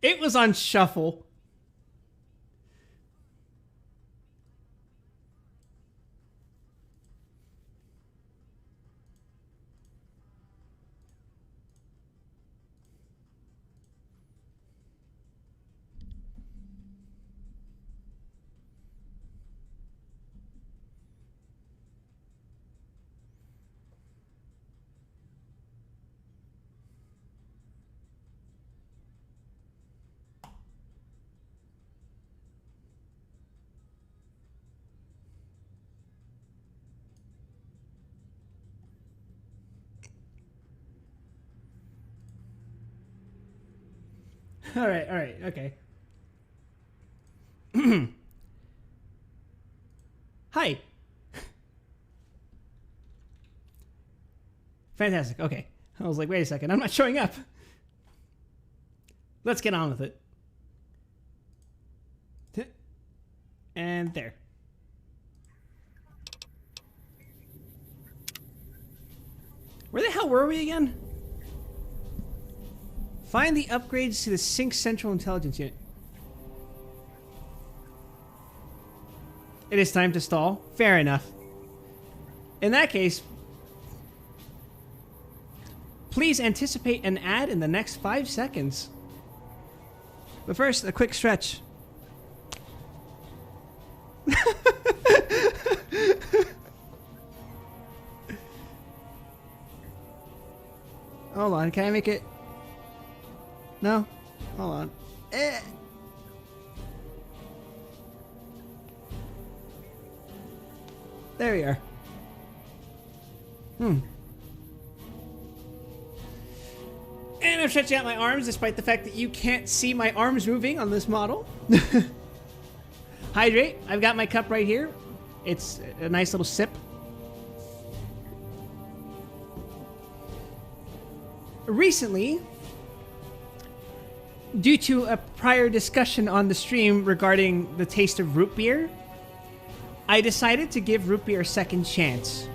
It was on shuffle. All right, okay. Hi. Fantastic, okay. I was like, wait a second, I'm not showing up. Let's get on with it. And there. Where the hell were we again? Find the upgrades to the Sync Central Intelligence Unit. It is time to stall. Fair enough. In that case, please anticipate an ad in the next 5 seconds. But first, a quick stretch. Hold on, can I make it? No? Hold on. There we are. And I'm stretching out my arms despite the fact that you can't see my arms moving on this model. Hydrate. I've got my cup right here. It's a nice little sip. Recently, due to a prior discussion on the stream regarding the taste of root beer, I decided to give root beer a second chance.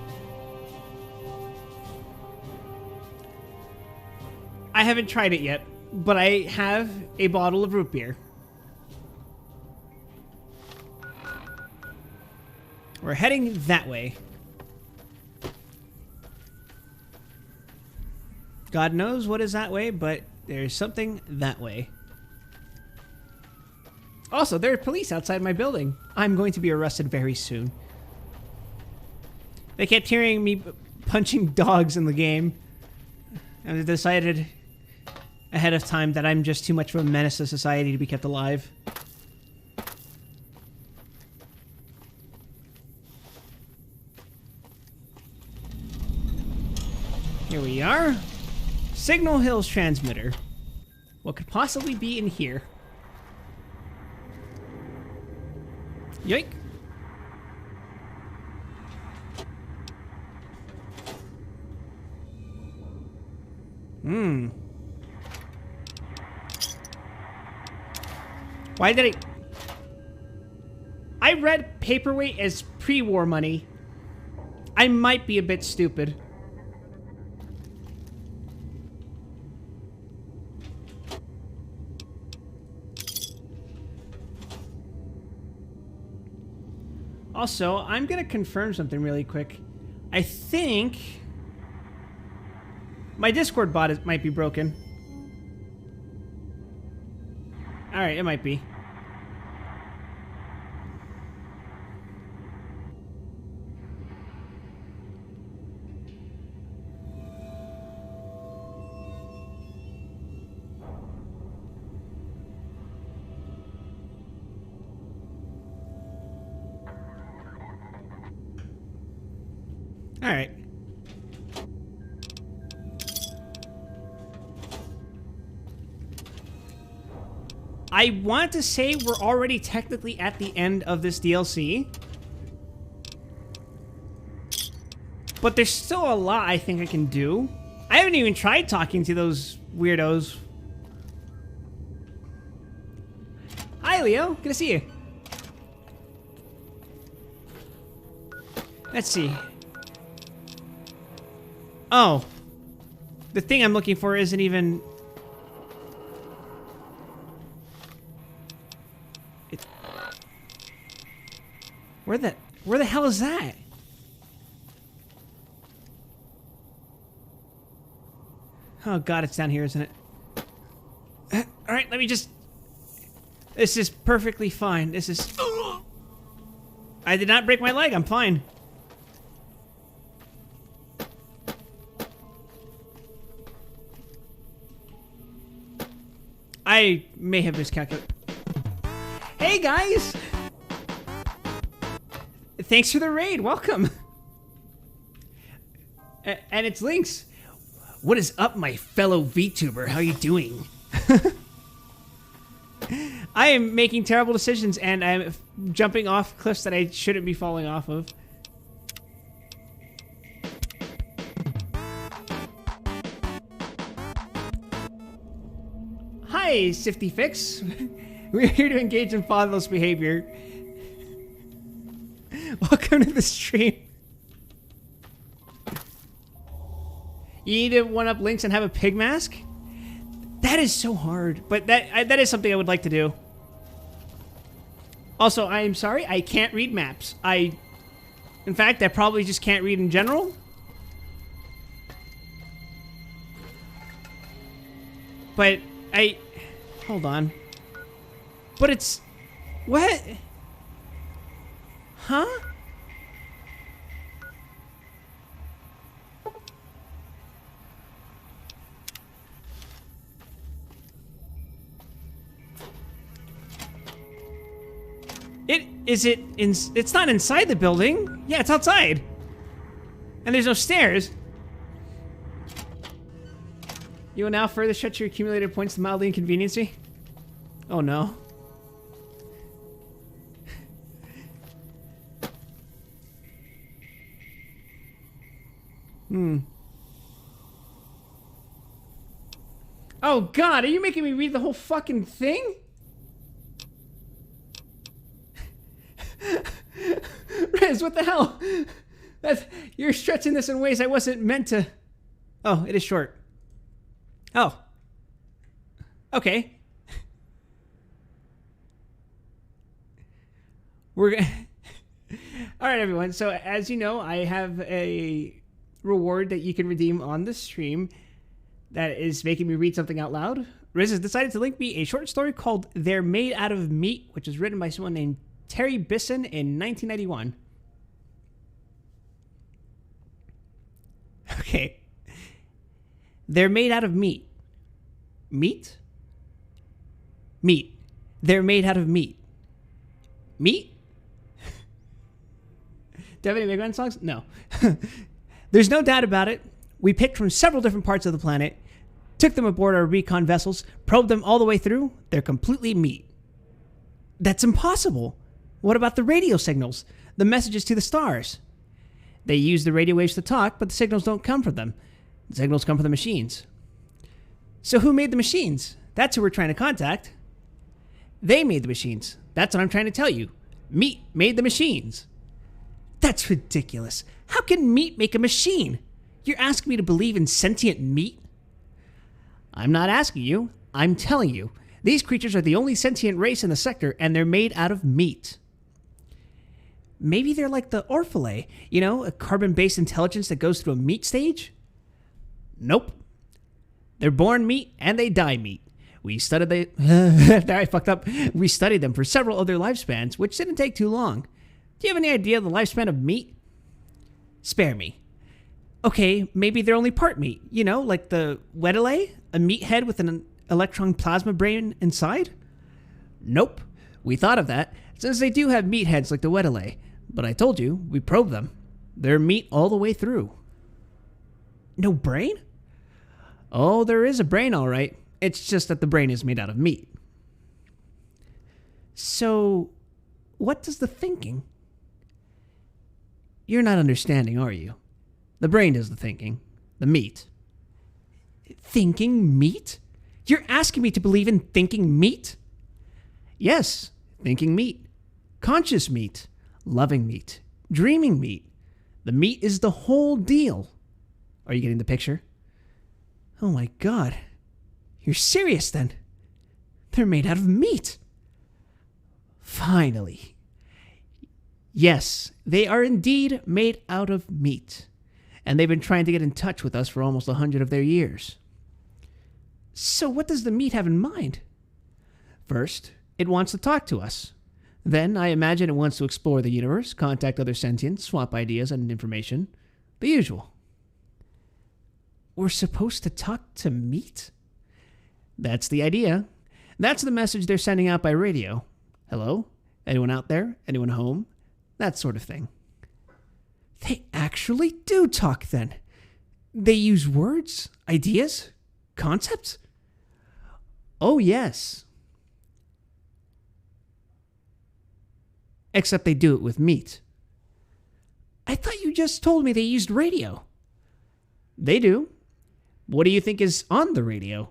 I haven't tried it yet, but I have a bottle of root beer. We're heading that way. God knows what is that way, but there's something that way. Also, there are police outside my building. I'm going to be arrested very soon. They kept hearing me punching dogs in the game, and they decided ahead of time that I'm just too much of a menace to society to be kept alive. Here we are. Signal Hills transmitter. What could possibly be in here? Yoink. Why did I read paperweight as pre-war money. I might be a bit stupid. Also, I'm gonna confirm something really quick. I think my Discord bot might be broken. Alright, it might be. Alright. I want to say we're already technically at the end of this DLC. But there's still a lot I think I can do. I haven't even tried talking to those weirdos. Hi, Leo. Good to see you. Let's see. Oh. The thing I'm looking for isn't even... Where the hell is that? Oh god, it's down here, isn't it? Alright, let me just... This is perfectly fine. This is... I did not break my leg, I'm fine. I may have miscalculated. Hey guys! Thanks for the raid, welcome! And it's Lynx. What is up, my fellow VTuber? How you doing? I am making terrible decisions and I'm jumping off cliffs that I shouldn't be falling off of. Hi, Sifty Fix. We're here to engage in fatherless behavior. Welcome to the stream. You need to one-up Lynx and have a pig mask? That is so hard, but that is something I would like to do. Also, I am sorry, I can't read maps. In fact, I probably just can't read in general. But hold on. But it's, what? Huh? It's not inside the building. Yeah, it's outside. And there's no stairs. You will now further stretch your accumulated points to mildly inconvenience me. Oh no. Oh god, are you making me read the whole fucking thing? Riz, what the hell? You're stretching this in ways I wasn't meant to. Oh, it is short. Oh. Okay. We're gonna... Alright, everyone. So, as you know, I have a reward that you can redeem on the stream that is making me read something out loud. Riz has decided to link me a short story called They're Made Out of Meat, which is written by someone named Terry Bisson in 1991. Okay. They're made out of meat. Meat? Meat. They're made out of meat. Meat? Do you have any Mega Man songs? No. There's no doubt about it. We picked from several different parts of the planet, took them aboard our recon vessels, probed them all the way through. They're completely meat. That's impossible. What about the radio signals? The messages to the stars? They use the radio waves to talk, but the signals don't come from them. The signals come from the machines. So who made the machines? That's who we're trying to contact. They made the machines. That's what I'm trying to tell you. Meat made the machines. That's ridiculous. How can meat make a machine? You're asking me to believe in sentient meat? I'm not asking you. I'm telling you. These creatures are the only sentient race in the sector, and they're made out of meat. Maybe they're like the Orphalay, you know, a carbon-based intelligence that goes through a meat stage? Nope. They're born meat, and they die meat. We studied I fucked up. We studied them for several of their lifespans, which didn't take too long. Do you have any idea of the lifespan of meat? Spare me. Okay, maybe they're only part meat. You know, like the Wedelay, a meathead with an electron plasma brain inside? Nope. We thought of that, since they do have meatheads like the Wedelay. But I told you, we probed them. They're meat all the way through. No brain? Oh, there is a brain, all right. It's just that the brain is made out of meat. So, what does the thinking? You're not understanding, are you? The brain does the thinking. The meat. Thinking meat? You're asking me to believe in thinking meat? Yes, thinking meat. Conscious meat. Loving meat. Dreaming meat. The meat is the whole deal. Are you getting the picture? Oh my god. You're serious then? They're made out of meat. Finally. Yes, they are indeed made out of meat, and they've been trying to get in touch with us for almost 100 of their years. So what does the meat have in mind? First, it wants to talk to us. Then, I imagine it wants to explore the universe, contact other sentients, swap ideas and information. The usual. We're supposed to talk to meat? That's the idea. That's the message they're sending out by radio. Hello? Anyone out there? Anyone home? That sort of thing. They actually do talk then. They use words, ideas, concepts? Oh, yes. Except they do it with meat. I thought you just told me they used radio. They do. What do you think is on the radio?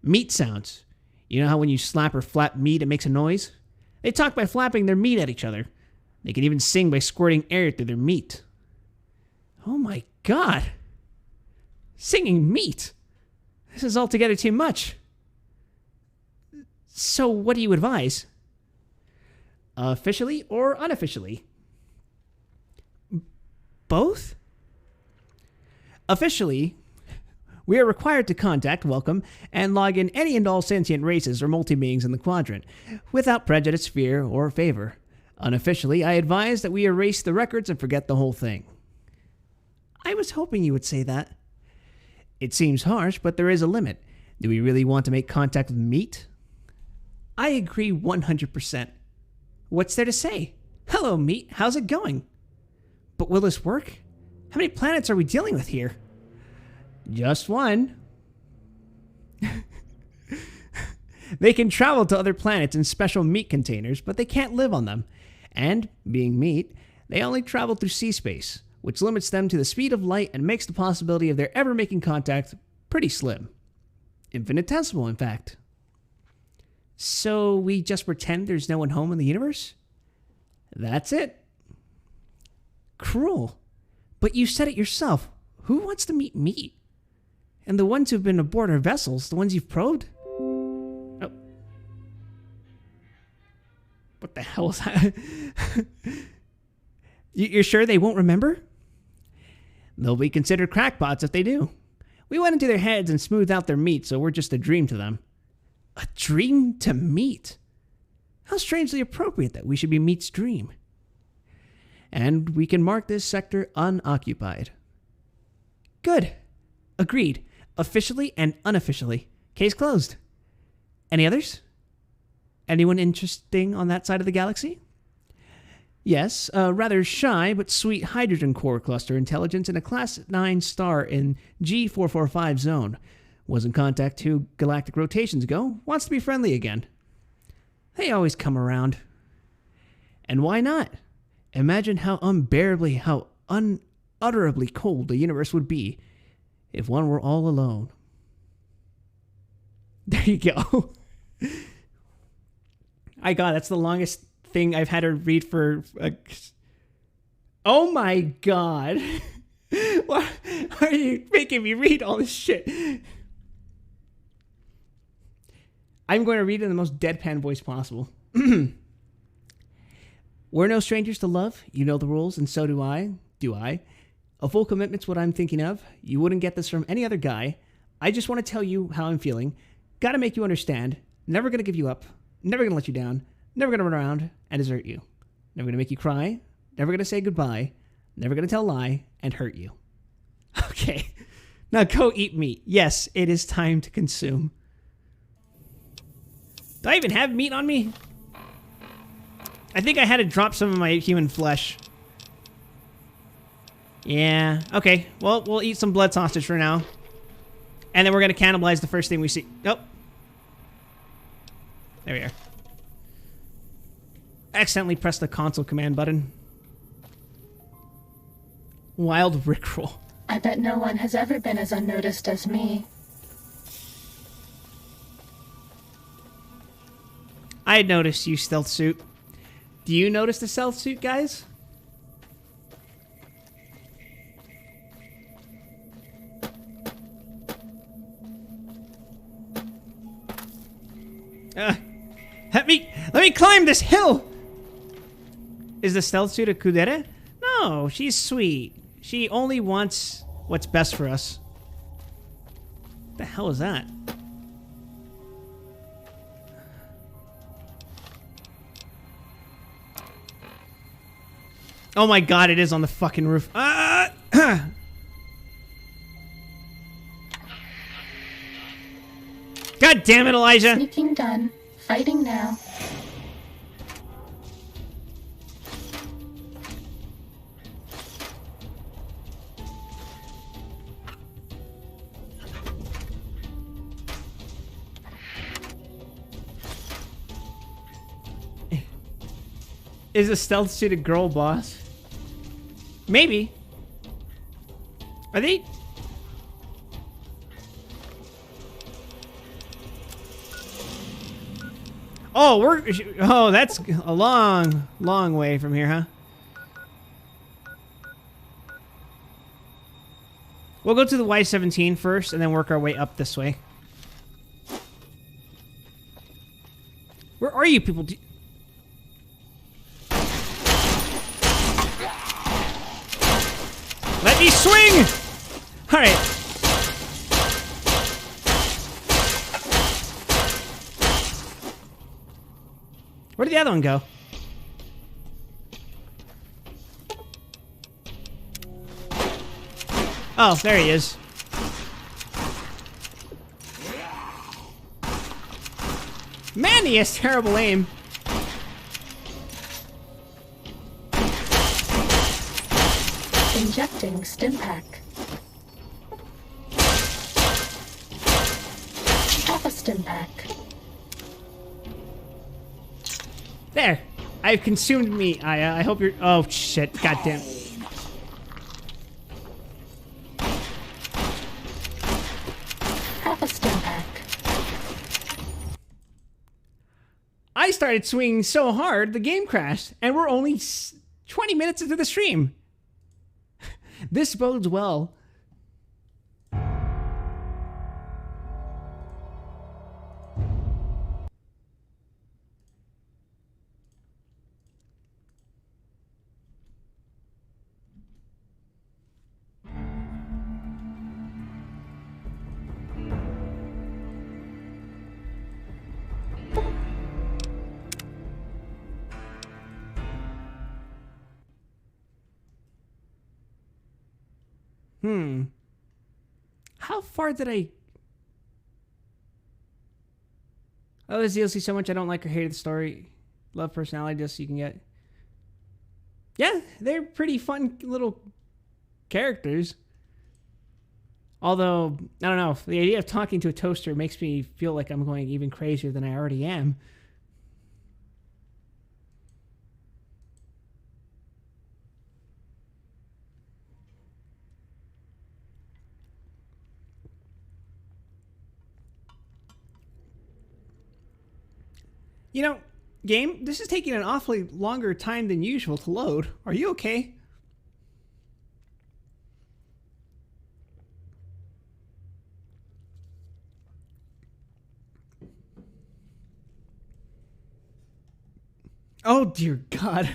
Meat sounds. You know how when you slap or flap meat, it makes a noise? They talk by flapping their meat at each other. They can even sing by squirting air through their meat. Oh my God. Singing meat. This is altogether too much. So what do you advise? Officially or unofficially? Both? Officially, we are required to contact, welcome, and log in any and all sentient races or multi-beings in the quadrant, without prejudice, fear, or favor. Unofficially, I advise that we erase the records and forget the whole thing. I was hoping you would say that. It seems harsh, but there is a limit. Do we really want to make contact with meat? I agree 100%. What's there to say? Hello, meat. How's it going? But will this work? How many planets are we dealing with here? Just one. They can travel to other planets in special meat containers, but they can't live on them. And, being meat, they only travel through sea space, which limits them to the speed of light and makes the possibility of their ever making contact pretty slim. Infinitesimal, in fact. So we just pretend there's no one home in the universe? That's it. Cruel. But you said it yourself. Who wants to meet meat? And the ones who've been aboard our vessels, the ones you've probed? Oh. What the hell is that? You're sure they won't remember? They'll be considered crackpots if they do. We went into their heads and smoothed out their meat, so we're just a dream to them. A dream to meat? How strangely appropriate that we should be meat's dream. And we can mark this sector unoccupied. Good. Agreed. Officially and unofficially. Case closed. Any others? Anyone interesting on that side of the galaxy? Yes, a rather shy but sweet hydrogen core cluster intelligence in a Class 9 star in G445 zone. Was in contact 2 galactic rotations ago. Wants to be friendly again. They always come around. And why not? Imagine how unbearably, how unutterably cold the universe would be if one were all alone. There you go. My God, that's the longest thing I've had to read for... Oh my God. Why are you making me read all this shit? I'm going to read it in the most deadpan voice possible. We're no strangers to love. You know the rules, and so do I. Do I? A full commitment's what I'm thinking of. You wouldn't get this from any other guy. I just want to tell you how I'm feeling. Gotta make you understand. Never gonna give you up. Never gonna let you down. Never gonna run around and desert you. Never gonna make you cry. Never gonna say goodbye. Never gonna tell a lie and hurt you. Okay. Now go eat meat. Yes, it is time to consume. Do I even have meat on me? I think I had to drop some of my human flesh. Yeah, okay. Well, we'll eat some blood sausage for now. And then we're going to cannibalize the first thing we see. Oh. There we are. Accidentally pressed the console command button. Wild Rickroll. I bet no one has ever been as unnoticed as me. I noticed you, stealth suit. Do you notice the stealth suit, guys? Let me climb this hill. Is the stealth suit a kudere? No, she's sweet. She only wants what's best for us. What the hell is that? Oh my god, it is on the fucking roof. God damn it, Elijah! Sneaking done. Fighting now. Is a stealth suit a girl boss? Maybe. Are they? Oh, that's a long way from here, huh? We'll go to the Y-17 first and then work our way up this way. Where are you people? Let me swing! Alright. Where did the other one go? Oh, there he is. Man, he has terrible aim. Injecting Stimpak. Half a Stimpak. There. I've consumed meat, Aya. I hope you're... Oh, shit. Goddamn. Half a Stimpak. I started swinging so hard, the game crashed. And we're only 20 minutes into the stream. This bodes well. How far did I... Oh, this DLC so much I don't like or hate the story. Love personality just so you can get... Yeah, they're pretty fun little characters. Although, I don't know, the idea of talking to a toaster makes me feel like I'm going even crazier than I already am. You know, game, this is taking an awfully longer time than usual to load. Are you okay? Oh, dear God.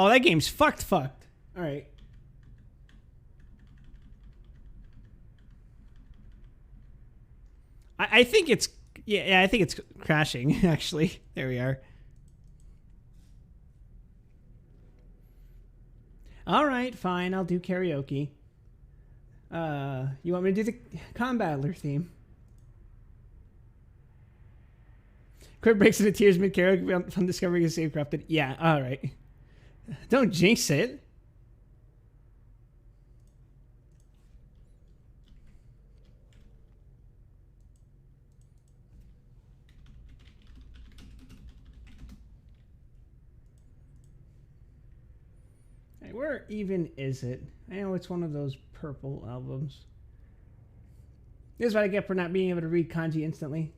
Oh, that game's fucked. All right. I think it's... Yeah, I think it's crashing, actually. There we are. All right, fine. I'll do karaoke. You want me to do the Combattler theme? Crib breaks into tears mid-karaoke from discovering a save corrupted. Yeah, all right. Don't jinx it. Hey, where even is it? I know it's one of those purple albums. This is what I get for not being able to read kanji instantly.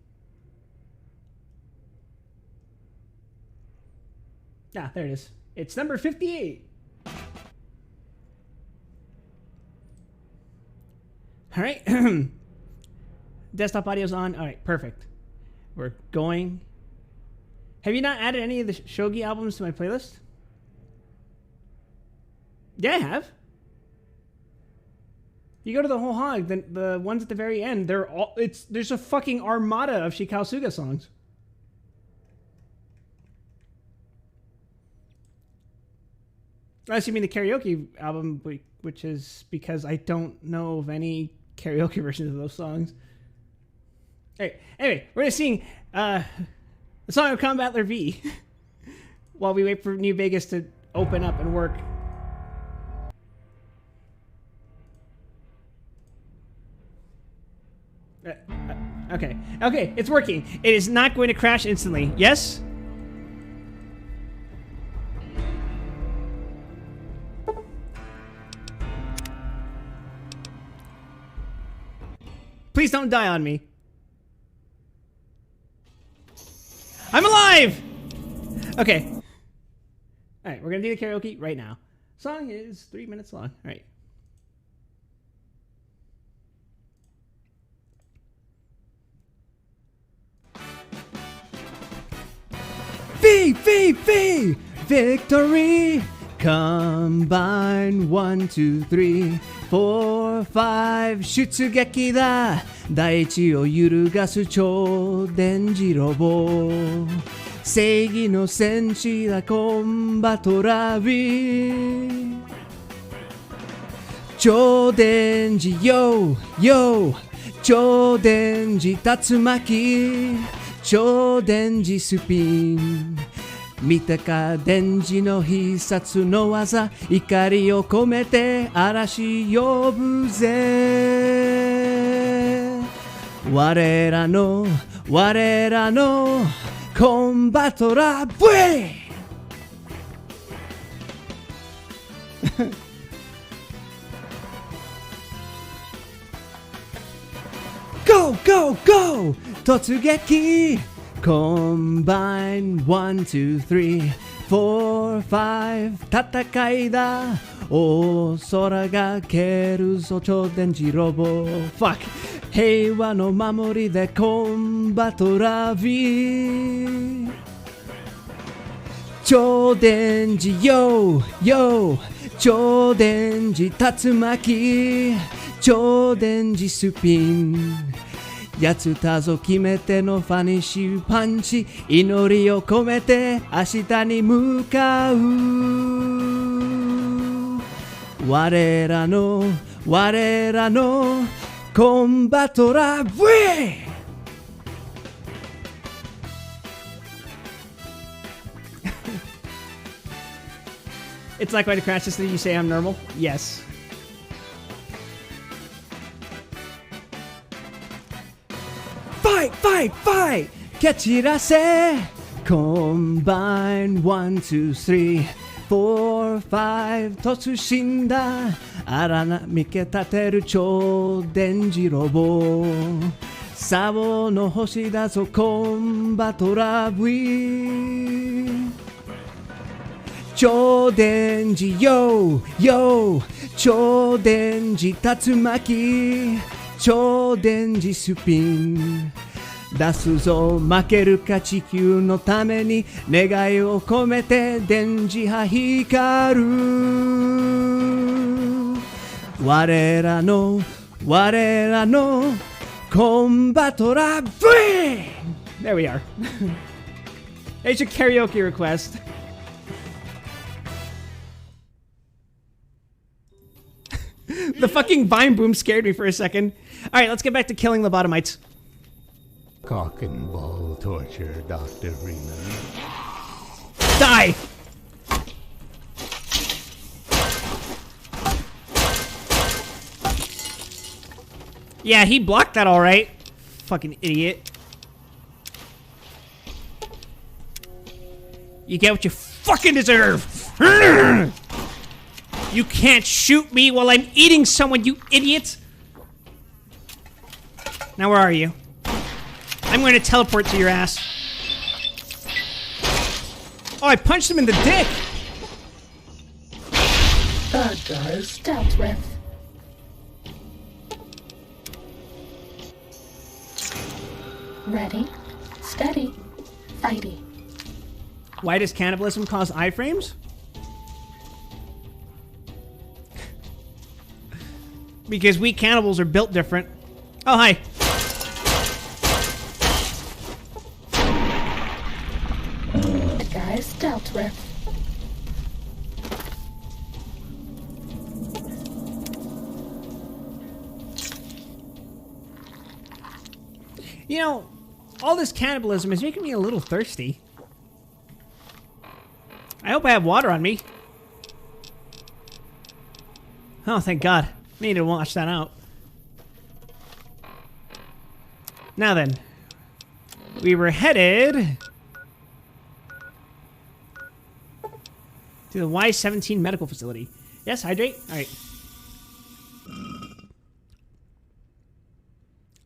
Ah, there it is. It's number 58. All right. Desktop audio's on. All right, perfect. We're going. Have you not added any of the Shogi albums to my playlist? Yeah, I have. You go to the whole hog, the ones at the very end, there's a fucking armada of Shikao Suga songs. Unless you mean the karaoke album, which is because I don't know of any karaoke versions of those songs. Anyway, we're gonna sing the song of Combat Battler V while we wait for New Vegas to open up and work. Okay, it's working. It is not going to crash instantly. Yes? Please don't die on me. I'm alive! Okay. Alright, we're gonna do the karaoke right now. Song is 3 minutes long. Alright. V! Victory! Combine 1, 2, 3, 4, 5出撃だ大地を揺るがす超電磁ロボ正義の戦士だコンバトラビ超電磁ヨ超電磁竜巻超電磁スピン見たか電磁の必殺の技怒りを込めて嵐呼ぶぜ我らのコンバトラー V Go 突撃Combine 1, 2, 3, 4, 5戦いだ大空が蹴るぞ超電磁ロボ Fuck 平和の守りでコンバトラビ超電磁ヨ超電磁竜巻超電磁スピンやつだぞ決めてのファニッシュパンチ祈りを込めて明日に向かう我らのコンバトラー V It's like when it crashes that you say I'm normal? Yes. Fight! 蹴散らせ Combine 1, 2, 3, 4, 5突進だ荒波け立てる超電磁ロボサボの星だぞコンバトラー V 超電磁ヨ超電磁竜巻超電磁スピン出すぞ負けるか地球のために願いを込めて電磁波光る我らのコンバトラー V There we are It's your karaoke request The fucking vine boom scared me for a second. Alright, let's get back to killing lobotomites. Cock and ball torture, Dr. Freeman. Die! Yeah, he blocked that alright. Fucking idiot. You get what you fucking deserve! You can't shoot me while I'm eating someone, you idiot! Now where are you? I'm going to teleport to your ass. Oh, I punched him in the dick! Bad guys dealt with. Ready, steady, fighty. Why does cannibalism cause iframes? Because we cannibals are built different. Oh, hi. The guys dealt with. You know, all this cannibalism is making me a little thirsty. I hope I have water on me. Oh, thank God. Need to wash that out. Now then, we were headed to the Y-17 medical facility. Yes, hydrate? All right.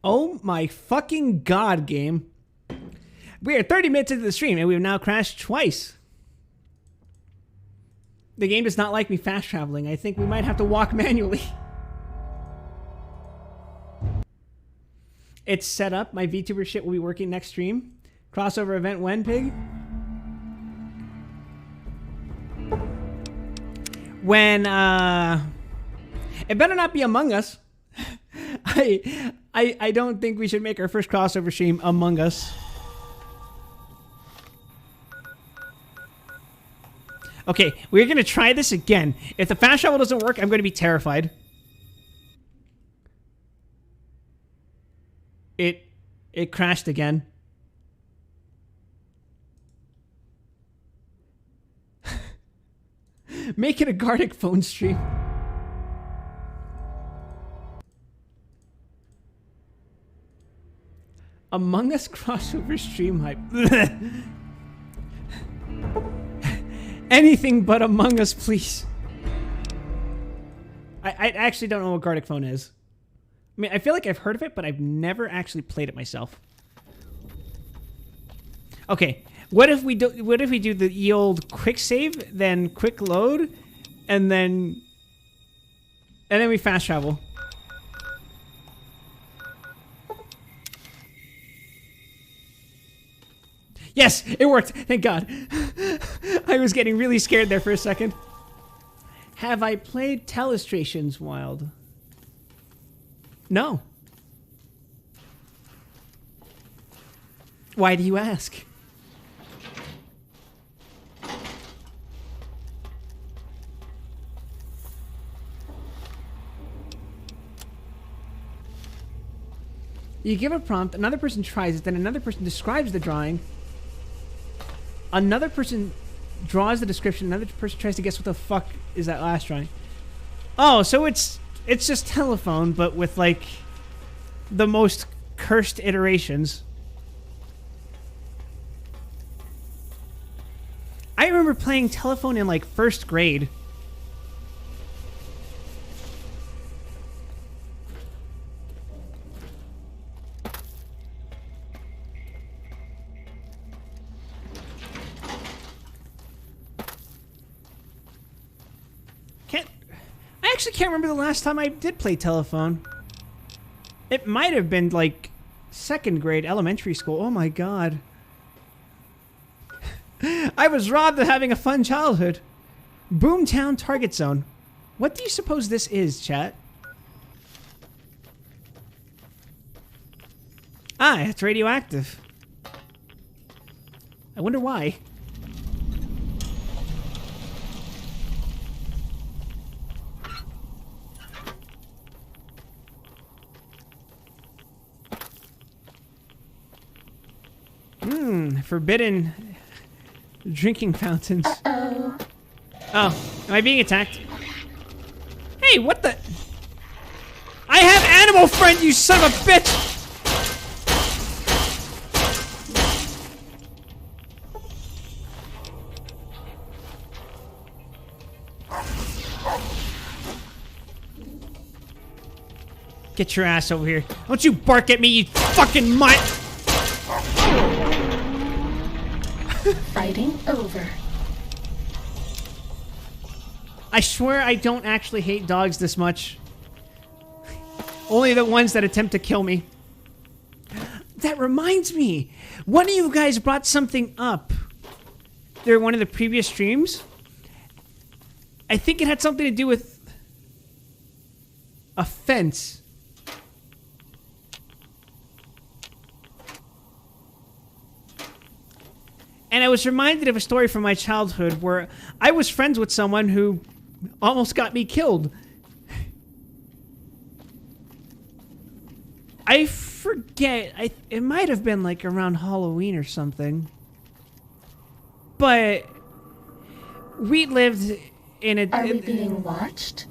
Oh my fucking God, game. We are 30 minutes into the stream and we have now crashed twice. The game does not like me fast traveling. I think we might have to walk manually. It's set up. My VTuber shit will be working next stream. Crossover event when, Pig? When, it better not be Among Us. I don't think we should make our first crossover stream Among Us. Okay, we're going to try this again. If the fast travel doesn't work, I'm going to be terrified. It crashed again. Make it a Gartic phone stream. Among Us crossover stream hype. Anything but Among Us, please. I actually don't know what Gartic phone is. I mean, I feel like I've heard of it, but I've never actually played it myself. Okay, what if we do the old quick save, then quick load, and then we fast travel? Yes, it worked. Thank God. I was getting really scared there for a second. Have I played Telestrations Wild? No. Why do you ask? You give a prompt, another person tries it, then another person describes the drawing. Another person draws the description, another person tries to guess what the fuck is that last drawing. Oh, so it's just telephone, but with like the most cursed iterations. I remember playing telephone in like first grade. I actually can't remember the last time I did play telephone. It might have been like second grade elementary school. Oh my God. I was robbed of having a fun childhood. Boomtown Target Zone. What do you suppose this is, chat? Ah, it's radioactive. I wonder why. Forbidden drinking fountains. Uh-oh. Oh, am I being attacked? Hey, what the? I have Animal Friend, you son of a bitch! Get your ass over here. Don't you bark at me, you fucking mutt! Fighting over. I swear I don't actually hate dogs this much. Only the ones that attempt to kill me. that reminds me. One of you guys brought something up during one of the previous streams. I think it had something to do with a fence. And I was reminded of a story from my childhood where I was friends with someone who almost got me killed. I forget. It might have been like around Halloween or something. But we lived in a... Are we being watched?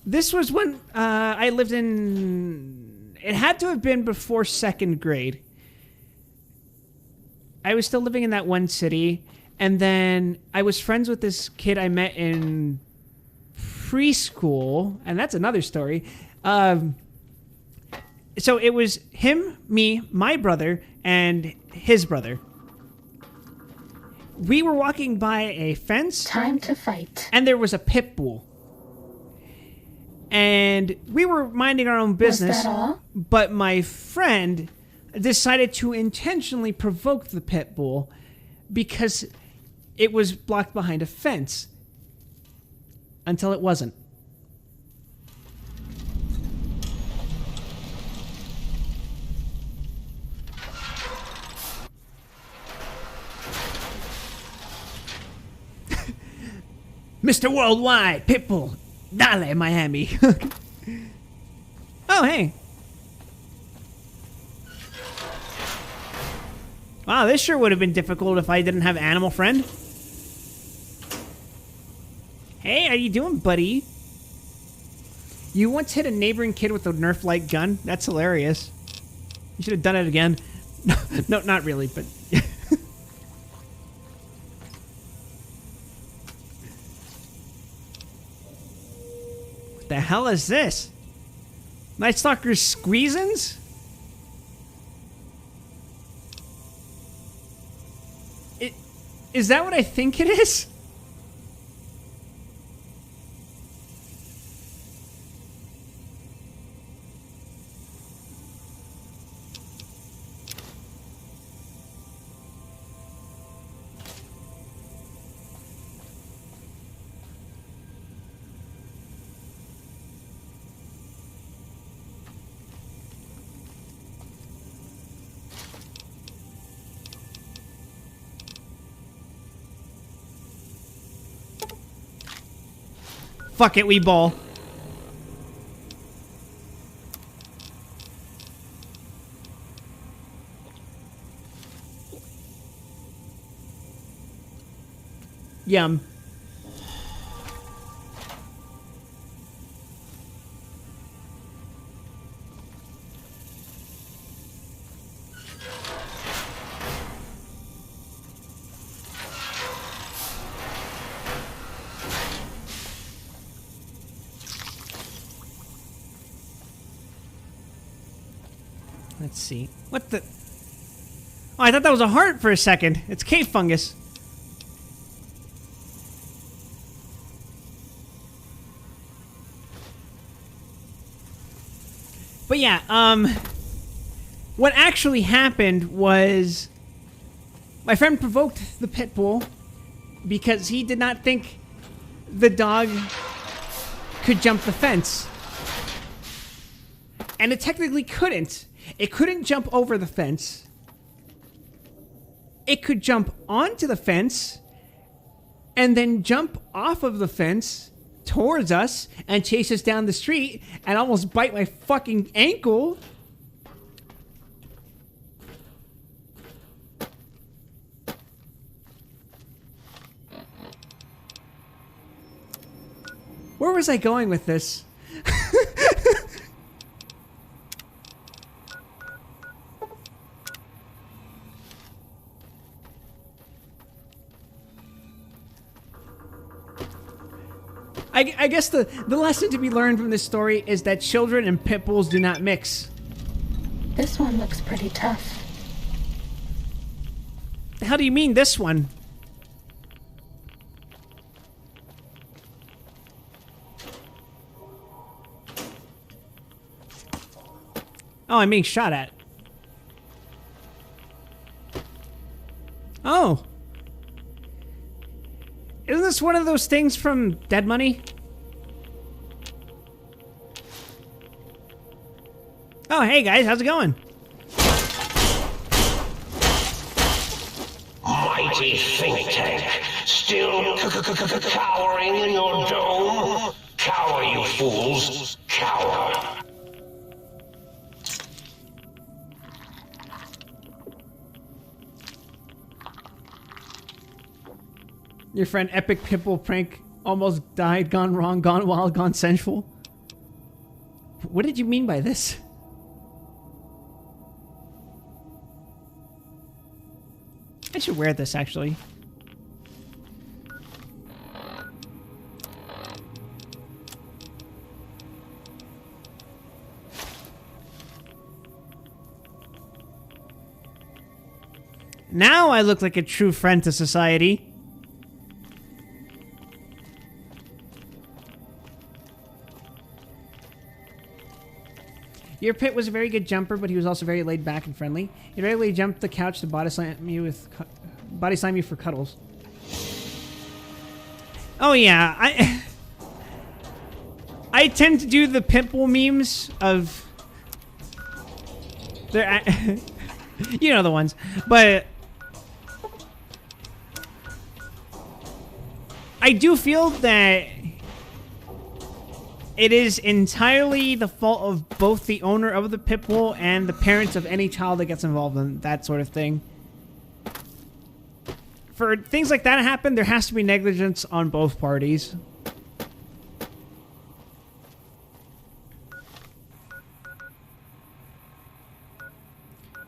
This was when I lived in... It had to have been before 2nd grade. I was still living in that one city, and then I was friends with this kid I met in preschool, and that's another story. So it was him, me, my brother, and his brother. We were walking by a fence. Time to fight. And there was a pit bull. And we were minding our own business. Was that all? But my friend decided to intentionally provoke the pit bull because it was blocked behind a fence. Until it wasn't. Mr. Worldwide, Pitbull, dale, Miami. Oh, hey. Wow, this sure would have been difficult if I didn't have Animal Friend. Hey, how you doing, buddy? You once hit a neighboring kid with a Nerf-like gun? That's hilarious. You should have done it again. No, not really, but... What the hell is this? Night Stalker's Squeezins? Is that what I think it is? Fuck it, we ball. Yum. Let's see. What the... Oh, I thought that was a heart for a second. It's cave fungus. But yeah, what actually happened was my friend provoked the pit bull because he did not think the dog could jump the fence. And it technically couldn't. It couldn't jump over the fence. It could jump onto the fence and then jump off of the fence towards us and chase us down the street and almost bite my fucking ankle. Where was I going with this? I guess the lesson to be learned from this story is that children and pit bulls do not mix. This one looks pretty tough. How do you mean this one? Oh, I'm being shot at. Oh. Isn't this one of those things from Dead Money? Oh, hey guys, how's it going? Mighty think tank, still cowering in your dome? Cower, you fools, cower. Your friend Epic Pitbull Prank almost died, gone wrong, gone wild, gone sensual. What did you mean by this? I should wear this, actually. Now I look like a true friend to society. Your Pit was a very good jumper, but he was also very laid back and friendly. He regularly jumped the couch to body slam you for cuddles. Oh yeah, I tend to do the Pitbull memes of you know the ones, but I do feel that it is entirely the fault of both the owner of the Pitbull and the parents of any child that gets involved in that sort of thing. For things like that to happen, there has to be negligence on both parties.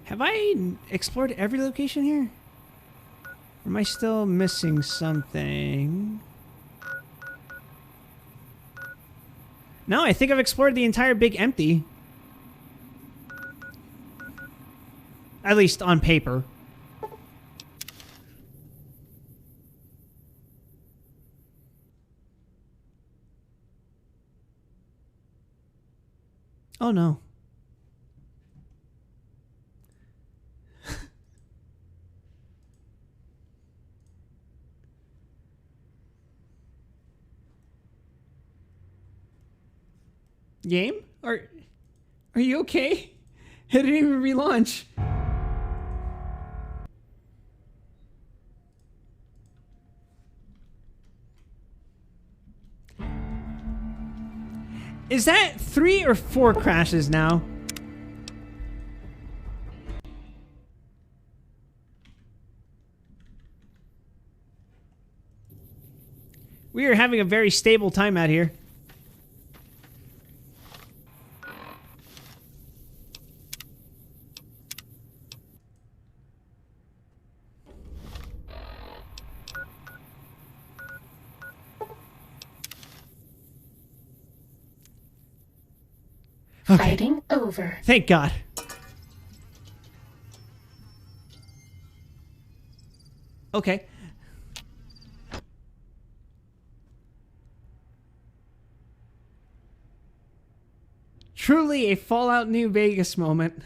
Have I explored every location here? Or am I still missing something? No, I think I've explored the entire Big Empty. At least on paper. Oh no. Game? Are you okay? It didn't even relaunch. Is that 3 or 4 crashes now? We are having a very stable time out here. Okay. Fighting over. Thank God. Okay. Truly a Fallout New Vegas moment.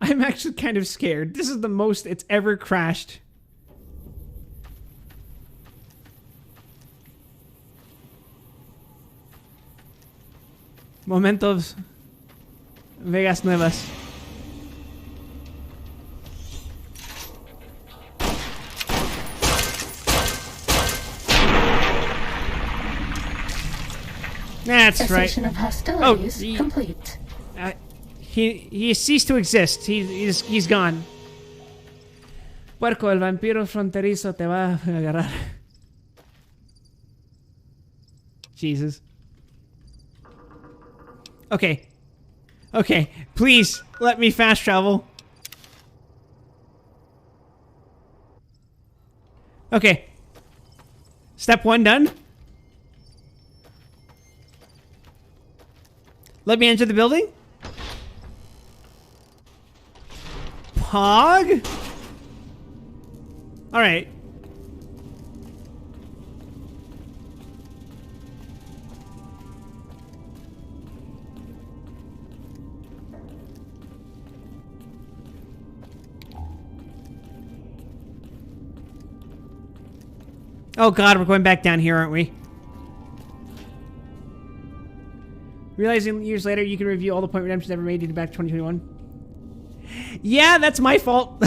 I'm actually kind of scared. This is the most it's ever crashed. Momentos Vegas Nuevas. That's right. Cessation of hostilities complete. He ceased to exist. He's gone. Puerco, el vampiro fronterizo te va a agarrar. Jesus. Okay. Okay, please let me fast travel. Okay. Step 1 done. Let me enter the building. Pog. All right. Oh God, we're going back down here, aren't we? Realizing years later you can review all the point redemptions ever made dating back to 2021. Yeah, that's my fault.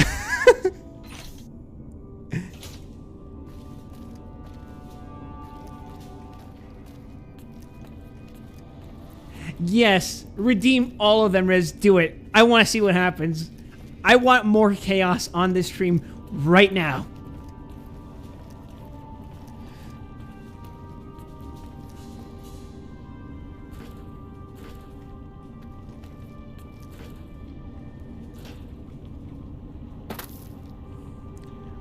Yes, redeem all of them, Riz. Do it. I want to see what happens. I want more chaos on this stream right now.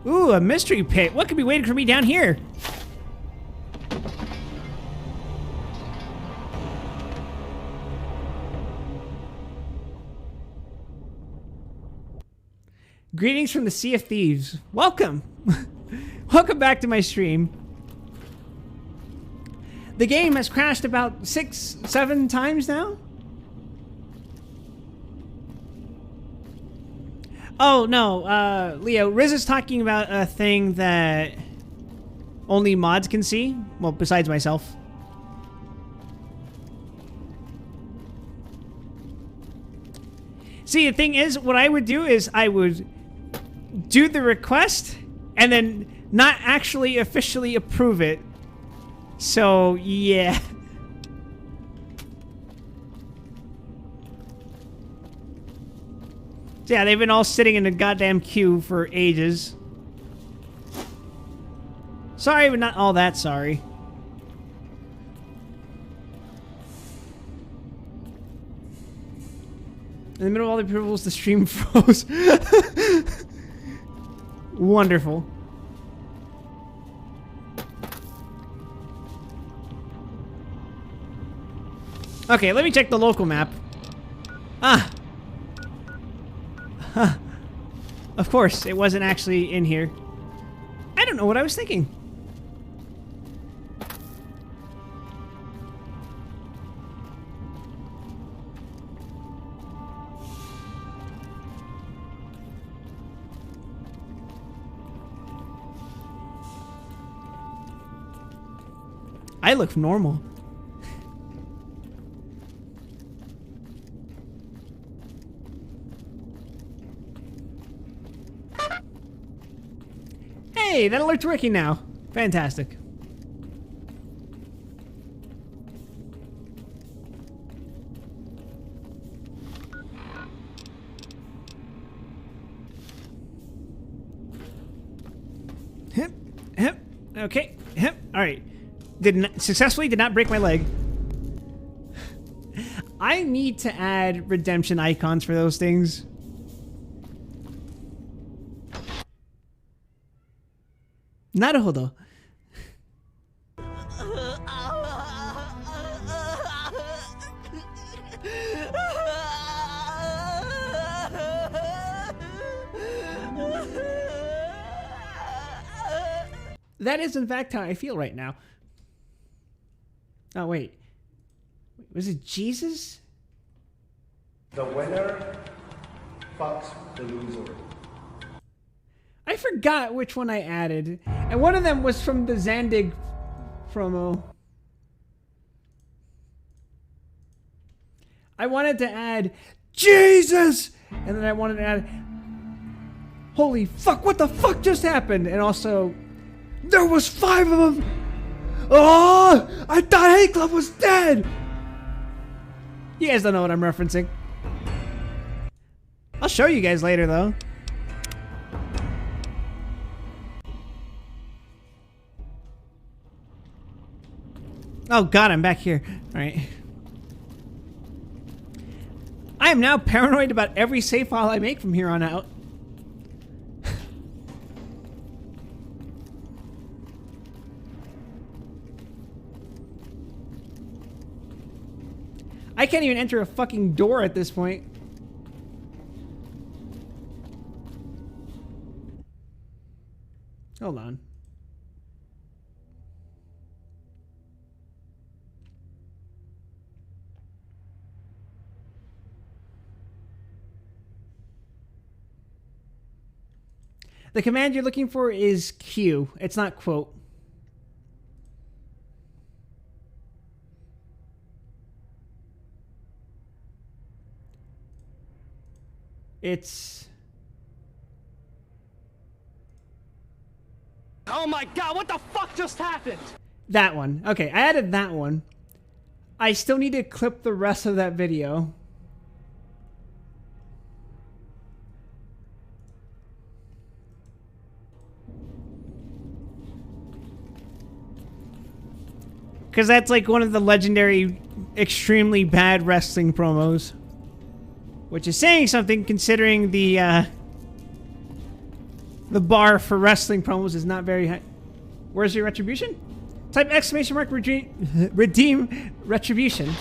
Ooh, a mystery pit. What could be waiting for me down here? Greetings from the Sea of Thieves. Welcome. Welcome back to my stream. The game has crashed about 6, 7 times now. Oh, no, Leo, Riz is talking about a thing that only mods can see. Well, besides myself. See, the thing is, what I would do is I would do the request and then not actually officially approve it. So, yeah. Yeah, they've been all sitting in a goddamn queue for ages. Sorry, but not all that sorry. In the middle of all the approvals, the stream froze. Wonderful. Okay, let me check the local map. Ah! Huh. Of course, it wasn't actually in here. I don't know what I was thinking. I look normal. Hey, that alert's working now. Fantastic. Okay. All right. Successfully did not break my leg. I need to add redemption icons for those things. Naruhodo. That is in fact how I feel right now. Oh wait. Was it Jesus? The winner fucks the loser. I forgot which one I added. And one of them was from the Zandig promo. I wanted to add Jesus! And then I wanted to add holy fuck, what the fuck just happened? And also, there was 5 of them! Oh! I thought Hate Club was dead! You guys don't know what I'm referencing. I'll show you guys later though. Oh god, I'm back here. Alright. I am now paranoid about every save file I make from here on out. I can't even enter a fucking door at this point. Hold on. The command you're looking for is Q. It's not quote. It's... Oh my god, what the fuck just happened? that one. Okay, I added that one. I still need to clip the rest of that video. Because that's like one of the legendary, extremely bad wrestling promos. Which is saying something considering the bar for wrestling promos is not very high. Where's your retribution? Type exclamation mark redeem retribution.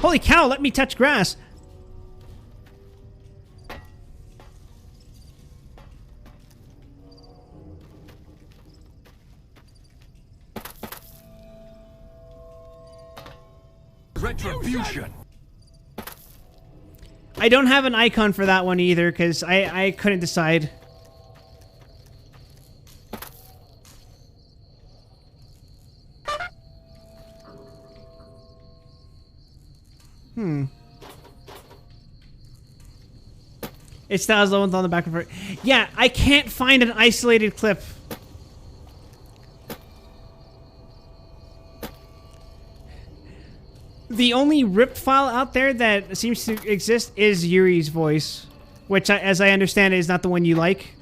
Holy cow, let me touch grass. Retribution. I don't have an icon for that one either because I couldn't decide. It's Styles Lowenthal on the back of her. Yeah, I can't find an isolated clip. The only ripped file out there that seems to exist is Yuri's voice, which, as I understand it, is not the one you like.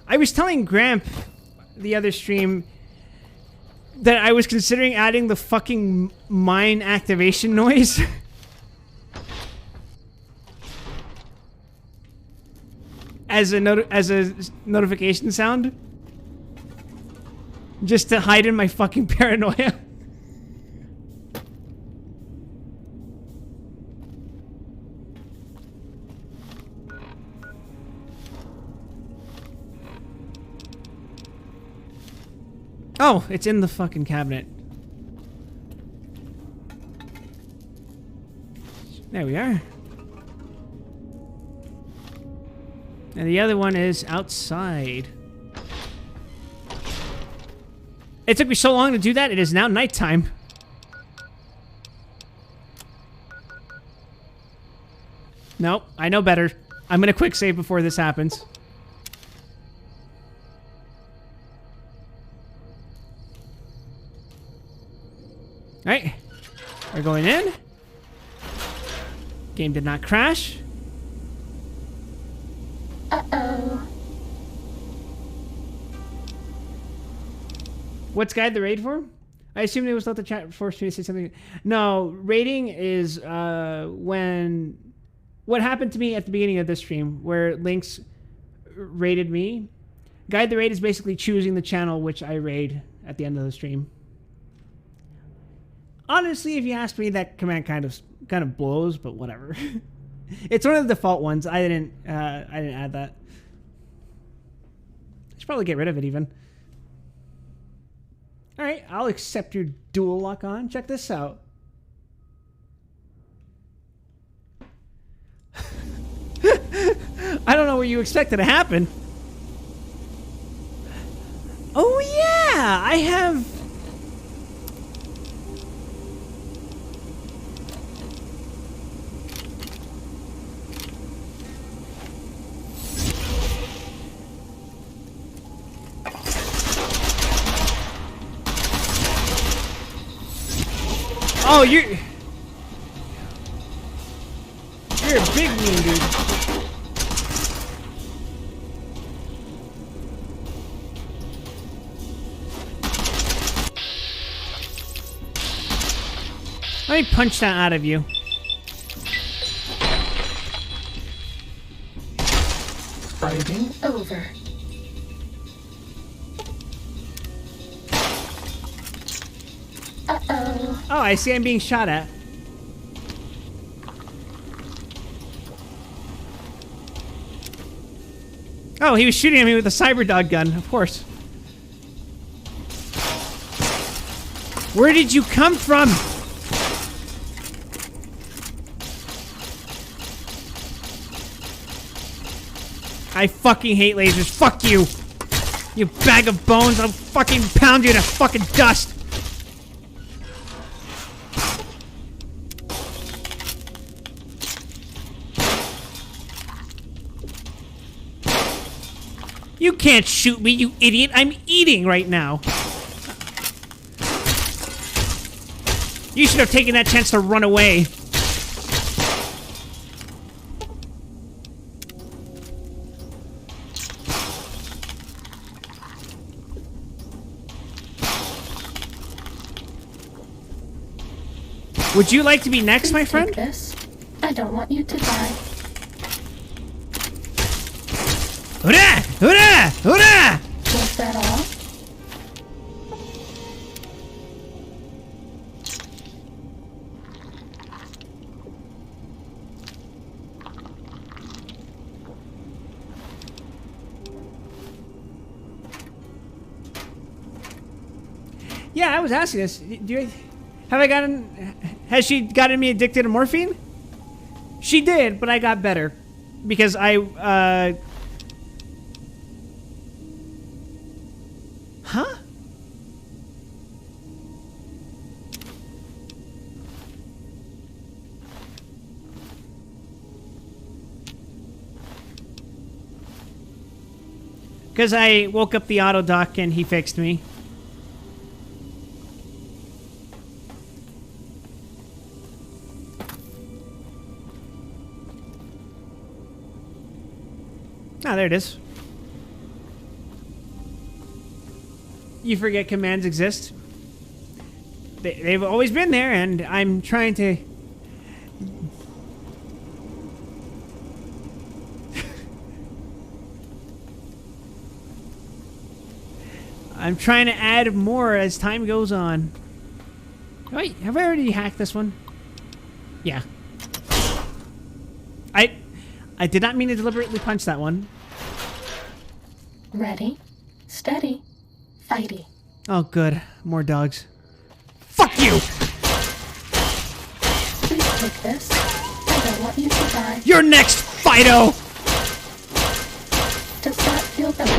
I was telling Gramp the other stream that I was considering adding the fucking mine activation noise. as a notification sound. Just to hide in my fucking paranoia. Oh, it's in the fucking cabinet. There we are. And the other one is outside. It took me so long to do that, it is now nighttime. Nope, I know better. I'm gonna quick save before this happens. Alright, we're going in. Game did not crash. Uh-oh. What's guide the raid for? I assume it was let the chat force me to say something. No, raiding is when... What happened to me at the beginning of this stream, where Lynx raided me. Guide the raid is basically choosing the channel which I raid at the end of the stream. Honestly, if you ask me, that command kind of blows, but whatever. It's one of the default ones. I didn't add that. I should probably get rid of it even. All right, I'll accept your dual lock on. Check this out. I don't know what you expected to happen. Oh yeah, I have. Oh, you're a big mean dude. Oh Let me punch that out of you. Fighting over. Uh-oh. Oh, I see I'm being shot at. Oh, he was shooting at me with a Cyberdog gun, of course. Where did you come from? I fucking hate lasers. Fuck you. You bag of bones. I'll fucking pound you to fucking dust. You can't shoot me, you idiot. I'm eating right now. You should have taken that chance to run away. Would you like to be next, my friend? Take this. I don't want you to die. Hurrah! Hurrah! Hurrah! Was that all? Yeah, I was asking this. Has she gotten me addicted to morphine? She did, but I got better. Because Huh? Because I woke up the auto dock and he fixed me. Ah, there it is. You forget commands exist. They've always been there, and I'm trying to... I'm trying to add more as time goes on. Wait, have I already hacked this one? Yeah. I did not mean to deliberately punch that one. Ready, steady, fighty. Oh, good. More dogs. Fuck you! Please take this. I don't want you to die. You're next, Fido! Does that feel better?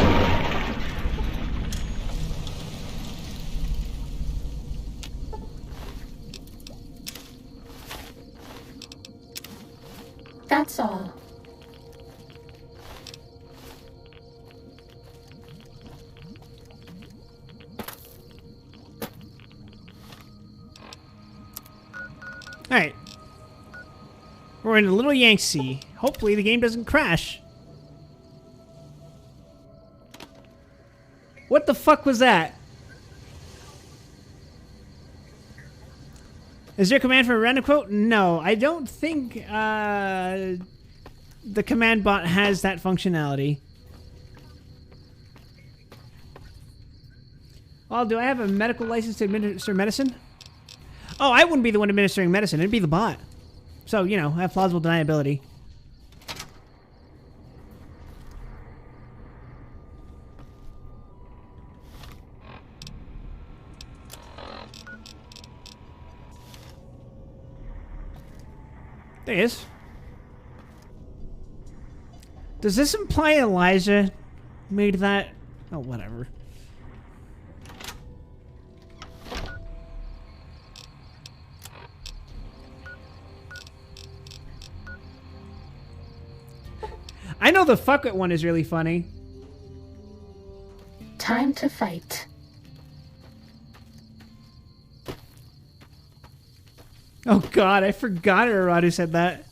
That's all. Alright. We're in a little Yangtze. Hopefully the game doesn't crash. What the fuck was that? Is there a command for a random quote? No, I don't think the command bot has that functionality. Well, do I have a medical license to administer medicine? Oh, I wouldn't be the one administering medicine. It'd be the bot. So, you know, I have plausible deniability. There he is. Does this imply Elijah made that? Oh, whatever. I know the fuck it one is really funny. Time to fight. Oh god, I forgot Aradu said that.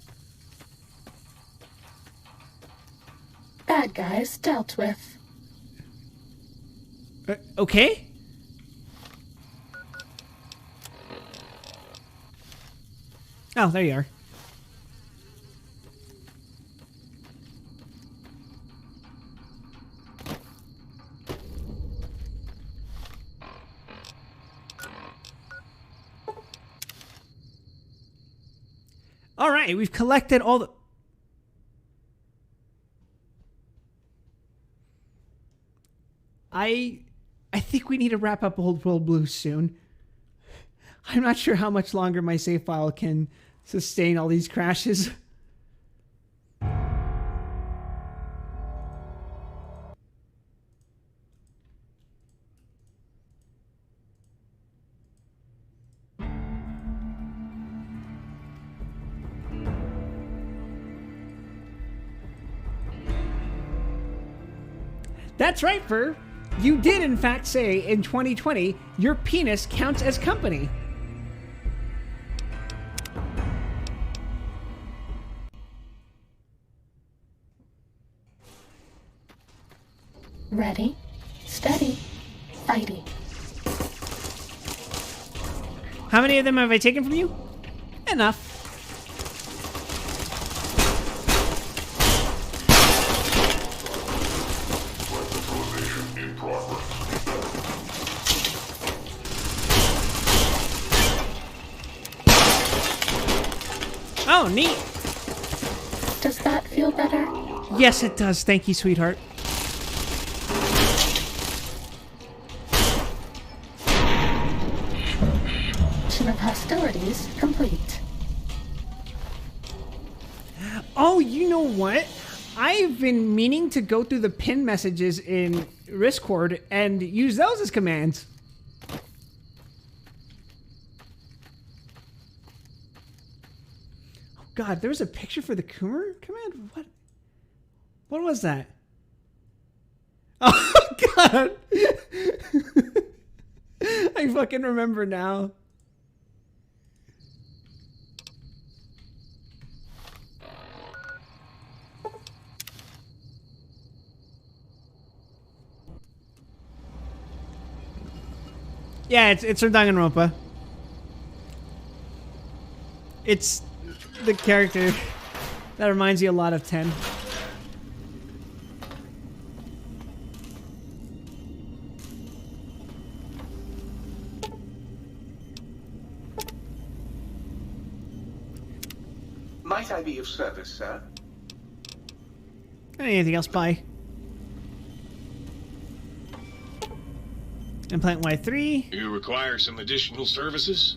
Bad guys dealt with. Okay? Oh, there you are. All right, we've collected all the... I think we need to wrap up Old World Blues soon. I'm not sure how much longer my save file can sustain all these crashes. That's right, Fur. You did, in fact, say in 2020 your penis counts as company. Ready, steady, fighting. How many of them have I taken from you? Enough. Oh, neat. Does that feel better? Yes, it does. Thank you, sweetheart. Mission of hostilities complete. Oh, you know what? I've been meaning to go through the pin messages in Riscord and use those as commands. Oh God, there was a picture for the Coomer command? What was that? Oh God. I fucking remember now. Yeah, it's from Danganronpa. It's the character that reminds you a lot of 10. Might I be of service, sir? Anything else? Bye. Implant Y3. You require some additional services?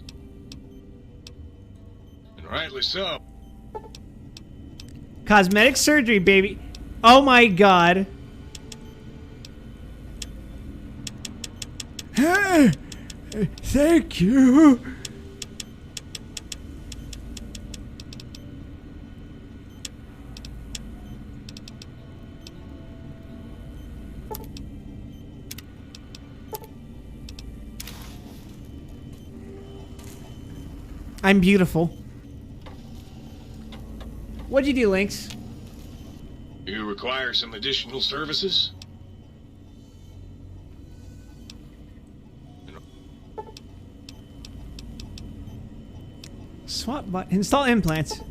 And rightly so. Cosmetic surgery, baby. Oh my God. Hey, thank you. I'm beautiful. What'd you do, Lynx? You require some additional services? Swap button. Install implants.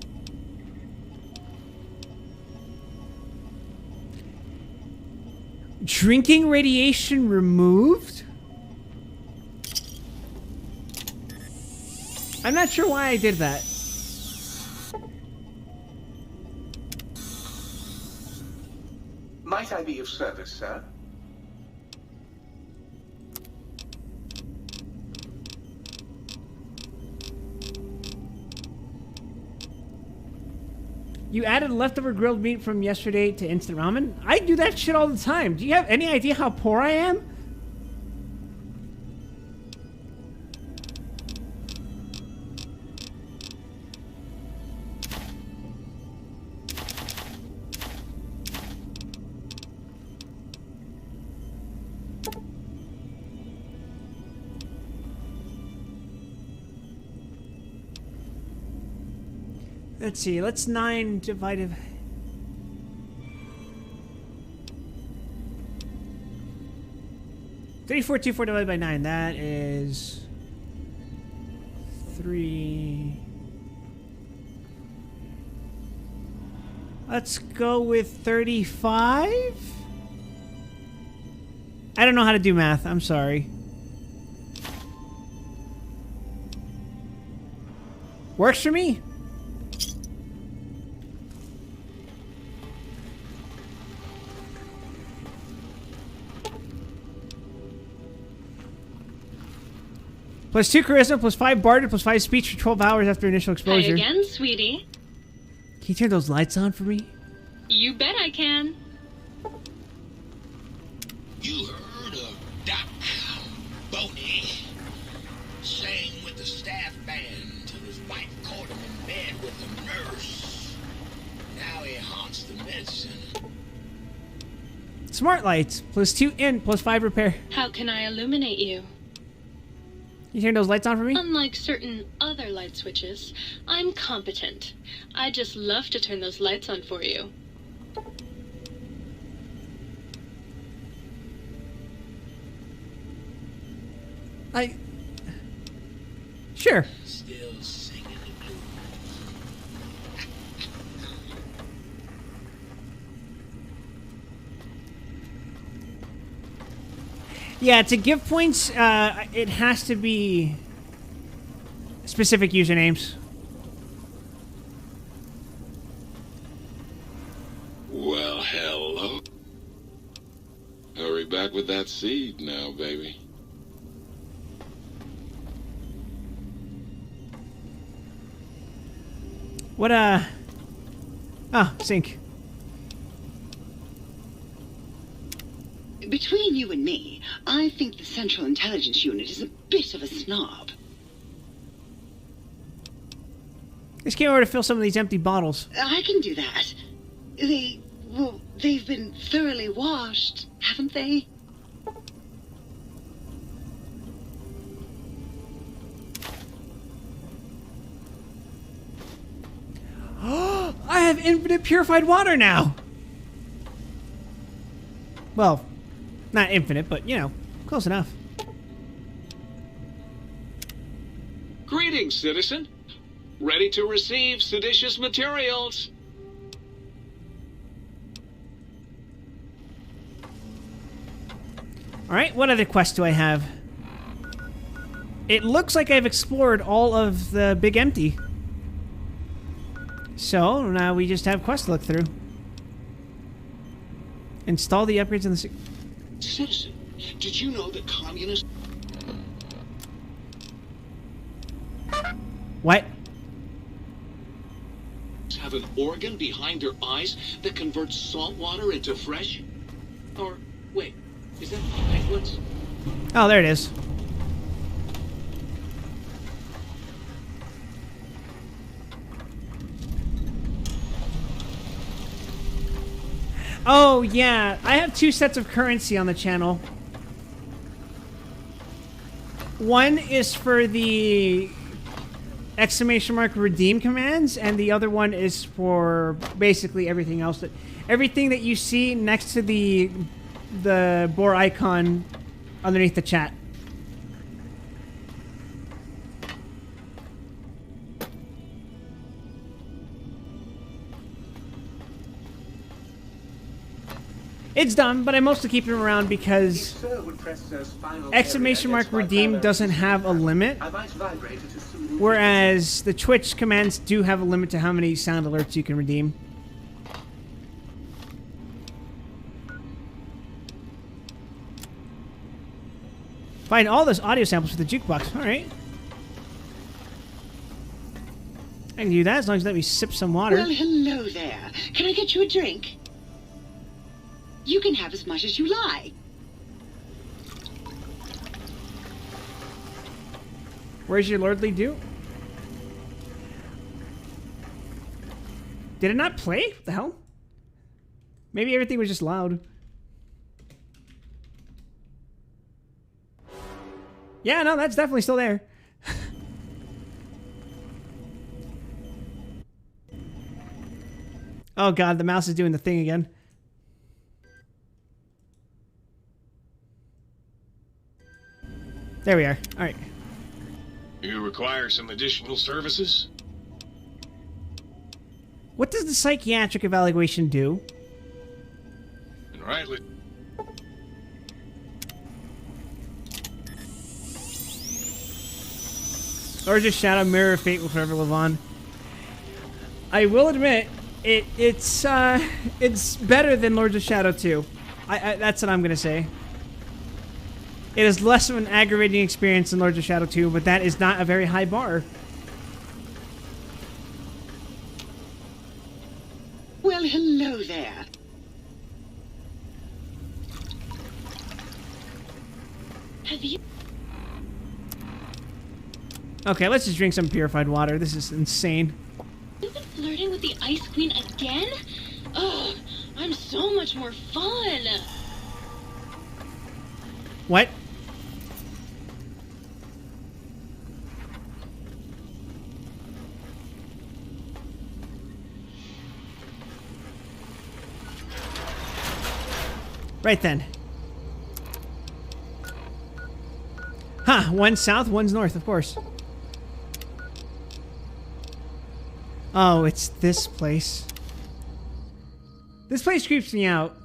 Drinking radiation removed? I'm not sure why I did that. Might I be of service, sir? You added leftover grilled meat from yesterday to instant ramen? I do that shit all the time. Do you have any idea how poor I am? Let's see, let's 9 divided... $3,424 divided by 9, that is... 3... Let's go with 35? I don't know how to do math. I'm sorry. Works for me. Plus 2 charisma, plus 5 barter, plus 5 speech for 12 hours after initial exposure. Hi again, sweetie. Can you turn those lights on for me? You bet I can. You heard of Doc Boney sang with the staff band till his wife caught him in bed with a nurse. Now he haunts the medicine. Smart lights, plus 2 in, plus 5 repair. How can I illuminate you? You turn those lights on for me? Unlike certain other light switches, I'm competent. I just love to turn those lights on for you. Sure. Still singing the blues. Yeah, to give points, it has to be specific usernames. Well, hello. Hurry back with that seed now, baby. What, sync. Between you and me, I think the Central Intelligence Unit is a bit of a snob. Just came over to fill some of these empty bottles. I can do that. They've been thoroughly washed, haven't they? I have infinite purified water now! Well, not infinite, but, you know, close enough. Greetings, citizen. Ready to receive seditious materials. Alright, what other quests do I have? It looks like I've explored all of the Big Empty. So, now we just have quests to look through. Install the upgrades in the... Citizen, did you know that communists What? Have an organ behind their eyes that converts salt water into fresh? Or, wait, is that penguins? Oh, there it is. Oh, yeah. I have 2 sets of currency on the channel. One is for the exclamation mark redeem commands, and the other one is for basically everything else. Everything that you see next to the boar icon underneath the chat. It's done, but I mostly keep him around because exclamation mark redeem doesn't have a limit, whereas the Twitch commands do have a limit to how many sound alerts you can redeem. Find all those audio samples for the jukebox. All right. I can do that as long as you let me sip some water. Well, hello there. Can I get you a drink? You can have as much as you like. Where's your lordly due? Did it not play? What the hell? Maybe everything was just loud. Yeah, no, that's definitely still there. Oh god, the mouse is doing the thing again. There we are. All right. You require some additional services? What does the psychiatric evaluation do? And rightly. Or just Shadow Mirror of Fate will forever live on. I will admit, it's better than Lords of Shadow 2. That's what I'm gonna say. It is less of an aggravating experience than Lords of Shadow 2, but that is not a very high bar. Well, hello there. Have you Okay, let's just drink some purified water. This is insane. been flirting with the Ice Queen again? Ugh, I'm so much more fun. What? Right then. Huh, one's south, one's north, of course. Oh, it's this place. This place creeps me out.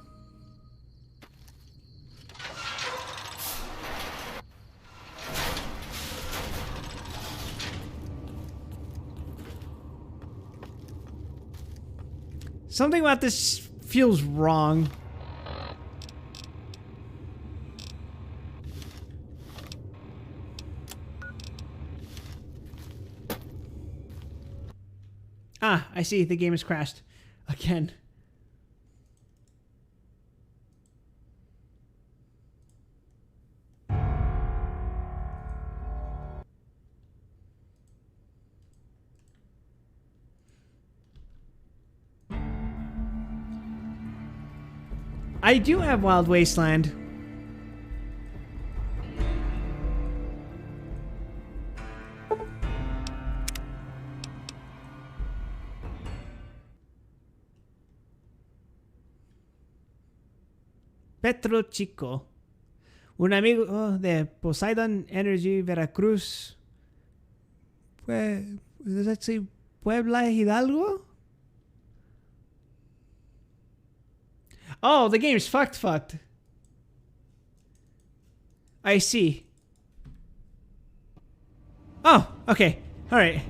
Something about this feels wrong. Ah, I see. The game has crashed. Again. I do have Wild Wasteland. Petro Chico, un amigo de Poseidon Energy Veracruz. Does that say Puebla Hidalgo? Oh, the game's fucked. I see. Oh, okay. Alright.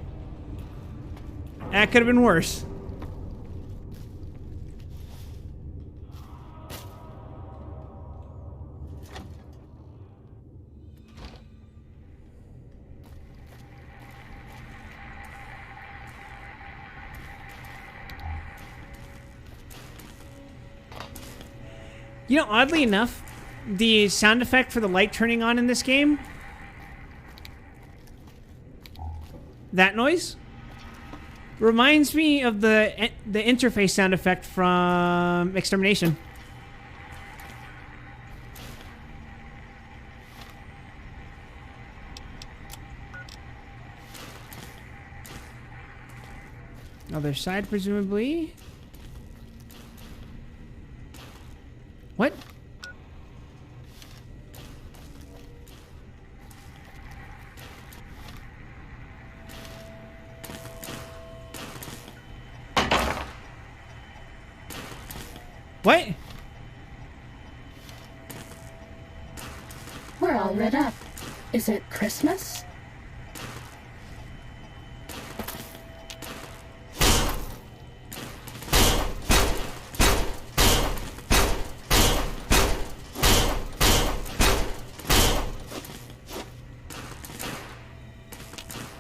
That could have been worse. You know, oddly enough, the sound effect for the light turning on in this game, that noise, reminds me of the interface sound effect from Extermination. Other side, presumably. What? What? We're all lit up. Is it Christmas?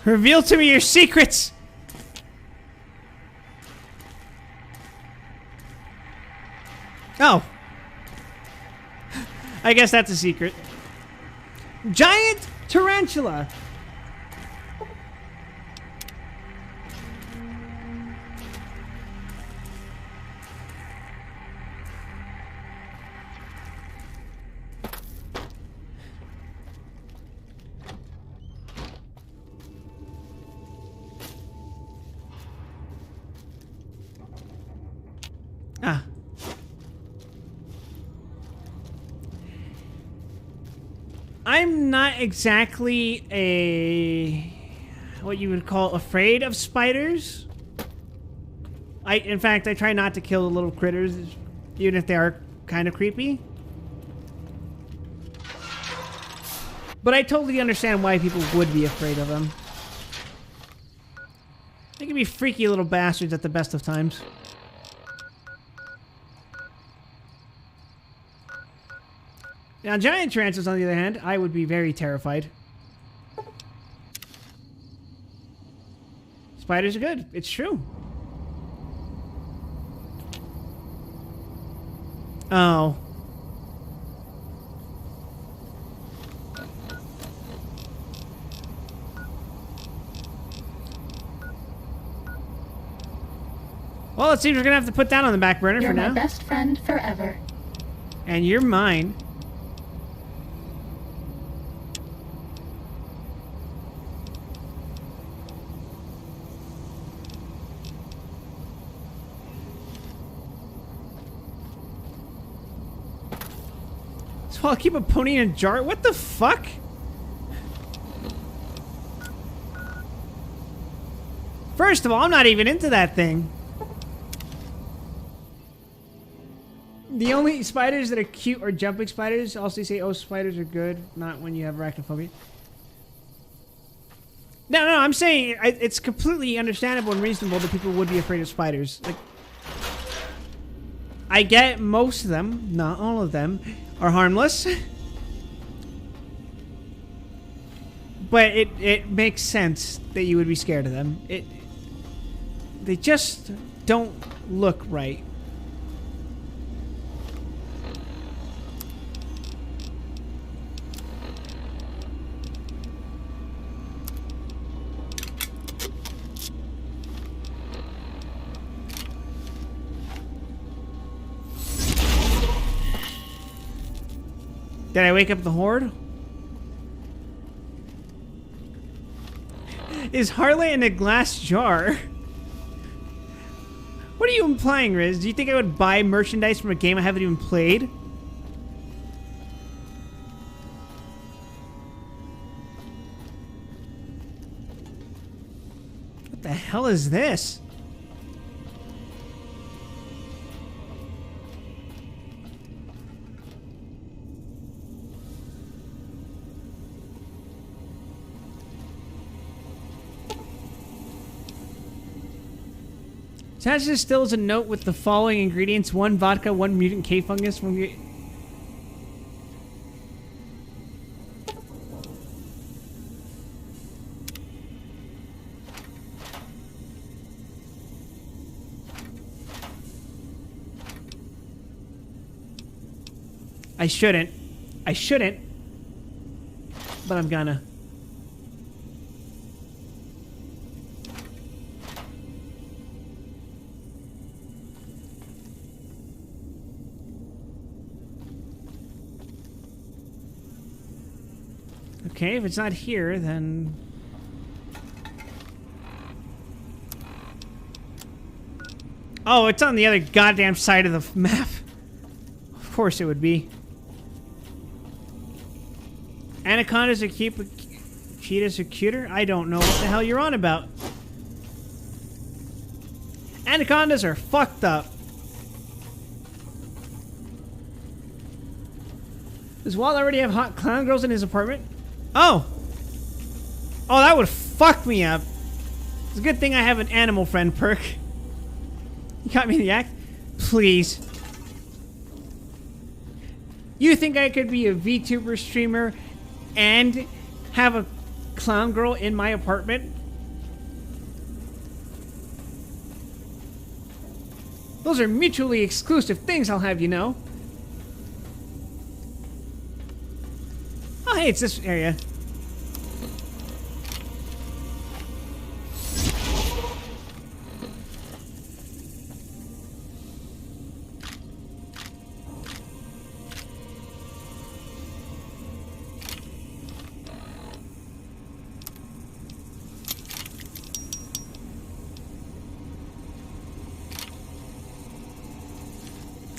Reveal to me your secrets! Oh. I guess that's a secret. Giant tarantula! Ah. I'm not exactly what you would call afraid of spiders. In fact, I try not to kill the little critters, even if they are kind of creepy. But I totally understand why people would be afraid of them. They can be freaky little bastards at the best of times. Now, giant tarantulas, on the other hand, I would be very terrified. Spiders are good. It's true. Oh. Well, it seems we're gonna have to put that on the back burner for now. You're my best friend forever. And you're mine. So I'll keep a pony in a jar? What the fuck? First of all, I'm not even into that thing. The only spiders that are cute are jumping spiders. Also, you say, oh, spiders are good. Not when you have arachnophobia. No, I'm saying it's completely understandable and reasonable that people would be afraid of spiders. Like, I get most of them, not all of them, are harmless. But it makes sense that you would be scared of them. They just don't look right. Did I wake up the horde? Is Harley in a glass jar? What are you implying, Riz? Do you think I would buy merchandise from a game I haven't even played? What the hell is this? Attached to this still is a note with the following ingredients: 1 vodka, 1 mutant K fungus, 1... I shouldn't. But I'm gonna. Okay, if it's not here, then... Oh, it's on the other goddamn side of the map. Of course it would be. Anacondas are cute, but cheetahs are cuter? I don't know what the hell you're on about. Anacondas are fucked up. Does Walt already have hot clown girls in his apartment? Oh! Oh, that would fuck me up. It's a good thing I have an animal friend perk. You got me in the act? Please. You think I could be a VTuber streamer and have a clown girl in my apartment? Those are mutually exclusive things, I'll have you know. Oh, hey, it's this area.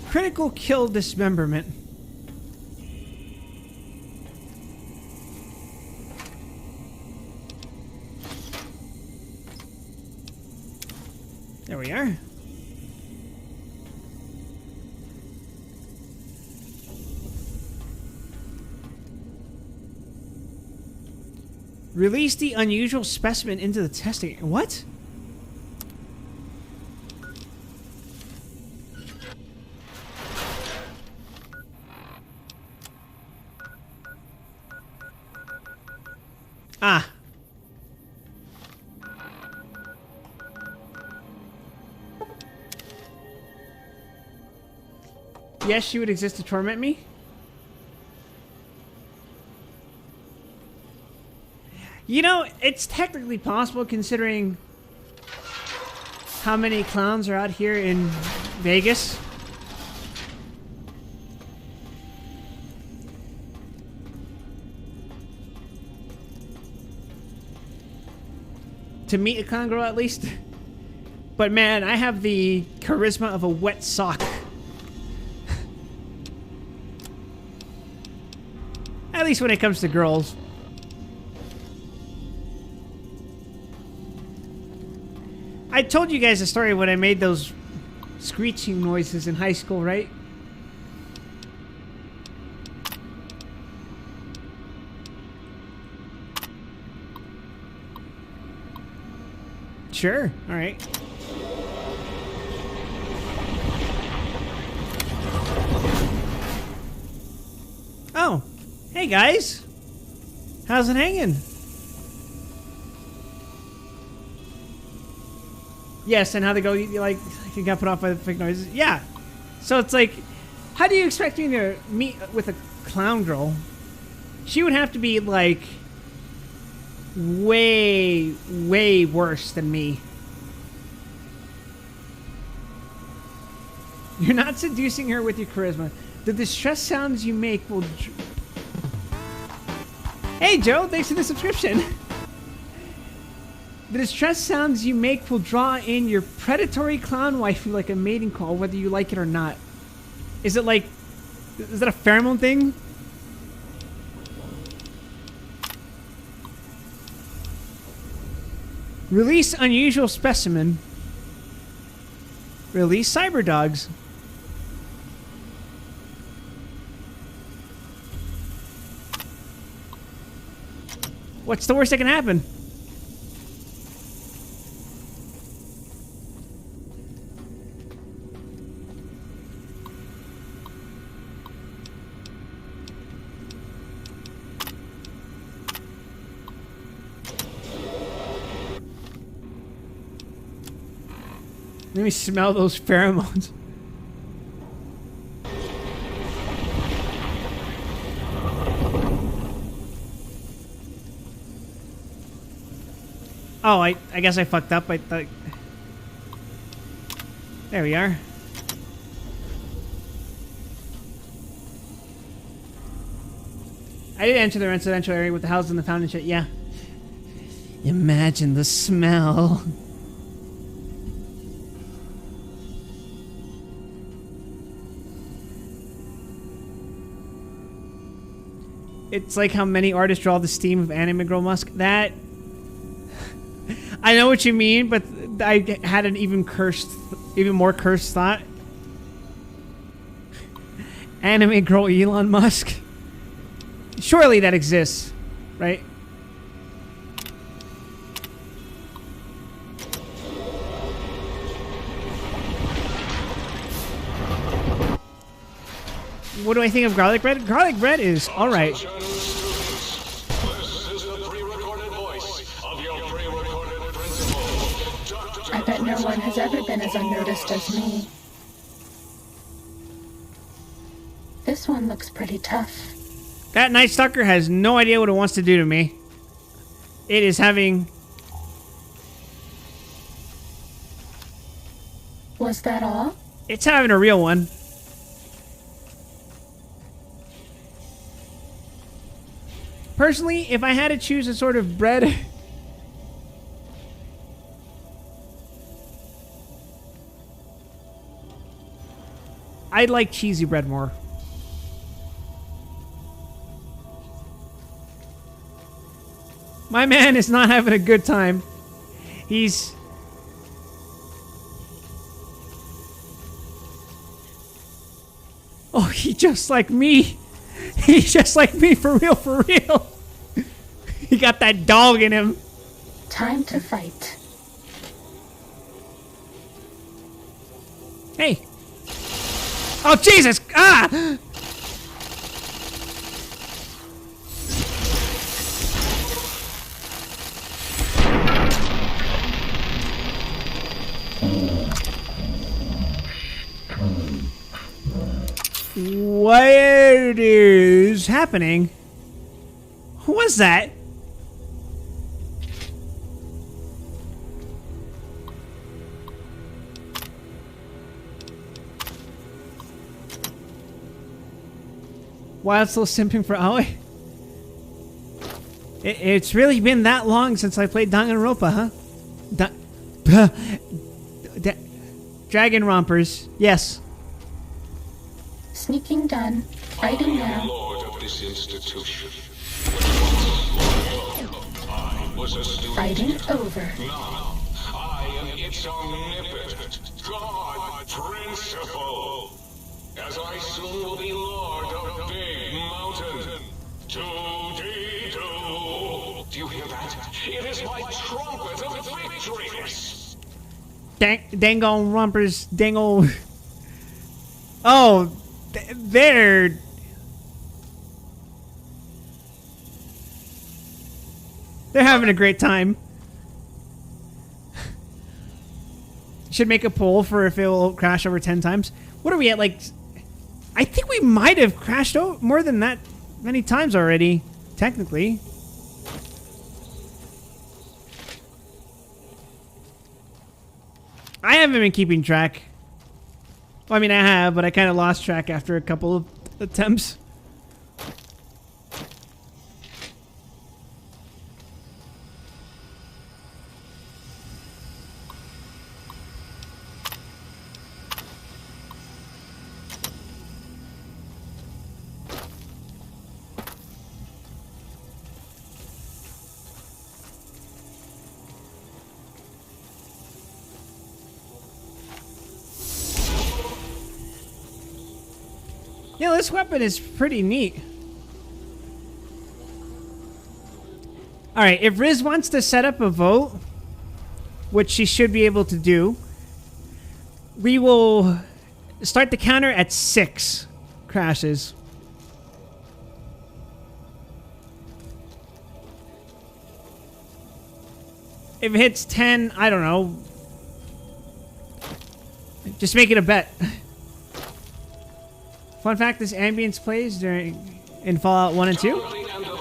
Critical kill dismemberment. There we are. Release the unusual specimen into the testing. What? Ah. Yes, she would exist to torment me. You know, it's technically possible considering how many clowns are out here in Vegas. To meet a clown girl at least. But man, I have the charisma of a wet sock. At least when it comes to girls. I told you guys a story when I made those screeching noises in high school, right? Sure. All right. Oh. Hey, guys. How's it hanging? Yes, and how they go, you like, you got put off by the fake noises. Yeah. So it's like, how do you expect me to meet with a clown girl? She would have to be, like, way, way worse than me. You're not seducing her with your charisma. The distress sounds you make will... Hey, Joe, thanks for the subscription. The distress sounds you make will draw in your predatory clown waifu like a mating call, whether you like it or not. Is it like... Is that a pheromone thing? Release unusual specimen. Release cyber dogs. What's the worst that can happen? Let me smell those pheromones. Oh, I guess I fucked up. I thought... There we are. I did enter the residential area with the houses and the fountain shit, yeah. Imagine the smell. It's like how many artists draw the steam of Anime Girl Musk. That... I know what you mean, but I had an even more cursed thought. Anime Girl Elon Musk. Surely that exists, right? What do I think of garlic bread? Garlic bread is alright. I bet no one has ever been as unnoticed as me. This one looks pretty tough. That Night Stalker has no idea what it wants to do to me. It is having... Was that all? It's having a real one. Personally, if I had to choose a sort of bread... I'd like cheesy bread more. My man is not having a good time. He's... Oh, he's just like me. He's just like me, for real, for real. He got that dog in him. Time to fight. Hey. Oh, Jesus! Ah! What is happening? Who was that? Wild still simping for Aoi? It's really been that long since I played Danganronpa, huh? Dragon Rompers, yes. Sneaking done. Fighting now. Lord of this institution. Fighting over. Now, I am its omnipotent God Principal. As I soon will be Lord of Big Mountain. 2D2. Do you hear that? It is my trumpet of victories. Dango Rompers, Dango. Oh, they're having a great time. Should make a poll for if it will crash over 10 times. What are we at? Like, I think we might have crashed more than that many times already, technically. I haven't been keeping track. Well, I mean, I have, but I kind of lost track after a couple of attempts. Yeah, this weapon is pretty neat. Alright, if Riz wants to set up a vote, which she should be able to do, we will start the counter at 6 crashes. If it hits 10, I don't know. Just make it a bet. Fun fact, this ambience plays in Fallout 1 and 2.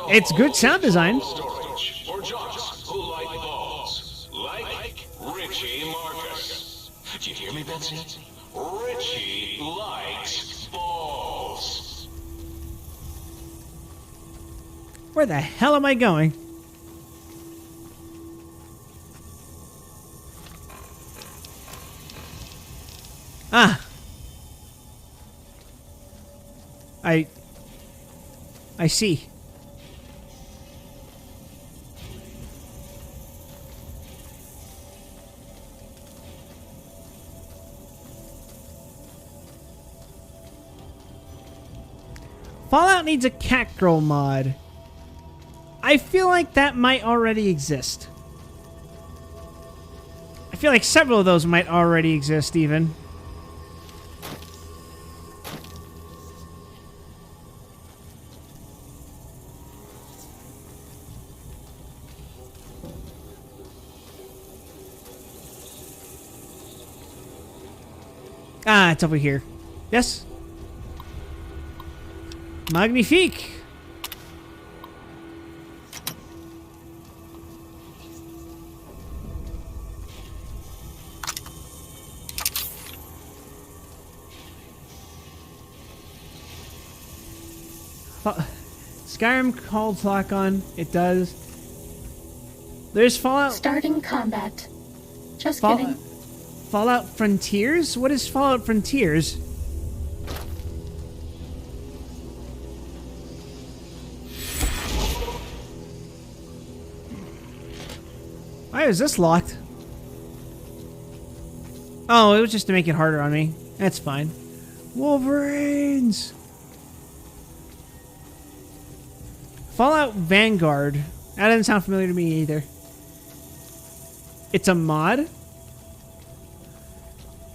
It's good sound design. For jocks who like balls. Like Richie Marcus. Do you hear me, Betsy? Richie likes balls. Where the hell am I going? Ah. I see. Fallout needs a Catgirl mod. I feel like that might already exist. I feel like several of those might already exist, even. Ah, it's over here. Yes? Magnifique! Skyrim calls lock on. It does. There's Fallout. Starting combat. Just kidding. Fallout Frontiers? What is Fallout Frontiers? Why is this locked? Oh, it was just to make it harder on me. That's fine. Wolverines! Fallout Vanguard. That doesn't sound familiar to me either. It's a mod?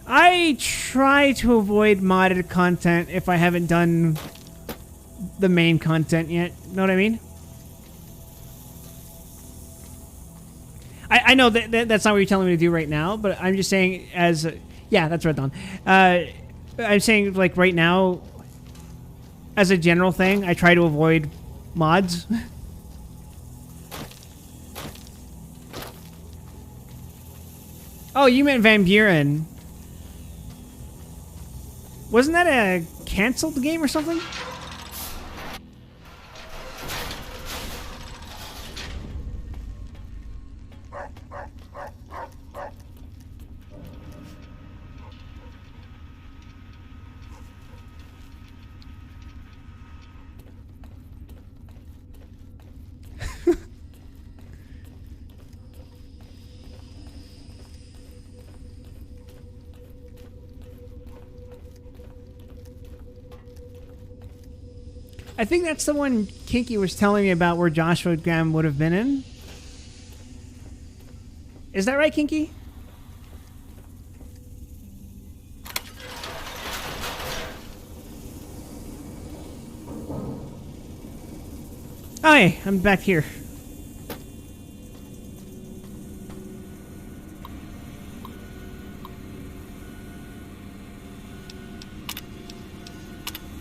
I try to avoid modded content if I haven't done the main content yet. Know what I mean? I know that's not what you're telling me to do right now, but I'm just saying as... yeah, that's Red Dawn. I'm saying, like, right now, as a general thing, I try to avoid mods. Oh, you meant Van Buren. Wasn't that a canceled game or something? I think that's the one Kinky was telling me about where Joshua Graham would have been in. Is that right, Kinky? Hi, I'm back here.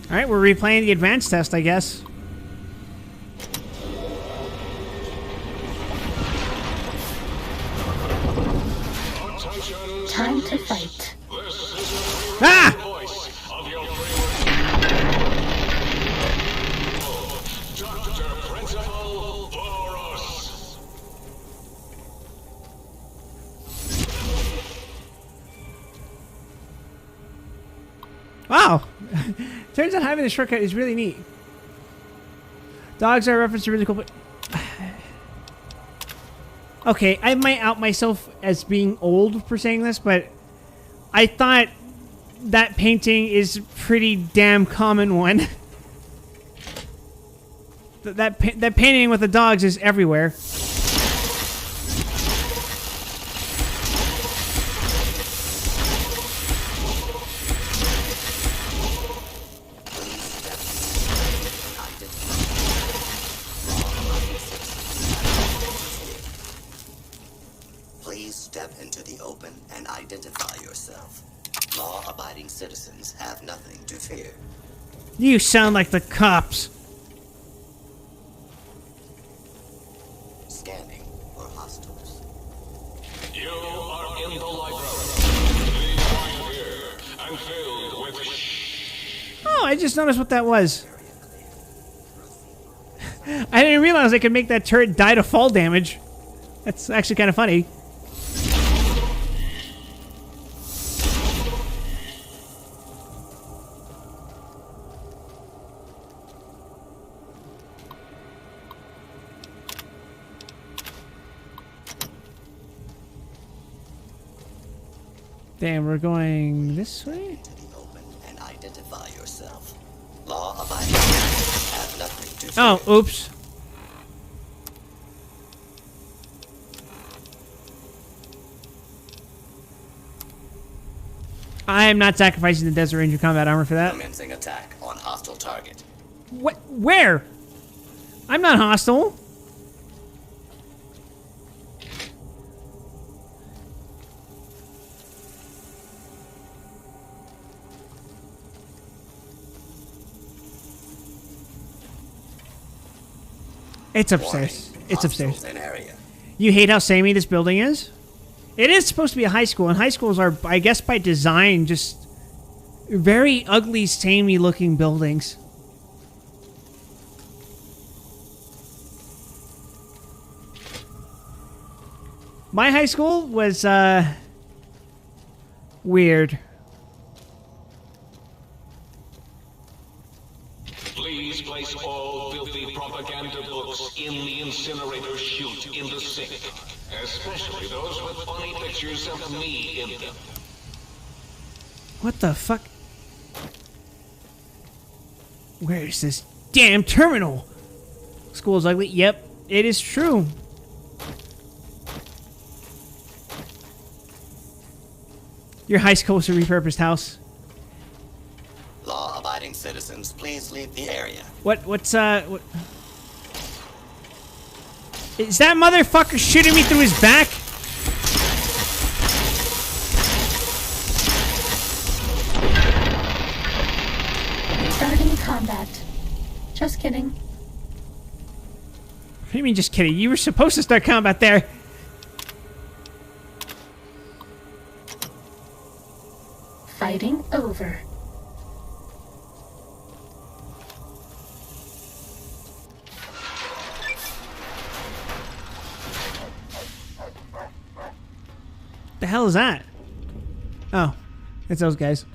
Alright, we're replaying the advanced test, I guess. Time to fight. Ah! Dr. Principal Boros. Wow! Turns out having the shortcut is really neat. Dogs are a reference to really cool... Okay, I might out myself as being old for saying this, but I thought that painting is a pretty damn common one. that painting with the dogs is everywhere. Citizens have nothing to fear. You sound like the cops. Scanning for hostiles. You are in the library. Leave here and filled with... Oh, I just noticed what that was. I didn't realize I could make that turret die to fall damage. That's actually kind of funny. Damn, we're going this way? To the open and identify yourself. Law-abiding citizens have nothing to fear. Oh, oops. I am not sacrificing the Desert Ranger combat armor for that. Commencing attack on hostile target. What? Where? I'm not hostile. It's upstairs. It's upstairs. You hate how samey this building is? It is supposed to be a high school, and high schools are, I guess by design, just very ugly, samey looking buildings. My high school was, weird. Please place all filthy propaganda books in the incinerator chute in the sink. Especially those with funny pictures of me in them. What the fuck? Where is this damn terminal? School's ugly. Yep. It is true. Your high school was a repurposed house. Law-abiding citizens, please leave the area. What? Is that motherfucker shooting me through his back? Starting combat. Just kidding. What do you mean, just kidding? You were supposed to start combat there. Fighting over. The hell is that? Oh, it's those guys.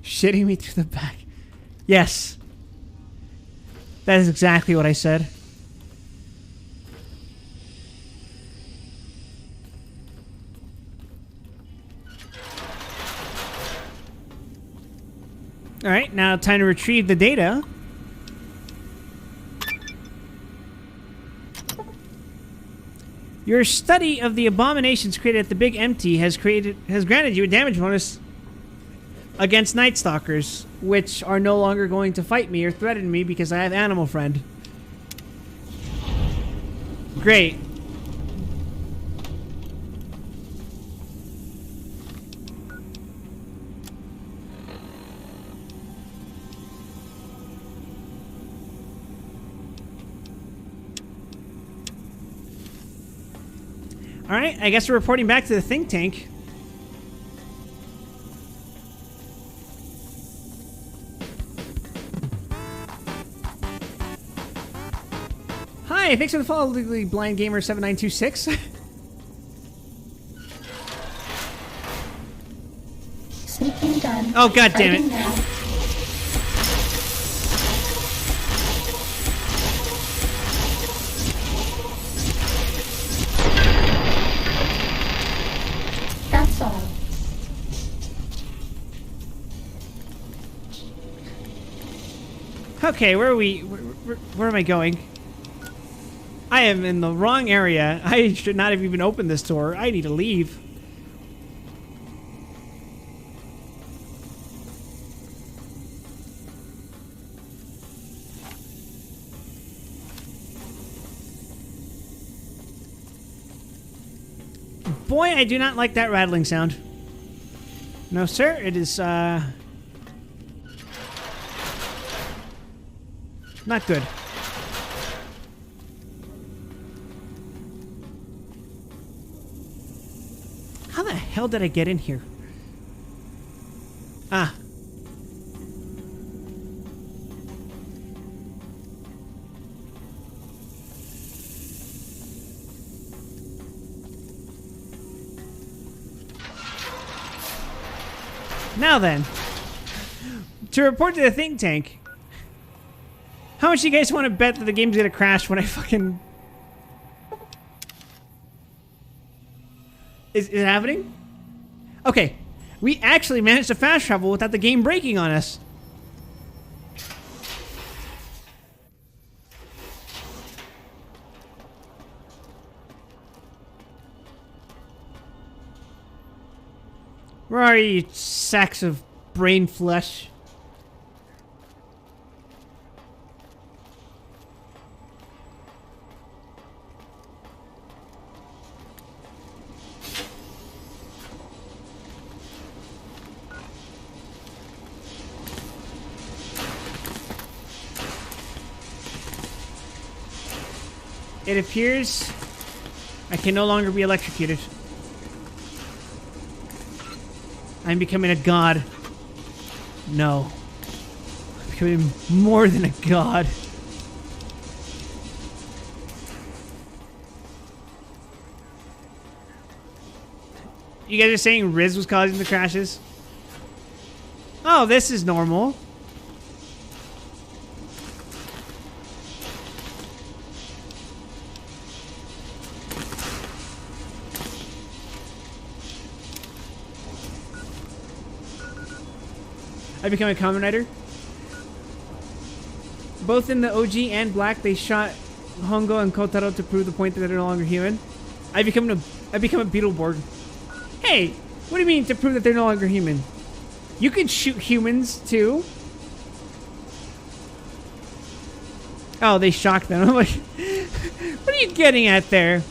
Shitting me through the back. Yes. That is exactly what I said. Alright, now time to retrieve the data. Your study of the abominations created at the Big Empty has granted you a damage bonus against Night Stalkers, which are no longer going to fight me or threaten me because I have Animal Friend. Great. Alright, I guess we're reporting back to the think tank. Hi, thanks for the follow, Legally Blind Gamer 7926. Sneaking done. Oh, god damn it. Fighting now. That's all. Okay, where are we? Where am I going? I am in the wrong area. I should not have even opened this door. I need to leave. Boy, I do not like that rattling sound. No, sir, it is, not good. How the hell did I get in here? Ah. Now then, to report to the think tank, how much do you guys want to bet that the game's gonna crash when I fucking... Is it happening? Okay, we actually managed to fast travel without the game breaking on us. Where are you, sacks of brain flesh? It appears I can no longer be electrocuted. I'm becoming a god. No. I'm becoming more than a god. You guys are saying Riz was causing the crashes? Oh, this is normal. I become a Kamen Rider. Both in the OG and Black, they shot Hongo and Kotaro to prove the point that they're no longer human. I become a Beetleborg. Hey, what do you mean to prove that they're no longer human? You can shoot humans too. Oh, they shocked them. I'm like, what are you getting at there?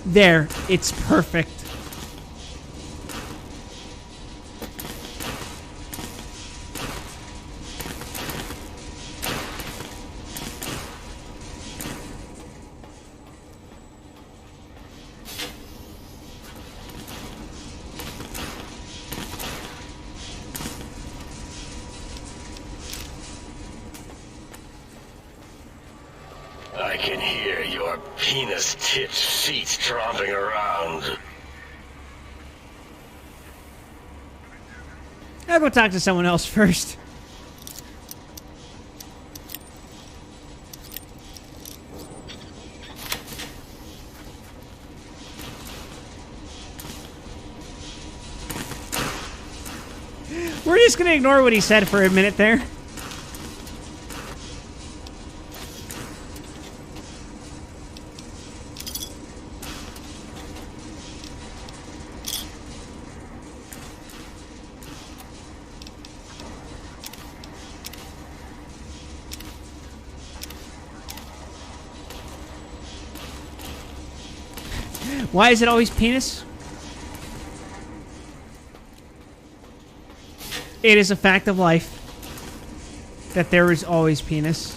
There, it's perfect. I can hear your penis-tipped feet tromping around. I'll go talk to someone else first. We're just gonna ignore what he said for a minute there. Why is it always penis? It is a fact of life that there is always penis.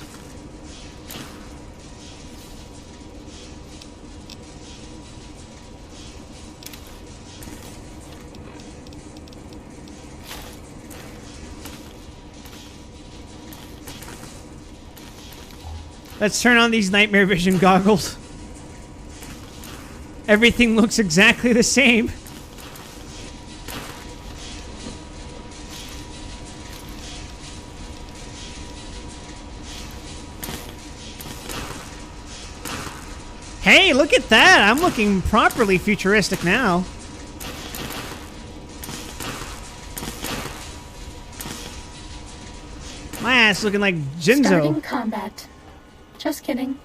Let's turn on these nightmare vision goggles. Everything looks exactly the same. Hey, look at that! I'm looking properly futuristic now. My ass looking like Jinzo. Starting combat. Just kidding.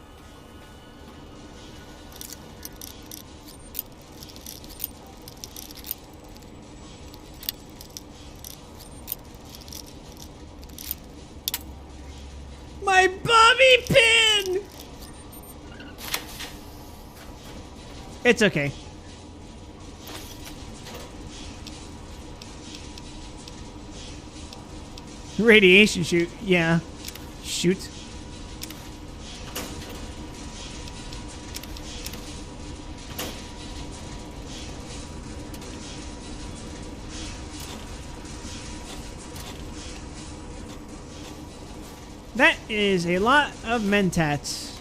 My bobby pin! It's okay. Radiation shoot, yeah. Shoot. That is a lot of mentats.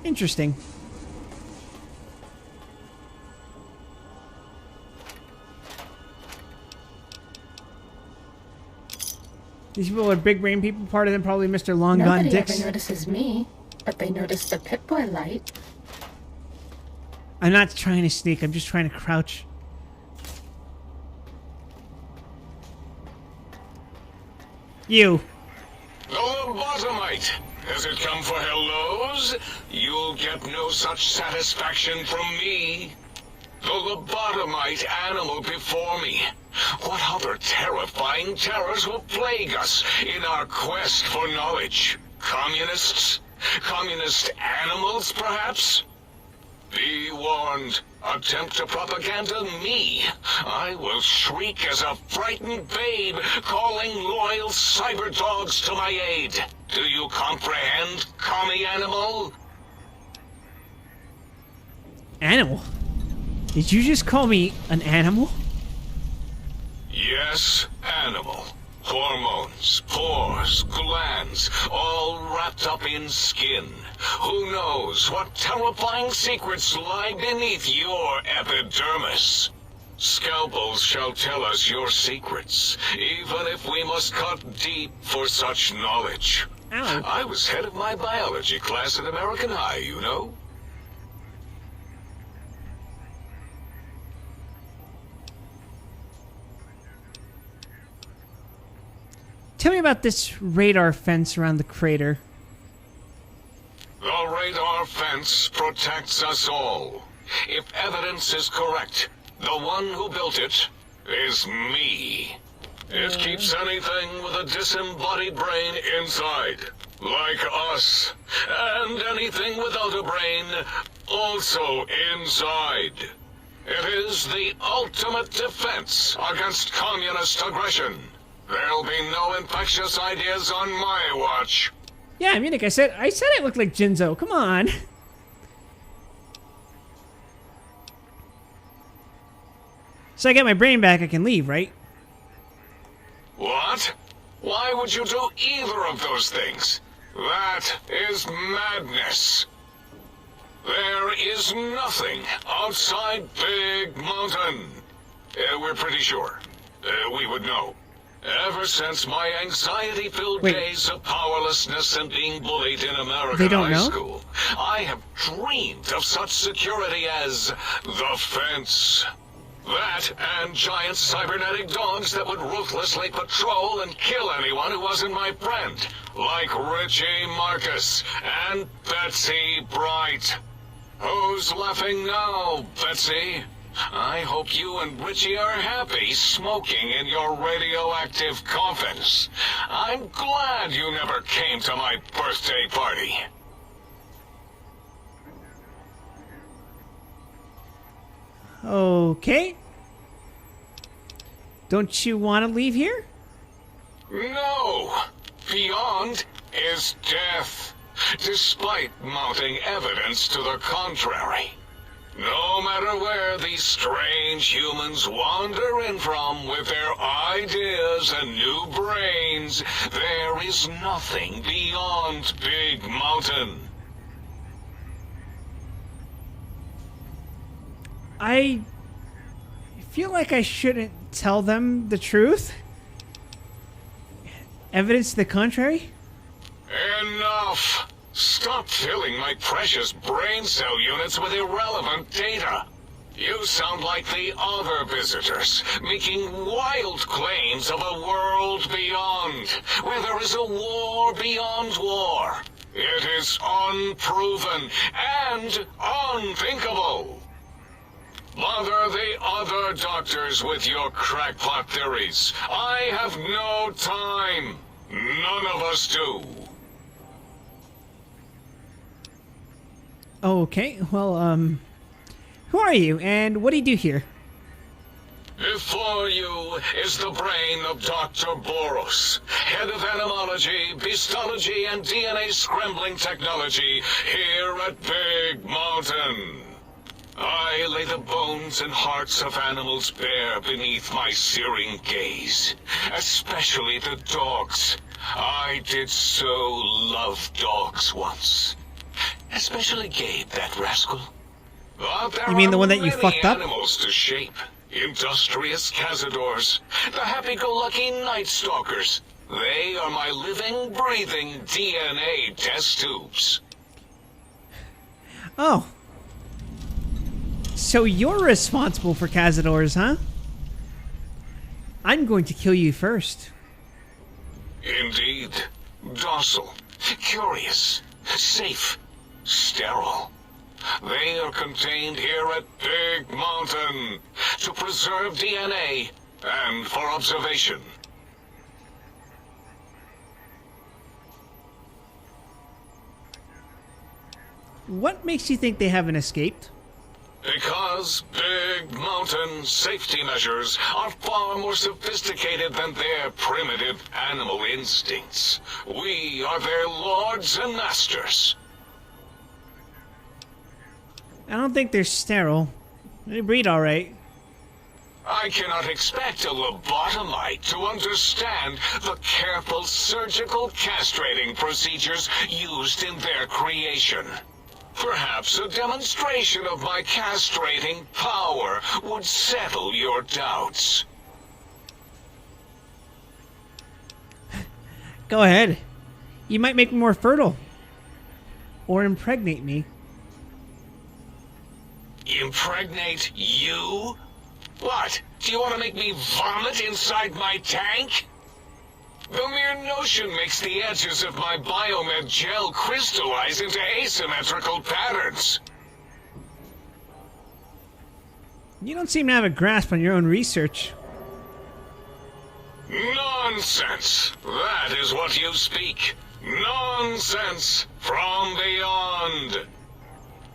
Interesting. These people are big brain people. Part of them probably Mr. Long Gone Nobody Dicks. ever notices me, but they notice the Pip-Boy light. I'm not trying to sneak. I'm just trying to crouch. You. The lobotomite! Has it come for hellos? You'll get no such satisfaction from me. The lobotomite animal before me. What other terrifying terrors will plague us in our quest for knowledge? Communists? Communist animals, perhaps? Be warned. Attempt to propaganda me. I will shriek as a frightened babe, calling loyal cyber dogs to my aid. Do you comprehend, commie animal? Animal? Did you just call me an animal? Yes, animal. Hormones, pores, glands, all wrapped up in skin. Who knows what terrifying secrets lie beneath your epidermis? Scalpels shall tell us your secrets, even if we must cut deep for such knowledge. Ow. I was head of my biology class at American High, you know. Tell me about this radar fence around the crater. The radar fence protects us all. If evidence is correct, the one who built it is me. It keeps anything with a disembodied brain inside, like us. And anything without a brain, also inside. It is the ultimate defense against communist aggression. There'll be no infectious ideas on my watch. Yeah, I mean, like I said it looked like Jinzo. Come on. So I get my brain back, I can leave, right? What? Why would you do either of those things? That is madness. There is nothing outside Big Mountain. We're pretty sure. We would know. Ever since my anxiety-filled days of powerlessness and being bullied in American high school, I have dreamed of such security as the fence. That and giant cybernetic dogs that would ruthlessly patrol and kill anyone who wasn't my friend, like Richie Marcus and Betsy Bright. Who's laughing now, Betsy? I hope you and Richie are happy smoking in your radioactive coffins. I'm glad you never came to my birthday party. Okay. Don't you want to leave here? No! Beyond is death, despite mounting evidence to the contrary. No matter where these strange humans wander in from with their ideas and new brains, there is nothing beyond Big Mountain. I feel like I shouldn't tell them the truth. Evidence to the contrary? Enough! Stop filling my precious brain cell units with irrelevant data. You sound like the other visitors, making wild claims of a world beyond, where there is a war beyond war. It is unproven and unthinkable. Bother the other doctors with your crackpot theories. I have no time. None of us do. Okay, well, who are you, and what do you do here? Before you is the brain of Dr. Boros, head of entomology, beastology, and DNA scrambling technology here at Big Mountain. I lay the bones and hearts of animals bare beneath my searing gaze, especially the dogs. I did so love dogs once. Especially Gabe, that rascal. But there You mean the are one that you many fucked up? animals to shape. Industrious cazadors, the happy-go-lucky night stalkers. They are my living, breathing DNA test tubes. Oh. So you're responsible for cazadors, huh? I'm going to kill you first. Indeed. Docile, curious, safe, sterile. They are contained here at Big Mountain to preserve DNA and for observation. What makes you think they haven't escaped? Because Big Mountain safety measures are far more sophisticated than their primitive animal instincts. We are their lords and masters. I don't think they're sterile. They breed all right. I cannot expect a lobotomite to understand the careful surgical castrating procedures used in their creation. Perhaps a demonstration of my castrating power would settle your doubts. Go ahead. You might make me more fertile. Or impregnate me. Impregnate you? What? Do you want to make me vomit inside my tank? The mere notion makes the edges of my biomed gel crystallize into asymmetrical patterns. You don't seem to have a grasp on your own research. Nonsense! That is what you speak. Nonsense from beyond.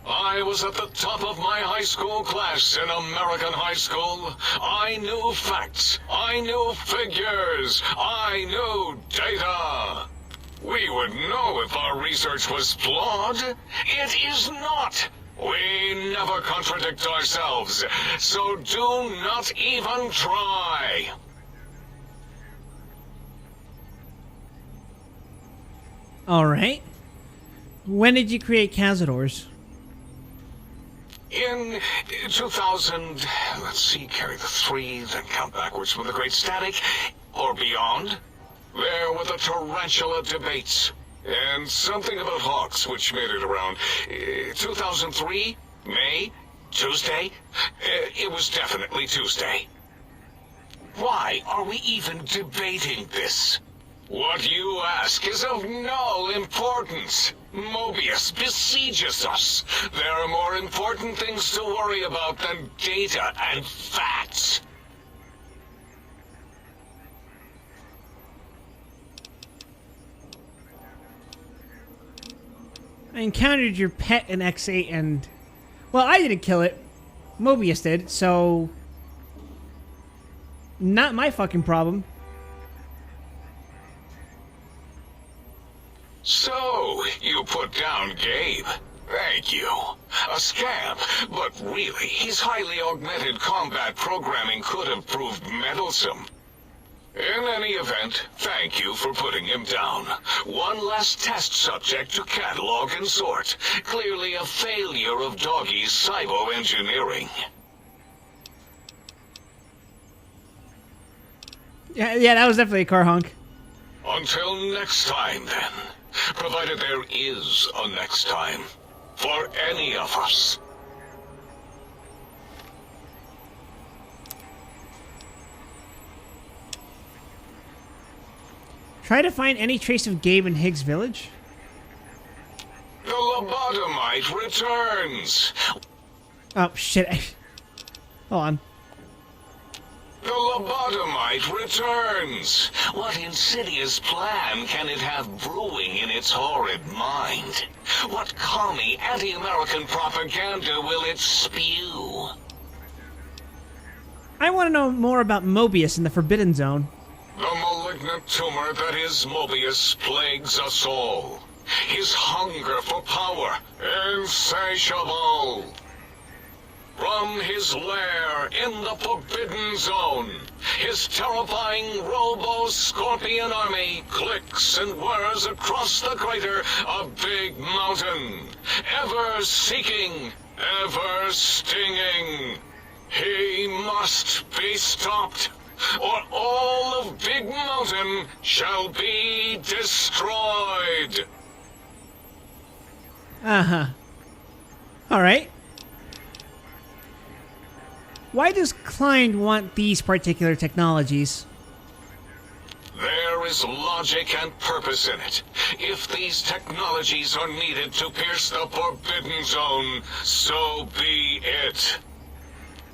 I was at the top of my high school class in American high school. I knew facts. I knew figures. I knew data. We would know if our research was flawed. It is not. We never contradict ourselves, so do not even try. Alright. When did you create Cazadors? In 2000, let's see, carry the 3, then count backwards from the Great Static, or beyond. There were the Tarantula debates, and something about Hawks, which made it around 2003, May, Tuesday. It was definitely Tuesday. Why are we even debating this? What you ask is of no importance. Mobius besieges us. There are more important things to worry about than data and facts. I encountered your pet in X8 and... Well, I didn't kill it. Mobius did, so... Not my fucking problem. So, you put down Gabe. Thank you. A scamp, but really, his highly augmented combat programming could have proved meddlesome. In any event, thank you for putting him down. One less test subject to catalog and sort. Clearly a failure of Doggy's cybo-engineering. Yeah, that was definitely a car honk. Until next time, then. Provided there is a next time. For any of us. Try to find any trace of Gabe in Higgs Village. The lobotomite returns. Oh, shit. Hold on. The lobotomite returns. What insidious plan can it have brewing in its horrid mind? What commie anti-American propaganda will it spew? I want to know more about Mobius in the Forbidden Zone. The malignant tumor that is Mobius plagues us all. His hunger for power, insatiable. From his lair in the Forbidden Zone, his terrifying Robo-Scorpion army clicks and whirs across the crater of Big Mountain, ever seeking, ever stinging. He must be stopped, or all of Big Mountain shall be destroyed. Uh-huh. Alright. Why does Klein want these particular technologies? There is logic and purpose in it. If these technologies are needed to pierce the Forbidden Zone, so be it.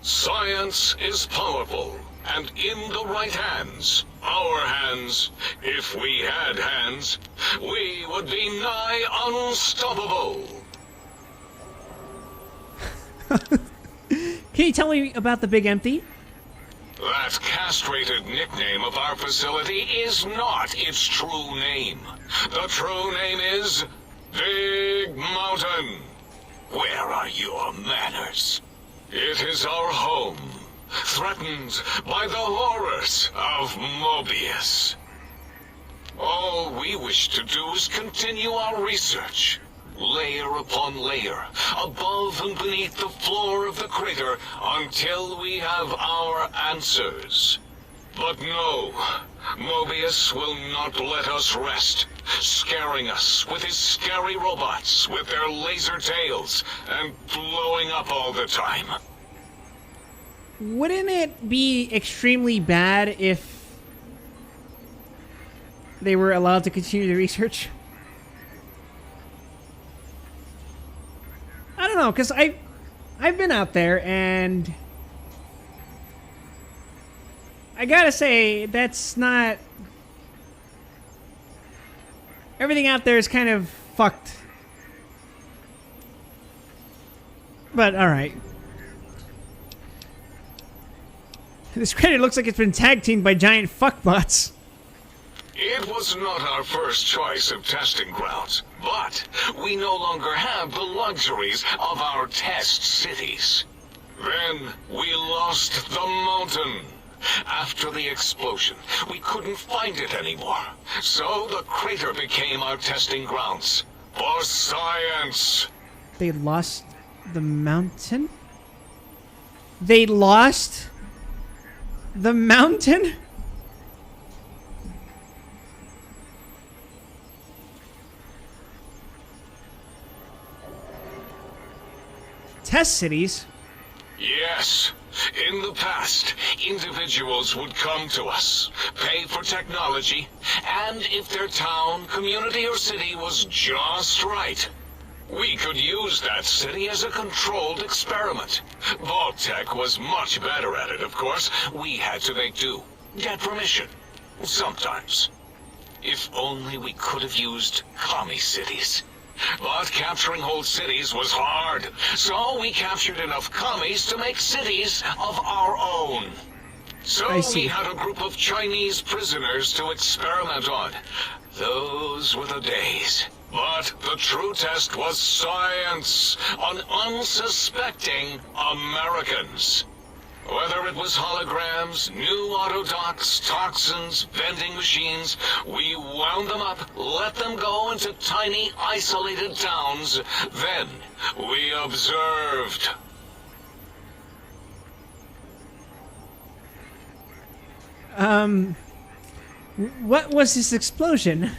Science is powerful, and in the right hands, our hands, if we had hands, we would be nigh unstoppable. Can you tell me about the Big Empty? That castrated nickname of our facility is not its true name. The true name is Big Mountain. Where are your manners? It is our home, threatened by the horrors of Mobius. All we wish to do is continue our research, layer upon layer, above and beneath the floor of the crater, until we have our answers. But no, Mobius will not let us rest, scaring us with his scary robots with their laser tails and blowing up all the time. Wouldn't it be extremely bad if they were allowed to continue the research? I don't know, because I've been out there, and I gotta say, that's not... Everything out there is kind of fucked. But, alright. This crater looks like it's been tag-teamed by giant fuckbots. It was not our first choice of testing grounds, but we no longer have the luxuries of our test cities. Then we lost the mountain. After the explosion, we couldn't find it anymore. So the crater became our testing grounds for science. They lost the mountain? They lost the mountain? Test cities? Yes. In the past, individuals would come to us, pay for technology, and if their town, community, or city was just right, we could use that city as a controlled experiment. Vault-Tec was much better at it, of course. We had to make do, get permission, sometimes. If only we could have used commie cities. But capturing whole cities was hard, so we captured enough commies to make cities of our own. So we had a group of Chinese prisoners to experiment on. Those were the days. But the true test was science on unsuspecting Americans. Whether it was holograms, new autodots, toxins, vending machines, we wound them up, let them go into tiny, isolated towns. Then we observed. What was this explosion?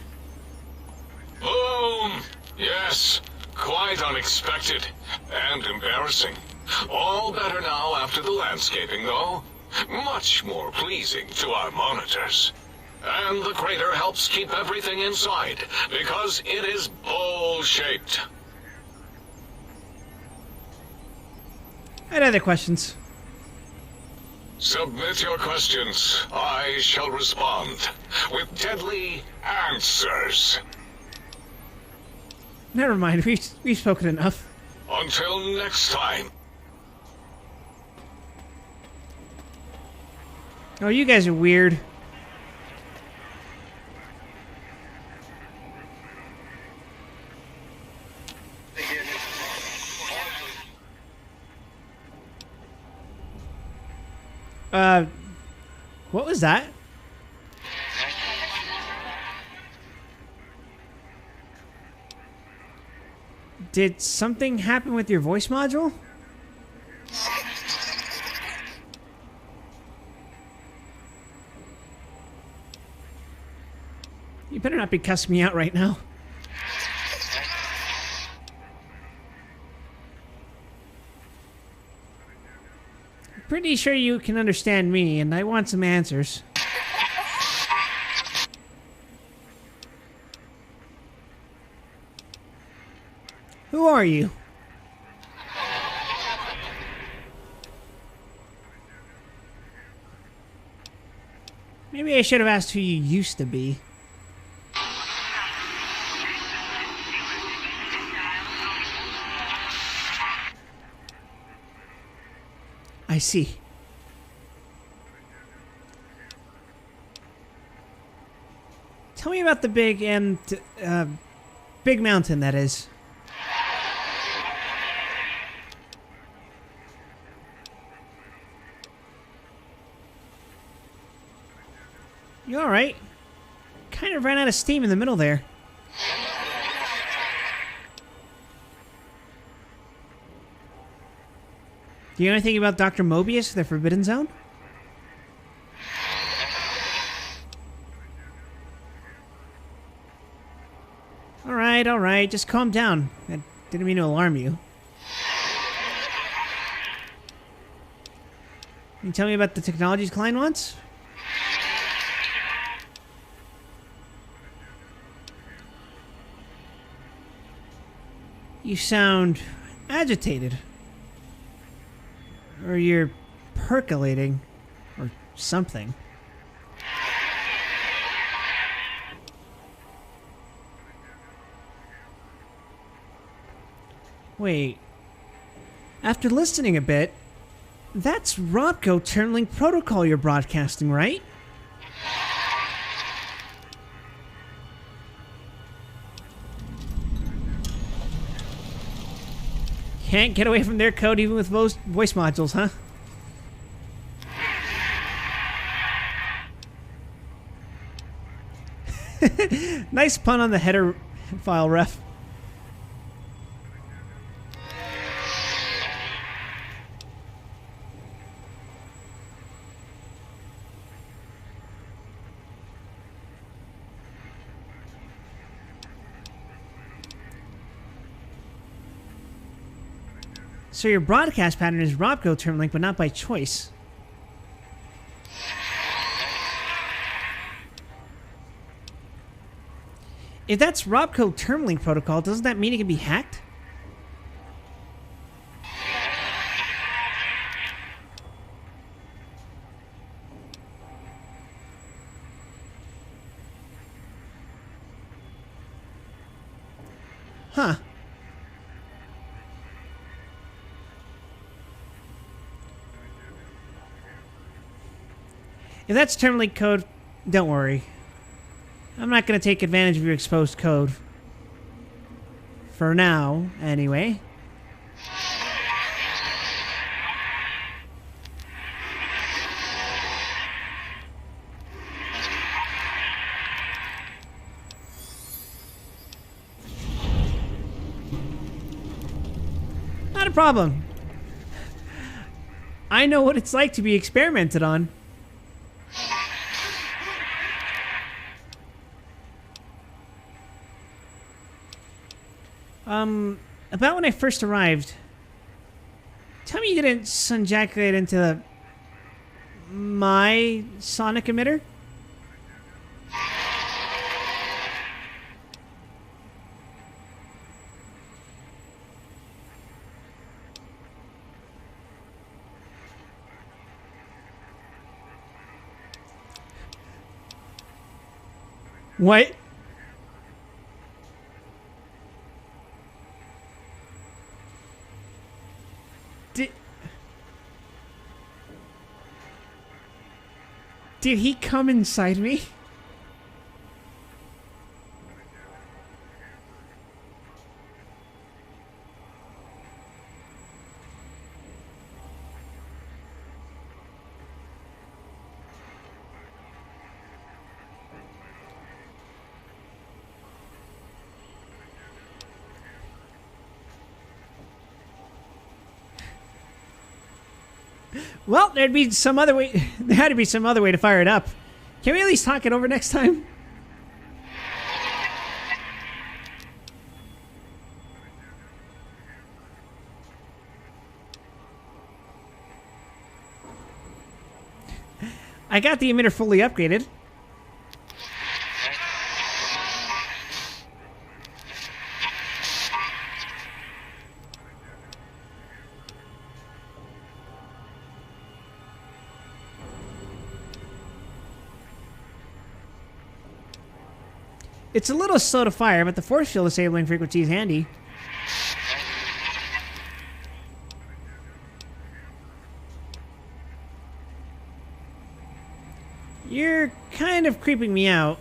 Boom! Yes, quite unexpected and embarrassing. All better now after the landscaping, though. Much more pleasing to our monitors. And the crater helps keep everything inside, because it is bowl-shaped. I had other questions. Submit your questions. I shall respond with deadly answers. Never mind, we've spoken enough. Until next time. Oh, you guys are weird. What was that? Did something happen with your voice module? You better not be cussing me out right now. Pretty sure you can understand me, and I want some answers. Who are you? Maybe I should have asked who you used to be. I see. Tell me about the big mountain, that is. You alright? Kind of ran out of steam in the middle there. Do you know anything about Dr. Mobius, the Forbidden Zone? All right, just calm down. I didn't mean to alarm you. Can you tell me about the technologies Klein wants? You sound agitated. Or you're percolating. Or something. Wait. After listening a bit, that's Robco Turnlink Protocol you're broadcasting, right? Can't get away from their code even with voice modules, huh? Nice pun on the header file, ref. So your broadcast pattern is Robco Turnlink, but not by choice. If that's Robco Turnlink protocol, doesn't that mean it can be hacked? Huh. If that's Turnlink code, don't worry. I'm not going to take advantage of your exposed code. For now, anyway. Not a problem. I know what it's like to be experimented on. About when I first arrived, tell me you didn't sunjaculate into my sonic emitter? What? Did he come inside me? Well, there'd be some other way. There had to be some other way to fire it up. Can we at least talk it over next time? I got the emitter fully upgraded. It's a little slow to fire, but the force field disabling frequency is handy. You're kind of creeping me out.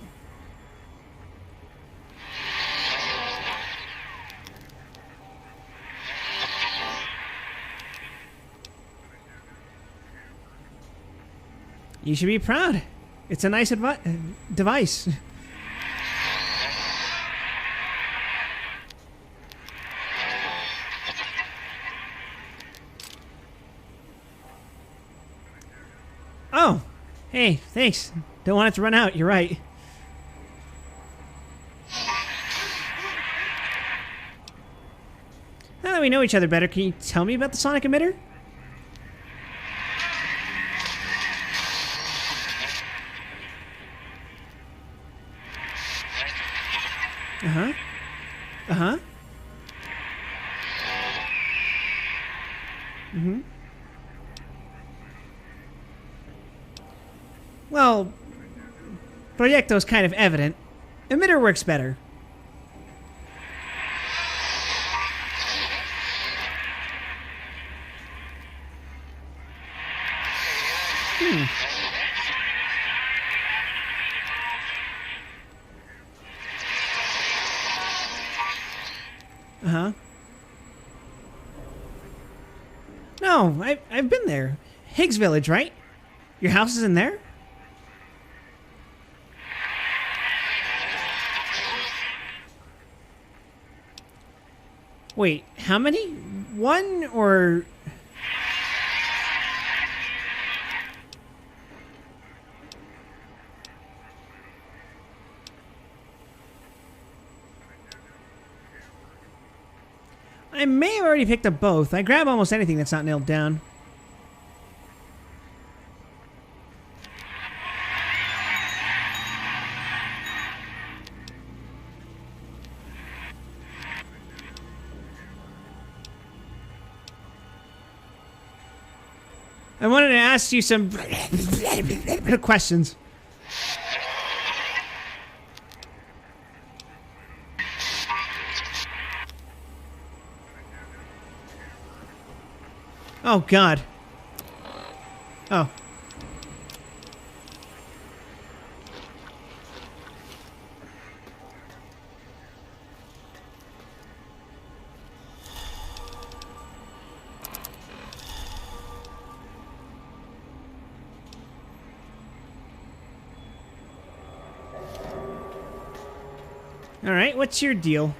You should be proud. It's a nice device. Hey, thanks. Don't want it to run out. You're right. Now that we know each other better, can you tell me about the sonic emitter? Uh-huh. Uh-huh. Mm-hmm. Well, Proyecto's kind of evident. Emitter works better. Uh-huh. No, I've been there. Higgs Village, right? Your house is in there? Wait, how many? One or... I may have already picked up both. I grab almost anything that's not nailed down. I wanted to ask you some questions. Oh, God. Oh. All right, what's your deal?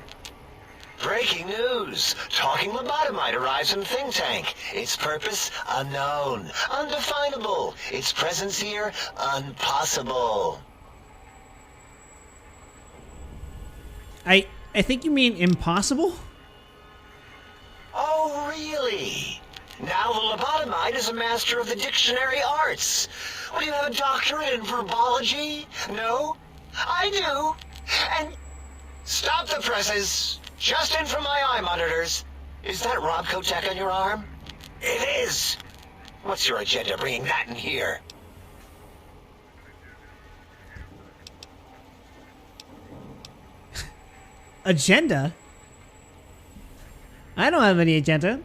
Breaking news! Talking lobotomite arrives from think tank. Its purpose, unknown. Undefinable. Its presence here, impossible. I think you mean impossible? Oh, really? Now the lobotomite is a master of the dictionary arts. What, do you have a doctorate in verbology? No? I do. And... Stop the presses. Just in from my eye monitors. Is that Rob Kotek on your arm? It is. What's your agenda bringing that in here? Agenda? I don't have any agenda.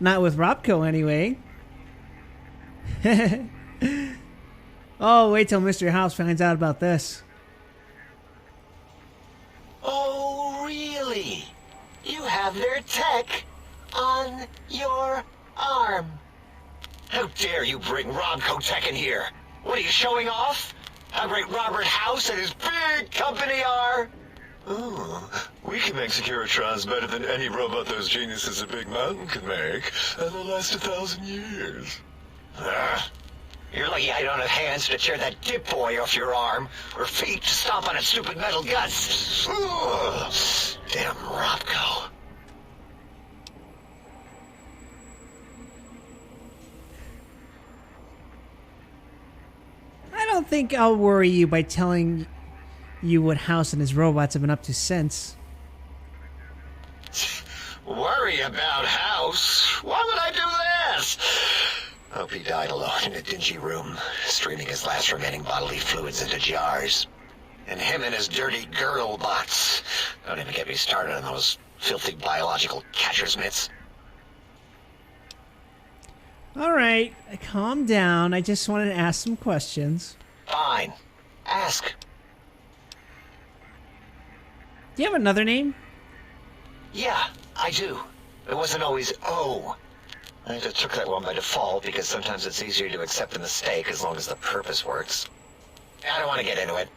Not with Robco, anyway. Oh, wait till Mr. House finds out about this. Oh, really? You have their tech on your arm. How dare you bring Rob Kotek in here? What are you showing off? How great Robert House and his big company are? Ooh, we can make Securitrons better than any robot those geniuses at Big Mountain could make, and they'll last 1,000 years. You're lucky I don't have hands to tear that dip boy off your arm, or feet to stomp on its stupid metal guts. Ugh. Damn Robco. I don't think I'll worry you by telling you what House and his robots have been up to since. Worry about House? Why would I do this? Hope he died alone in a dingy room, streaming his last remaining bodily fluids into jars. And him and his dirty girl bots. Don't even get me started on those filthy biological catcher's mitts. All right, calm down. I just wanted to ask some questions. Fine. Ask. Do you have another name? Yeah, I do. It wasn't always O. I just took that one by default because sometimes it's easier to accept a mistake as long as the purpose works. I don't want to get into it.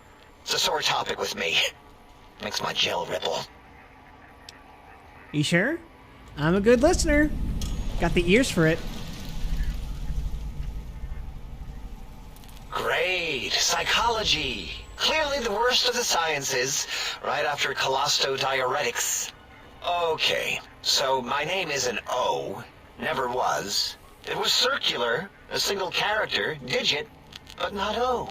It's a sore topic with me. Makes my gel ripple. You sure? I'm a good listener. Got the ears for it. Great. biology. Clearly the worst of the sciences, right after collostodiuretics. Okay, so my name is an O. Never was. It was circular, a single character, digit, but not O.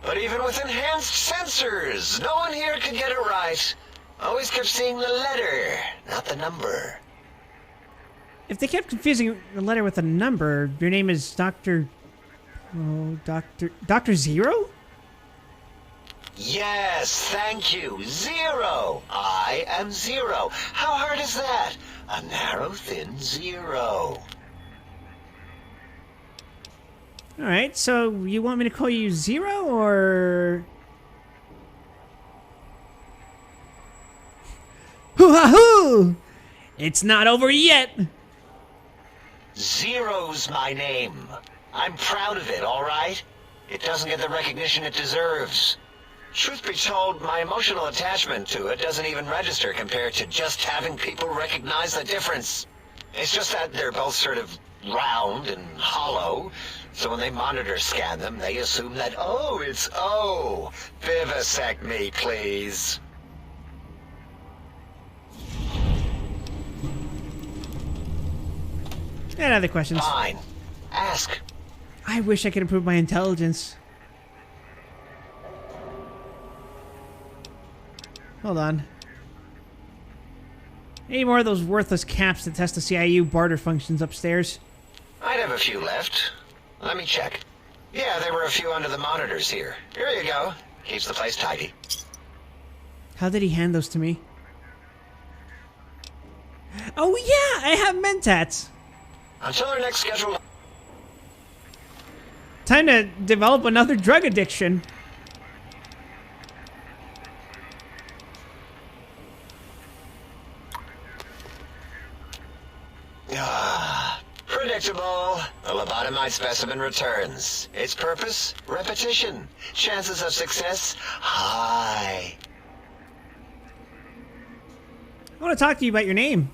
But even with enhanced sensors, no one here could get it right. Always kept seeing the letter, not the number. If they kept confusing the letter with a number, your name is Dr. Dr. Zero? Yes, thank you. Zero. I am Zero. How hard is that? A narrow, thin zero. Alright, so you want me to call you Zero, or... Hoo-ha-hoo! It's not over yet! Zero's my name. I'm proud of it, all right? It doesn't get the recognition it deserves. Truth be told, my emotional attachment to it doesn't even register compared to just having people recognize the difference. It's just that they're both sort of round and hollow, so when they monitor scan them, they assume that, oh, it's O. Vivisect me, please. Any other questions? Fine. Ask. I wish I could improve my intelligence. Hold on. Any more of those worthless caps that test the CIU barter functions upstairs? I'd have a few left. Let me check. Yeah, there were a few under the monitors here. Here you go. Keeps the place tidy. How did he hand those to me? Oh yeah, I have mentats. Until our next schedule. Time to develop another drug addiction. Predictable. The lobotomized specimen returns. Its purpose? Repetition. Chances of success? High. I want to talk to you about your name.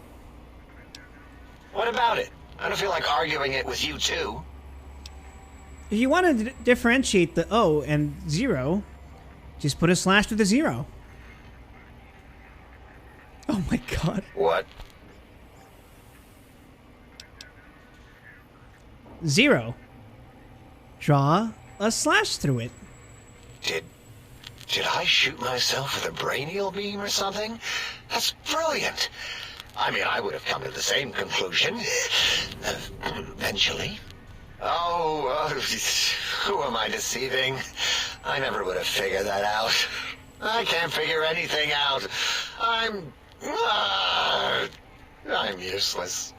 What about it? I don't feel like arguing it with you, too. If you want to differentiate the O and Zero, just put a slash with a zero. Oh my god. What? Zero. Draw a slash through it. Did I shoot myself with a brainial beam or something? That's brilliant. I mean, I would have come to the same conclusion. Eventually. Oh, who am I deceiving? I never would have figured that out. I can't figure anything out. I'm useless.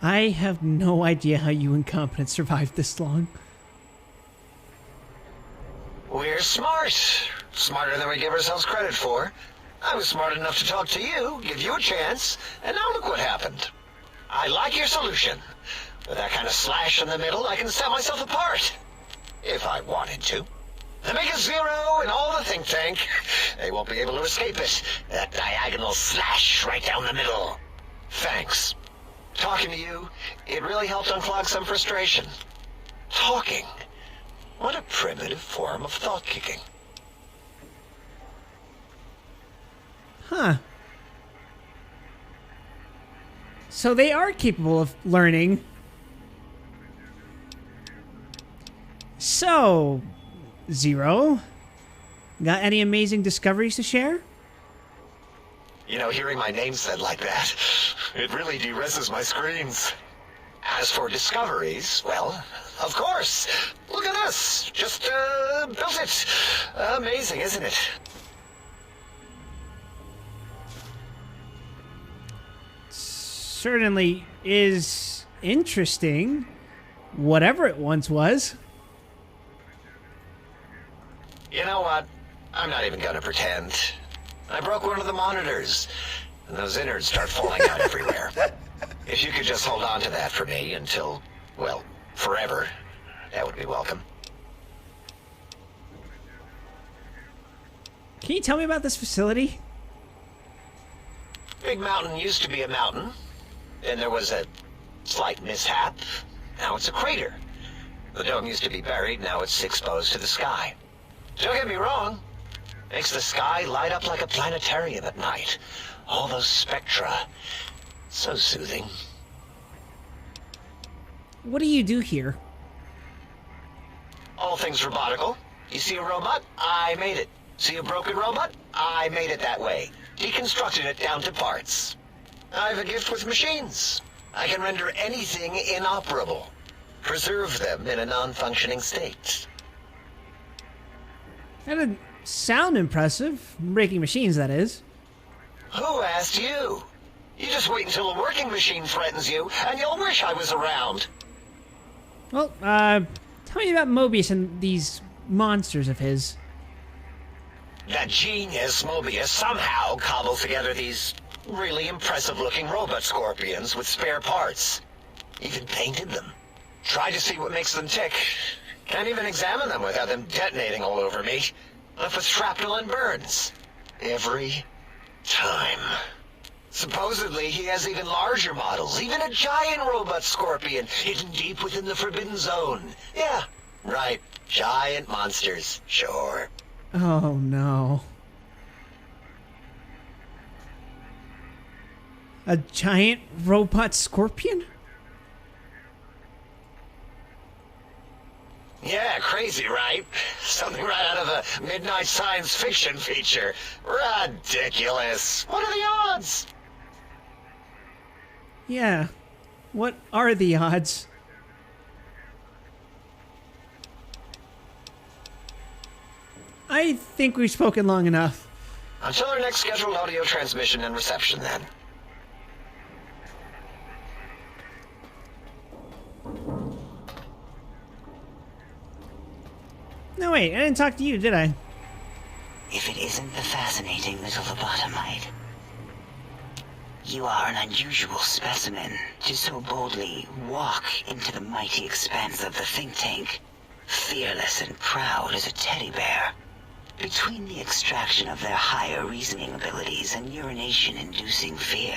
I have no idea how you incompetent survived this long. We're smart. Smarter than we give ourselves credit for. I was smart enough to talk to you, give you a chance, and now look what happened. I like your solution. With that kind of slash in the middle, I can set myself apart. If I wanted to. And make a zero in all the think tank. They won't be able to escape it. That diagonal slash right down the middle. Thanks. Talking to you, it really helped unclog some frustration. Talking. What a primitive form of thought kicking. Huh. So they are capable of learning. So, Zero, got any amazing discoveries to share? You know, hearing my name said like that, it really de-reses my screens. As for discoveries, well, of course. Look at us. Just, built it. Amazing, isn't it? Certainly is interesting, whatever it once was. You know what? I'm not even gonna pretend. I broke one of the monitors, and those innards start falling out everywhere. If you could just hold on to that for me until, well, forever, that would be welcome. Can you tell me about this facility? Big Mountain used to be a mountain. Then there was a Slight mishap. Now it's a crater. The dome used to be buried, now it's exposed to the sky. Don't get me wrong. Makes the sky light up like a planetarium at night. All those spectra. So soothing. What do you do here? All things robotical. You see a robot? I made it. See a broken robot? I made it that way. Deconstructed it down to parts. I have a gift with machines. I can render anything inoperable. Preserve them in a non-functioning state. That didn't sound impressive. Breaking machines, that is. Who asked you? You just wait until a working machine threatens you, and you'll wish I was around. Well, tell me about Mobius and these monsters of his. That genius Mobius somehow cobbled together these really impressive-looking robot scorpions with spare parts. Even painted them. Tried to see what makes them tick. Can't even examine them without them detonating all over me. Left with shrapnel and burns. Every time. Supposedly, he has even larger models, even a giant robot scorpion hidden deep within the Forbidden Zone. Yeah, right. Giant monsters, sure. Oh, no. A giant robot scorpion? Yeah, crazy, right? Something right out of a midnight science fiction feature. Ridiculous. What are the odds? Yeah. What are the odds? I think we've spoken long enough. Until our next scheduled audio transmission and reception, then. No, wait, I didn't talk to you, did I? If it isn't the fascinating little lobotomite. You are an unusual specimen to so boldly walk into the mighty expanse of the think tank, fearless and proud as a teddy bear. Between the extraction of their higher reasoning abilities and urination-inducing fear,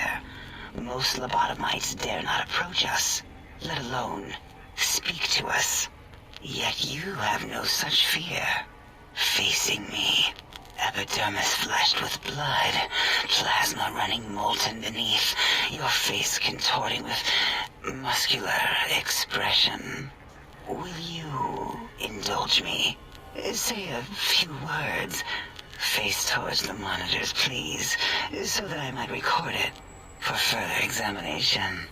most lobotomites dare not approach us, let alone speak to us. Yet you have no such fear. Facing me, epidermis flushed with blood, plasma running molten beneath, your face contorting with muscular expression. Will you indulge me? Say a few words. Face towards the monitors, please, so that I might record it for further examination.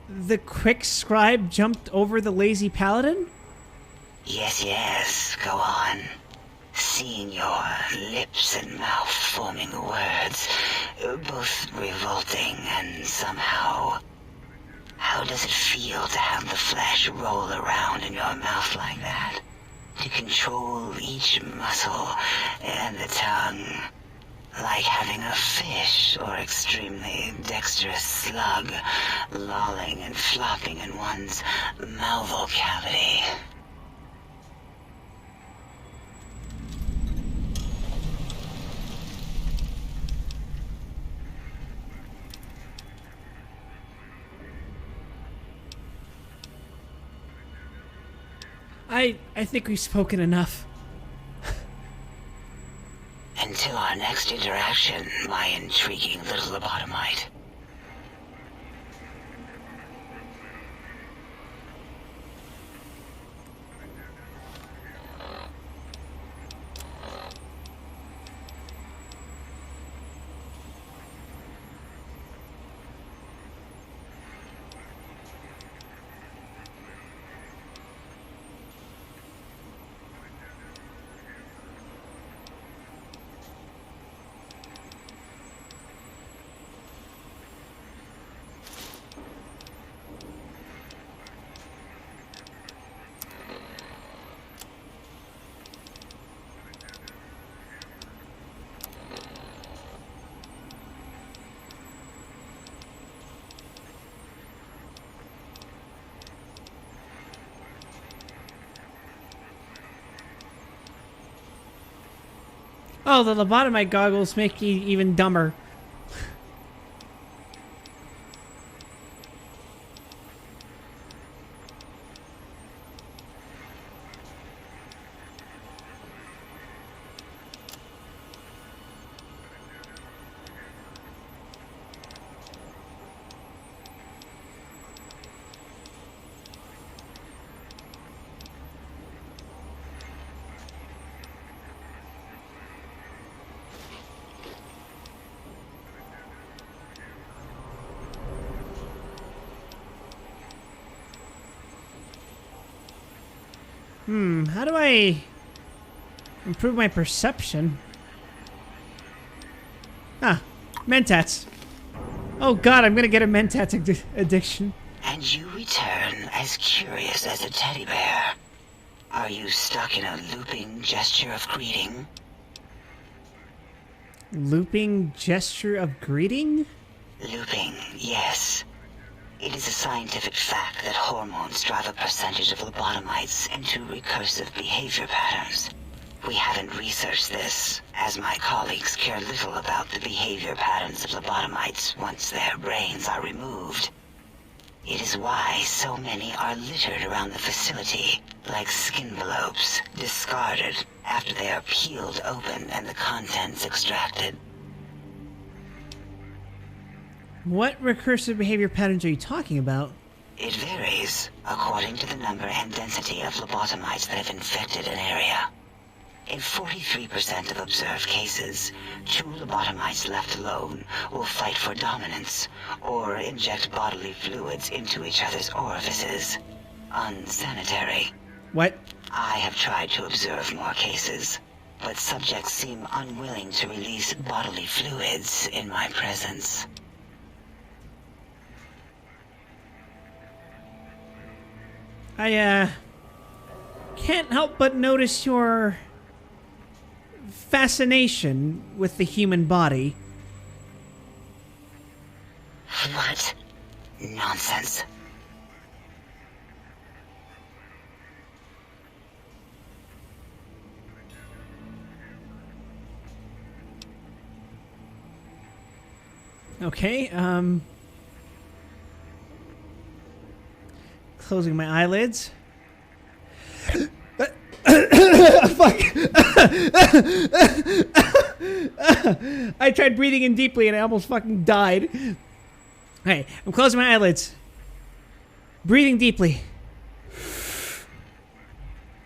The quick scribe jumped over the lazy paladin? Yes, go on. Seeing your lips and mouth forming the words, both revolting and somehow... How does it feel to have the flesh roll around in your mouth like that? To control each muscle and the tongue, like having a fish or extremely dexterous slug lolling and flopping in one's malval cavity. I think we've spoken enough. Until our next interaction, my intriguing little lobotomite. Oh, the lobotomite goggles make you even dumber. How do I improve my perception? Ah, Mentats. Oh god, I'm gonna get a Mentats addiction. And you return as curious as a teddy bear. Are you stuck in a looping gesture of greeting? Looping gesture of greeting? Looping, yes. It is a scientific fact that hormones drive a percentage of lobotomites into recursive behavior patterns. We haven't researched this, as my colleagues care little about the behavior patterns of lobotomites once their brains are removed. It is why so many are littered around the facility, like skinvelopes, discarded after they are peeled open and the contents extracted. What recursive behavior patterns are you talking about? It varies according to the number and density of lobotomites that have infected an area. In 43% of observed cases, 2 lobotomites left alone will fight for dominance or inject bodily fluids into each other's orifices. Unsanitary. What? I have tried to observe more cases, but subjects seem unwilling to release bodily fluids in my presence. I, can't help but notice your fascination with the human body. What? Nonsense. Okay, closing my eyelids. Fuck! I tried breathing in deeply and I almost fucking died. Okay, I'm closing my eyelids. Breathing deeply.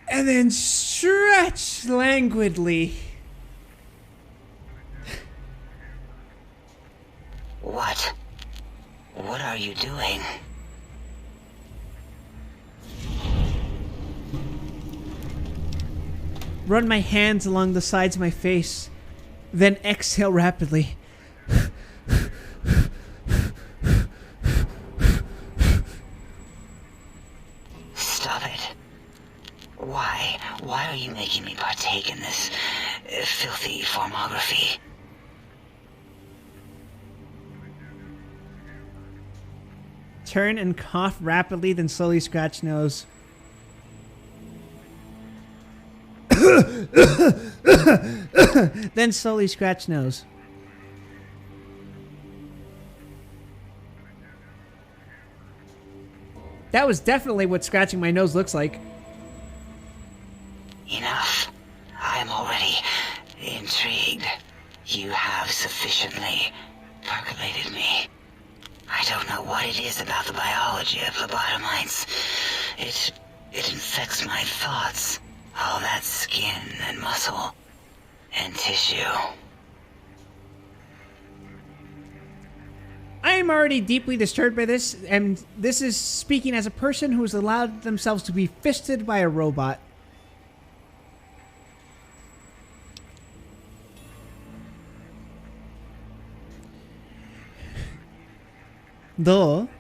And then stretch languidly. What? What are you doing? Run my hands along the sides of my face, then exhale rapidly. Stop it. Why? Why are you making me partake in this filthy formography? Turn and cough rapidly, then slowly scratch nose. Then slowly scratch nose. That was definitely what scratching my nose looks like. Enough. I am already intrigued. You have sufficiently percolated me. I don't know what it is about the biology of lobotomites. It infects my thoughts. All that skin and muscle and tissue. I am already deeply disturbed by this, and this is speaking as a person who has allowed themselves to be fisted by a robot. Though,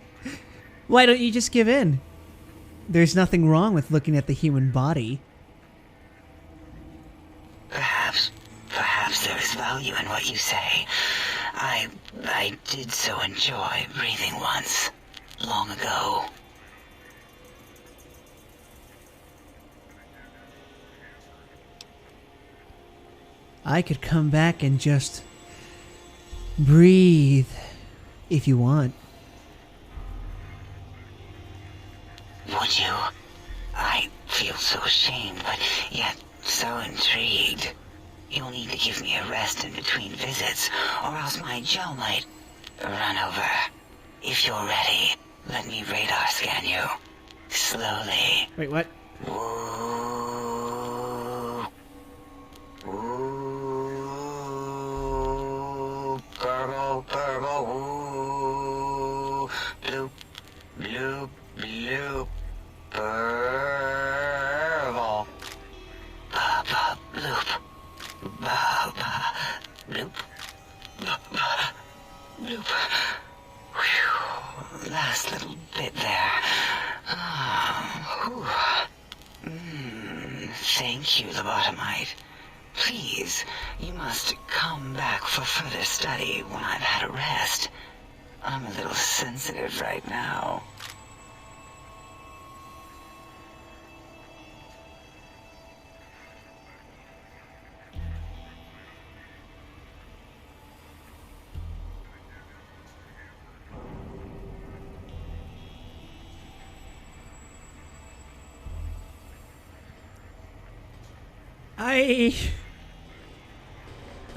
why don't you just give in? There's nothing wrong with looking at the human body. Perhaps there is value in what you say. I did so enjoy breathing once, long ago. I could come back and just breathe if you want. Would you? I feel so ashamed, but yet so intrigued. You'll need to give me a rest in between visits, or else my jaw might run over. If you're ready, let me radar scan you. Slowly. Wait, what? Ooh. Ooh. Purple, purple, ooh. Bloop, bloop, bloop. Purple. Ba-ba, bloop. Ba-ba, bloop. Ba-ba, bloop. Whew. Last little bit there. Thank you, lobotomite. Please, you must come back for further study when I've had a rest. I'm a little sensitive right now.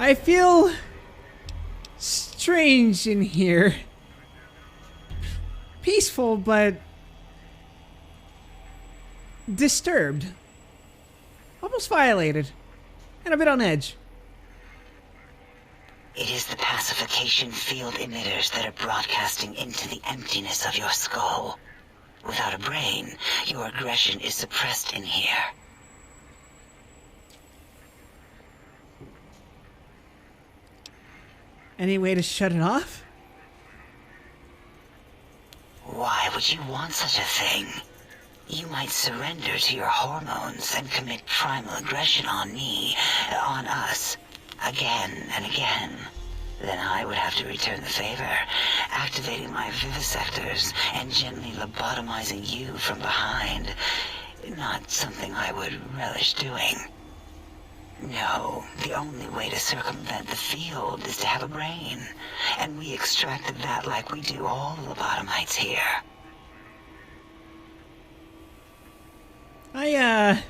I feel strange in here. Peaceful, but disturbed. Almost violated. And a bit on edge. It is the pacification field emitters that are broadcasting into the emptiness of your skull. Without a brain, your aggression is suppressed in here. Any way to shut it off? Why would you want such a thing? You might surrender to your hormones and commit primal aggression on me, on us, again and again. Then I would have to return the favor, activating my vivisectors and gently lobotomizing you from behind. Not something I would relish doing. No, the only way to circumvent the field is to have a brain, and we extracted that like we do all lobotomites here. I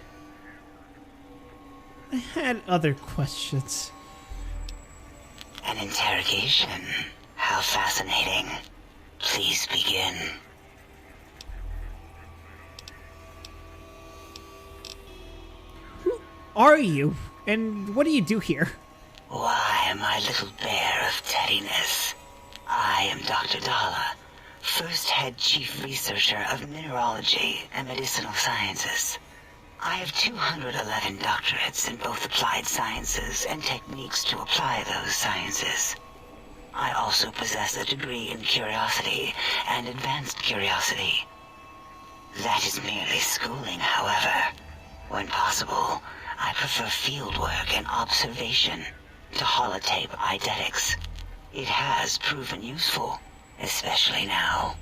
had other questions. An interrogation? How fascinating. Please begin. Who are you? And what do you do here? Why, my little bear of teddiness. I am Dr. Dala, first head chief researcher of mineralogy and medicinal sciences. I have 211 doctorates in both applied sciences and techniques to apply those sciences. I also possess a degree in curiosity and advanced curiosity. That is merely schooling, however. When possible, I prefer fieldwork and observation to holotape eidetics. It has proven useful, especially now.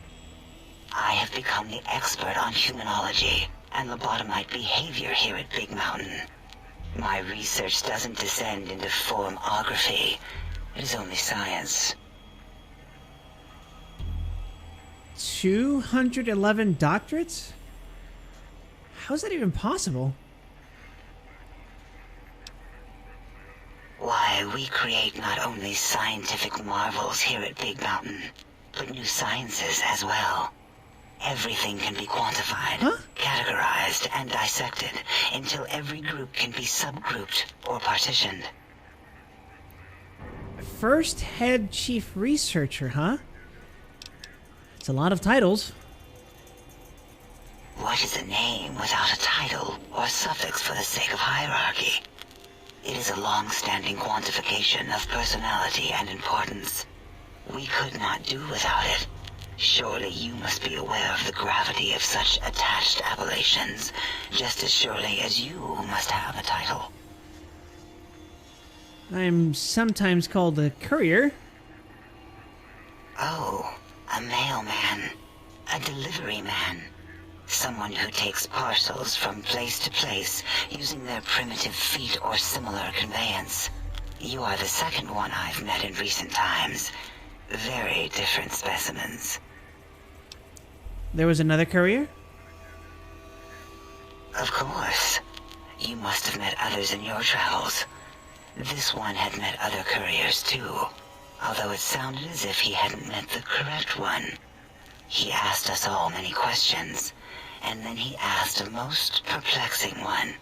I have become the expert on humanology and lobotomite behavior here at Big Mountain. My research doesn't descend into formography. It is only science. 211 doctorates? How's that even possible? Why, we create not only scientific marvels here at Big Mountain, but new sciences as well. Everything can be quantified, categorized, and dissected until every group can be subgrouped or partitioned. First head chief researcher, huh? It's a lot of titles. What is a name without a title or suffix for the sake of hierarchy? It is a long-standing quantification of personality and importance. We could not do without it. Surely you must be aware of the gravity of such attached appellations, just as surely as you must have a title. I'm sometimes called a courier. Oh, a mailman. A delivery man. Someone who takes parcels from place to place using their primitive feet or similar conveyance. You are the second one I've met in recent times. Very different specimens. There was another courier? Of course. You must have met others in your travels. This one had met other couriers too, although it sounded as if he hadn't met the correct one. He asked us all many questions, and then he asked a most perplexing one.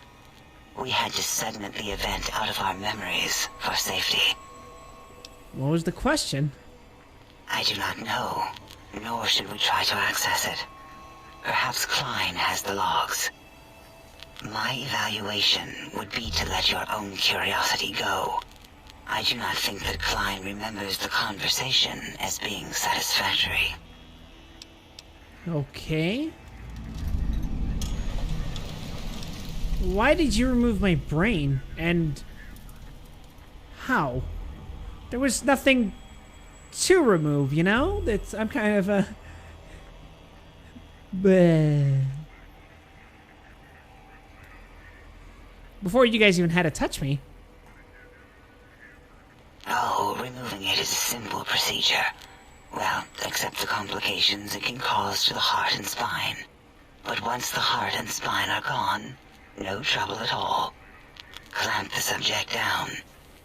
We had to segment the event out of our memories for safety. What was the question? I do not know, nor should we try to access it. Perhaps Klein has the logs. My evaluation would be to let your own curiosity go. I do not think that Klein remembers the conversation as being satisfactory. Okay. Why did you remove my brain? And how? There was nothing to remove, you know? I'm kind of a... Bleh. Before you guys even had to touch me. Oh, removing it is a simple procedure. Well, except the complications it can cause to the heart and spine. But once the heart and spine are gone, no trouble at all. Clamp the subject down.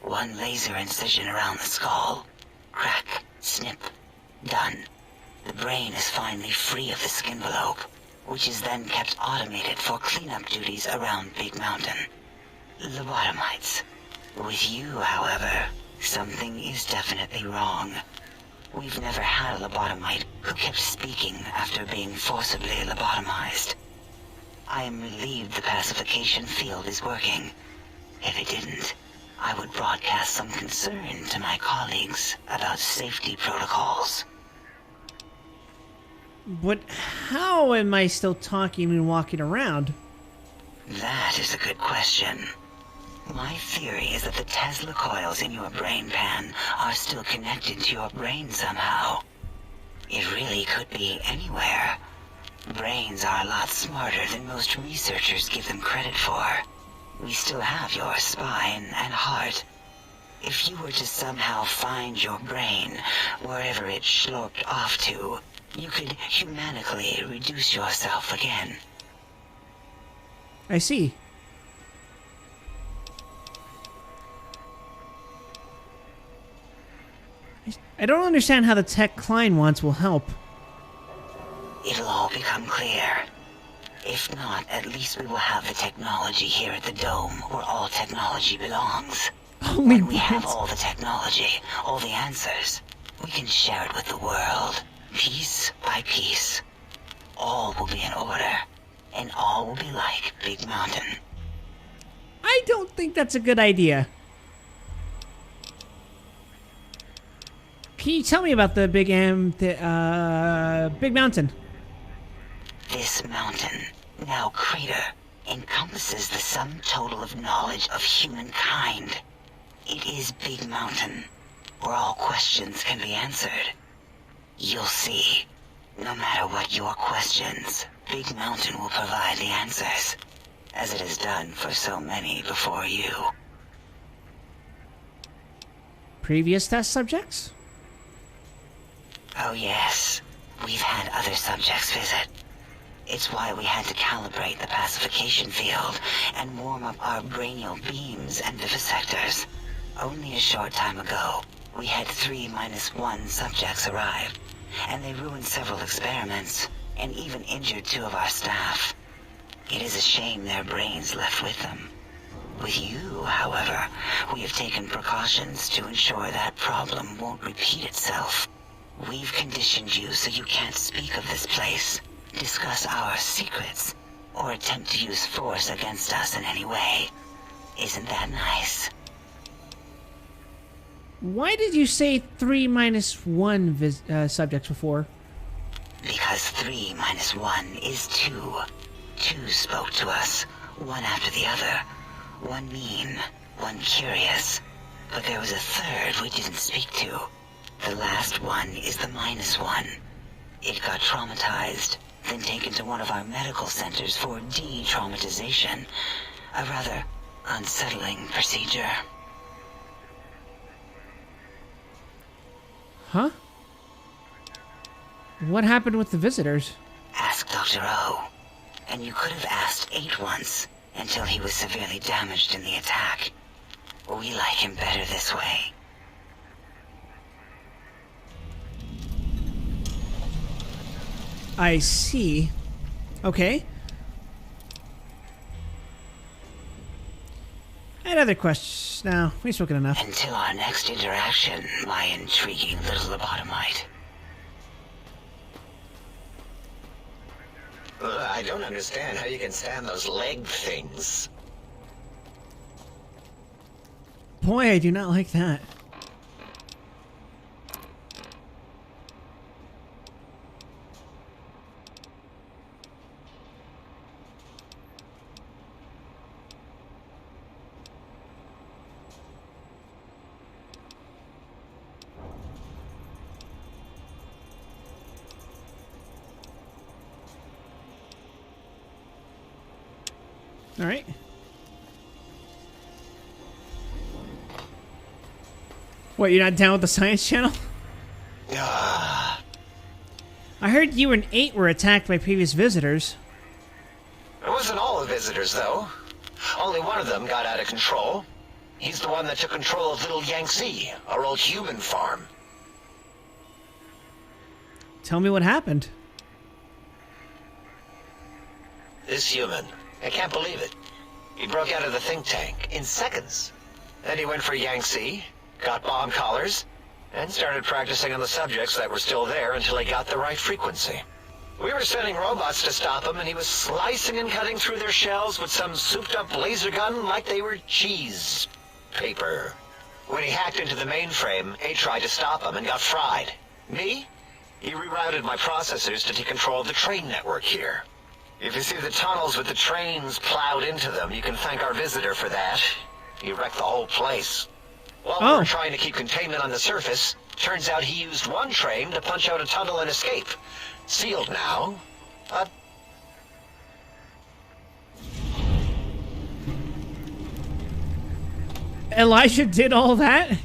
One laser incision around the skull. Crack. Snip. Done. The brain is finally free of the skin envelope, which is then kept automated for cleanup duties around Big Mountain. Lobotomites. With you, however, something is definitely wrong. We've never had a lobotomite who kept speaking after being forcibly lobotomized. I am relieved the pacification field is working. If it didn't, I would broadcast some concern to my colleagues about safety protocols. But how am I still talking and walking around? That is a good question. My theory is that the Tesla coils in your brain pan are still connected to your brain somehow. It really could be anywhere. Brains are a lot smarter than most researchers give them credit for. We still have your spine and heart. If you were to somehow find your brain, wherever it sloped off to, you could humanically reduce yourself again. I see. I don't understand how the tech Klein wants will help. It'll all become clear. If not, at least we will have the technology here at the Dome, where all technology belongs. When we have all the technology, all the answers, we can share it with the world, piece by piece. All will be in order, and all will be like Big Mountain. I don't think that's a good idea. Can you tell me about the Big Mountain? This mountain, now crater, encompasses the sum total of knowledge of humankind. It is Big Mountain, where all questions can be answered. You'll see, no matter what your questions, Big Mountain will provide the answers, as it has done for so many before you. Previous test subjects? Oh yes, we've had other subjects visit. It's why we had to calibrate the pacification field and warm up our brainial beams and vivisectors. Only a short time ago, we had 3-1 subjects arrive, and they ruined several experiments, and even injured 2 of our staff. It is a shame their brains left with them. With you, however, we have taken precautions to ensure that problem won't repeat itself. We've conditioned you so you can't speak of this place, discuss our secrets, or attempt to use force against us in any way. Isn't that nice? Why did you say 3-1 subjects before? Because 3-1 is 2. 2 spoke to us, one after the other. One mean, one curious. But there was a third we didn't speak to. The last one is the -1. It got traumatized, then taken to one of our medical centers for de-traumatization. A rather unsettling procedure. Huh? What happened with the visitors? Ask Dr. O. And you could have asked 8 once, until he was severely damaged in the attack. We like him better this way. I see. Okay. And other questions? No, we've spoken enough. Until our next interaction, my intriguing little lobotomite. I don't understand how you can stand those leg things. Boy, I do not like that. All right. What, you're not down with the Science Channel? I heard you and 8 were attacked by previous visitors. It wasn't all the visitors, though. Only one of them got out of control. He's the one that took control of Little Yangtze, our old human farm. Tell me what happened. This human. I can't believe it. He broke out of the think tank in seconds. Then he went for Yangtze, got bomb collars, and started practicing on the subjects that were still there until he got the right frequency. We were sending robots to stop him, and he was slicing and cutting through their shells with some souped-up laser gun like they were cheese paper. When he hacked into the mainframe, A tried to stop him and got fried. Me? He rerouted my processors to take control of the train network here. If you see the tunnels with the trains plowed into them, you can thank our visitor for that. He wrecked the whole place. While we were trying to keep containment on the surface, turns out he used one train to punch out a tunnel and escape. Sealed now. Elijah did all that?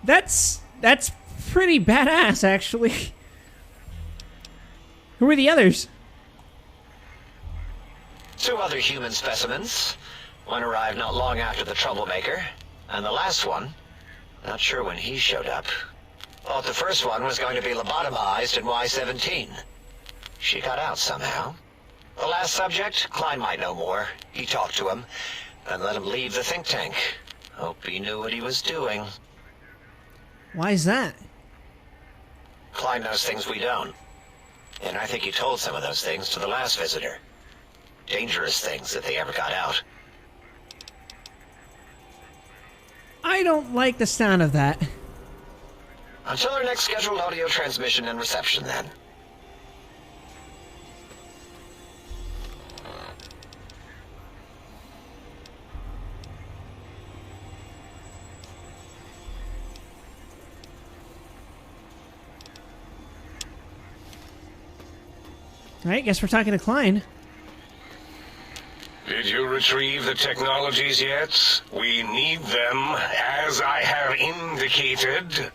That's pretty badass, actually. Who are the others? 2 other human specimens. One arrived not long after the troublemaker, and the last one, not sure when he showed up. Thought the first one was going to be lobotomized in Y-17. She got out somehow. The last subject, Klein might know more. He talked to him, and let him leave the think tank. Hope he knew what he was doing. Why is that? Klein knows things we don't. And I think he told some of those things to the last visitor. Dangerous things if they ever got out. I don't like the sound of that. Until our next scheduled audio transmission and reception, then. Alright, guess we're talking to Klein. Did you retrieve the technologies yet? We need them, as I have indicated.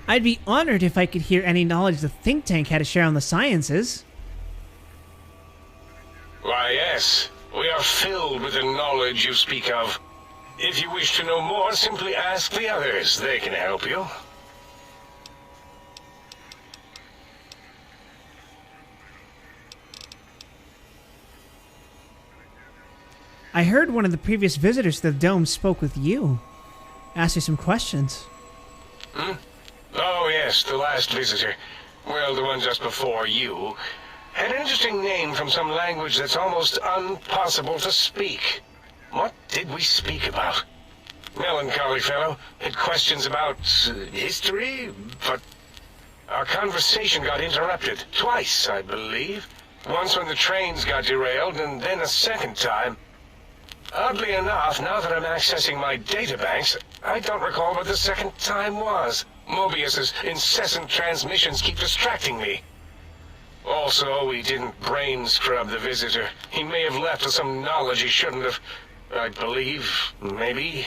I'd be honored if I could hear any knowledge the think tank had to share on the sciences. Why, yes. We are filled with the knowledge you speak of. If you wish to know more, simply ask the others. They can help you. I heard one of the previous visitors to the dome spoke with you. Asked you some questions. Hmm? Oh, yes, the last visitor. Well, the one just before you. Had an interesting name from some language that's almost impossible to speak. What did we speak about? Melancholy fellow. Had questions about history, but our conversation got interrupted. Twice, I believe. Once when the trains got derailed, and then a second time. Oddly enough, now that I'm accessing my databanks, I don't recall what the second time was. Mobius's incessant transmissions keep distracting me. Also, we didn't brain scrub the visitor. He may have left us some knowledge he shouldn't have. I believe, maybe.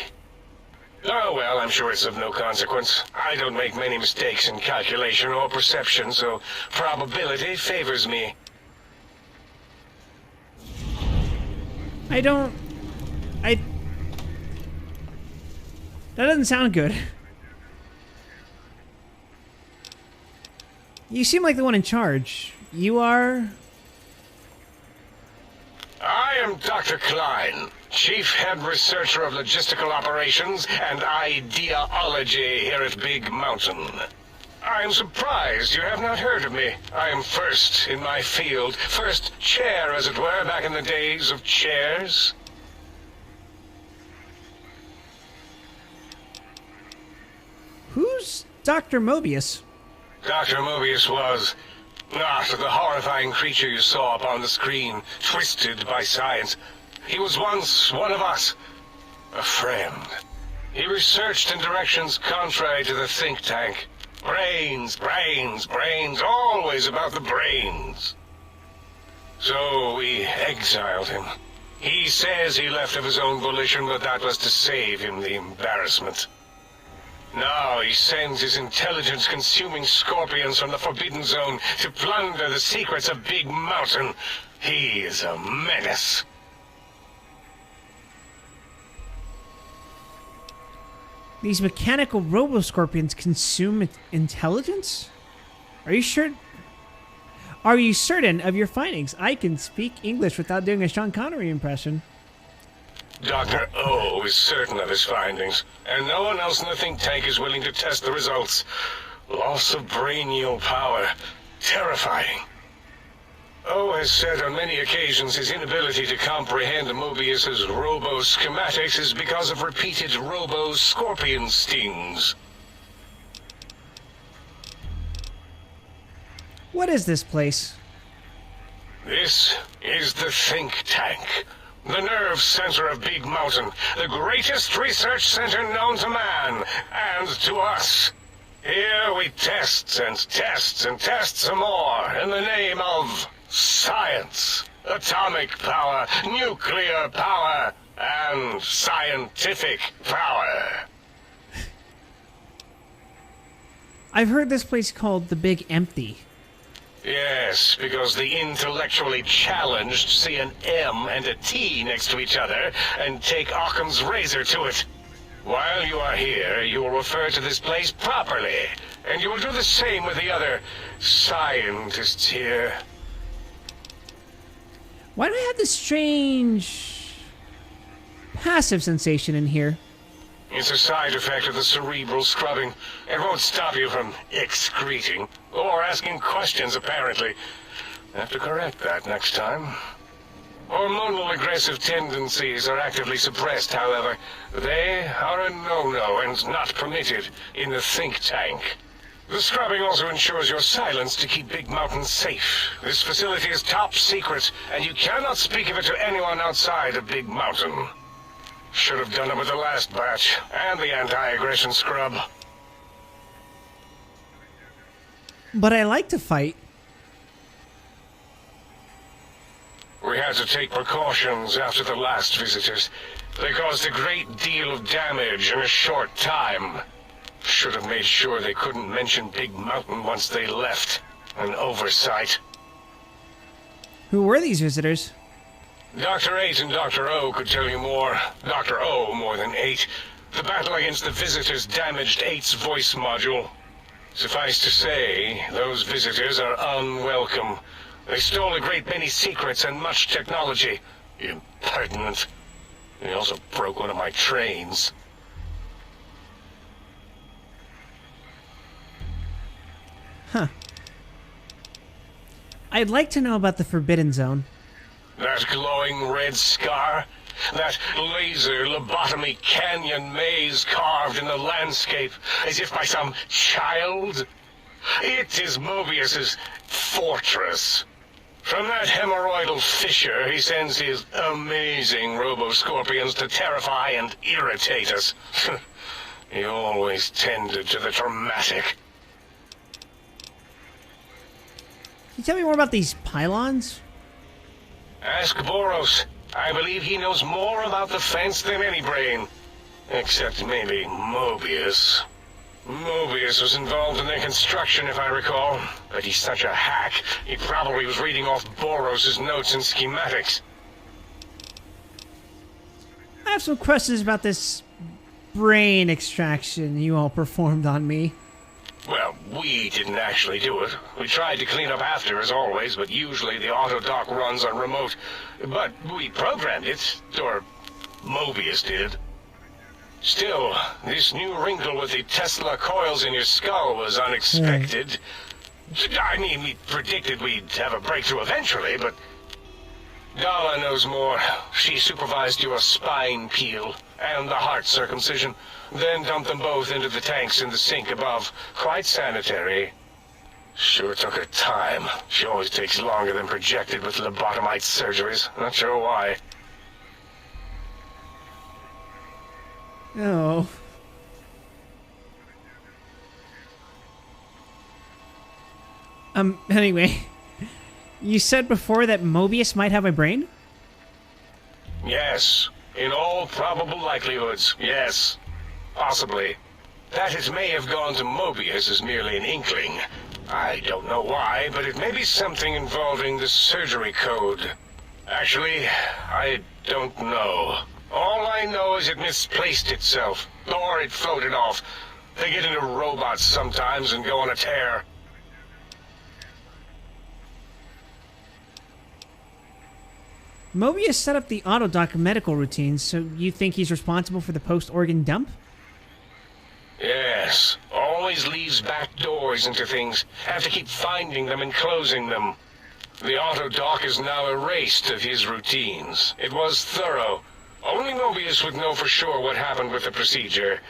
Oh, well, I'm sure it's of no consequence. I don't make many mistakes in calculation or perception, so probability favors me. That doesn't sound good. You seem like the one in charge. You are... I am Dr. Klein, Chief Head Researcher of Logistical Operations and Ideology here at Big Mountain. I am surprised you have not heard of me. I am first in my field, first chair, as it were, back in the days of chairs. Who's Dr. Mobius? Dr. Mobius was not the horrifying creature you saw upon the screen, twisted by science. He was once one of us, a friend. He researched in directions contrary to the think tank. Brains, brains, brains, always about the brains. So we exiled him. He says he left of his own volition, but that was to save him the embarrassment. Now he sends his intelligence-consuming scorpions from the Forbidden Zone to plunder the secrets of Big Mountain. He is a menace. These mechanical robo-scorpions consume intelligence? Are you sure? Are you certain of your findings? I can speak English without doing a Sean Connery impression. Dr. O is certain of his findings, and no one else in the think tank is willing to test the results. Loss of brainial power. Terrifying. O has said on many occasions his inability to comprehend Mobius's robo-schematics is because of repeated robo-scorpion stings. What is this place? This is the think tank. The nerve center of Big Mountain, the greatest research center known to man, and to us. Here we test and test and test some more in the name of science, atomic power, nuclear power, and scientific power. I've heard this place called the Big Empty. Yes, because the intellectually challenged see an M and a T next to each other and take Occam's razor to it. While you are here, you will refer to this place properly, and you will do the same with the other scientists here. Why do I have this strange passive sensation in here? It's a side effect of the cerebral scrubbing. It won't stop you from excreting, or asking questions, apparently. Have to correct that next time. Hormonal aggressive tendencies are actively suppressed, however. They are a no-no and not permitted in the think tank. The scrubbing also ensures your silence to keep Big Mountain safe. This facility is top secret, and you cannot speak of it to anyone outside of Big Mountain. Should have done it with the last batch, and the anti-aggression scrub. But I like to fight. We had to take precautions after the last visitors. They caused a great deal of damage in a short time. Should have made sure they couldn't mention Big Mountain once they left. An oversight. Who were these visitors? Dr. 8 and Dr. O could tell you more. Dr. O more than 8. The battle against the visitors damaged 8's voice module. Suffice to say, those visitors are unwelcome. They stole a great many secrets and much technology. Impertinent. They also broke one of my trains. Huh. I'd like to know about the Forbidden Zone. That glowing red scar? That laser lobotomy canyon maze carved in the landscape as if by some child? It is Mobius's fortress. From that hemorrhoidal fissure, he sends his amazing robo-scorpions to terrify and irritate us. He always tended to the dramatic. you tell me more about these pylons? Ask Boros. I believe he knows more about the fence than any brain. Except maybe Mobius. Mobius was involved in their construction, if I recall. But he's such a hack, he probably was reading off Boros' notes and schematics. I have some questions about this brain extraction you all performed on me. Well, we didn't actually do it. We tried to clean up after, as always, but usually the auto dock runs on remote. But we programmed it, or Mobius did. Still, this new wrinkle with the Tesla coils in your skull was unexpected. I mean, we predicted we'd have a breakthrough eventually, but Dala knows more. She supervised your spine peel and the heart circumcision, then dumped them both into the tanks in the sink above. Quite sanitary. Sure took her time. She always takes longer than projected with lobotomite surgeries. Not sure why. Oh. Anyway. You said before that Mobius might have a brain? Yes. In all probable likelihoods, yes. Possibly. That it may have gone to Mobius is merely an inkling. I don't know why, but it may be something involving the surgery code. Actually, I don't know. All I know is it misplaced itself, or it floated off. They get into robots sometimes and go on a tear. Mobius set up the Autodoc medical routines, so you think he's responsible for the post-organ dump? Yes. Always leaves back doors into things. Have to keep finding them and closing them. The Autodoc is now erased of his routines. It was thorough. Only Mobius would know for sure what happened with the procedure.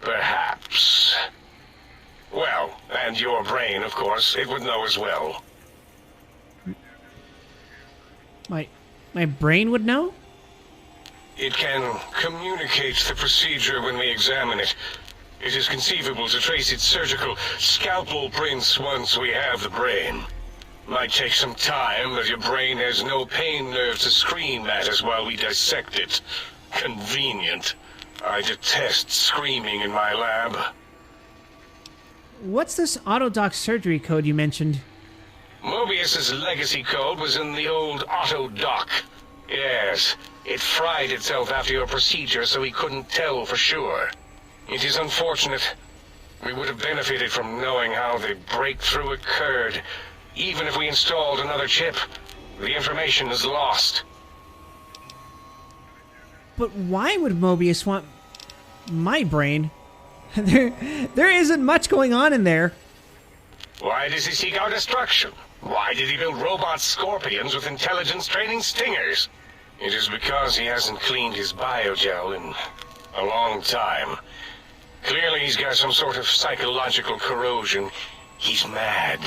Perhaps. Well, and your brain, of course, it would know as well. My brain would know? It can communicate the procedure when we examine it. It is conceivable to trace its surgical scalpel prints once we have the brain. Might take some time, but your brain has no pain nerve to scream at us while we dissect it. Convenient. I detest screaming in my lab. What's this Autodoc surgery code you mentioned? Mobius's legacy code was in the old Autodoc. Yes, it fried itself after your procedure, so he couldn't tell for sure. It is unfortunate. We would have benefited from knowing how the breakthrough occurred. Even if we installed another chip, the information is lost. But why would Mobius want my brain? There isn't much going on in there. Why does he seek our destruction? Why did he build robot scorpions with intelligence training stingers? It is because he hasn't cleaned his biogel in a long time. Clearly he's got some sort of psychological corrosion. He's mad.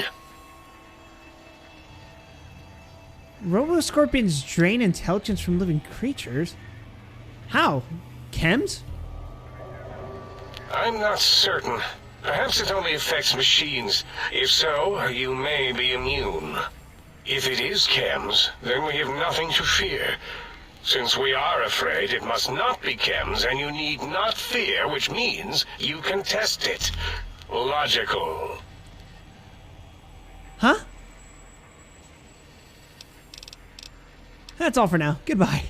Roboscorpions drain intelligence from living creatures? How? Chems? I'm not certain. Perhaps it only affects machines. If so, you may be immune. If it is chems, then we have nothing to fear. Since we are afraid, it must not be chems, and you need not fear, which means you can test it. Logical. Huh? That's all for now. Goodbye.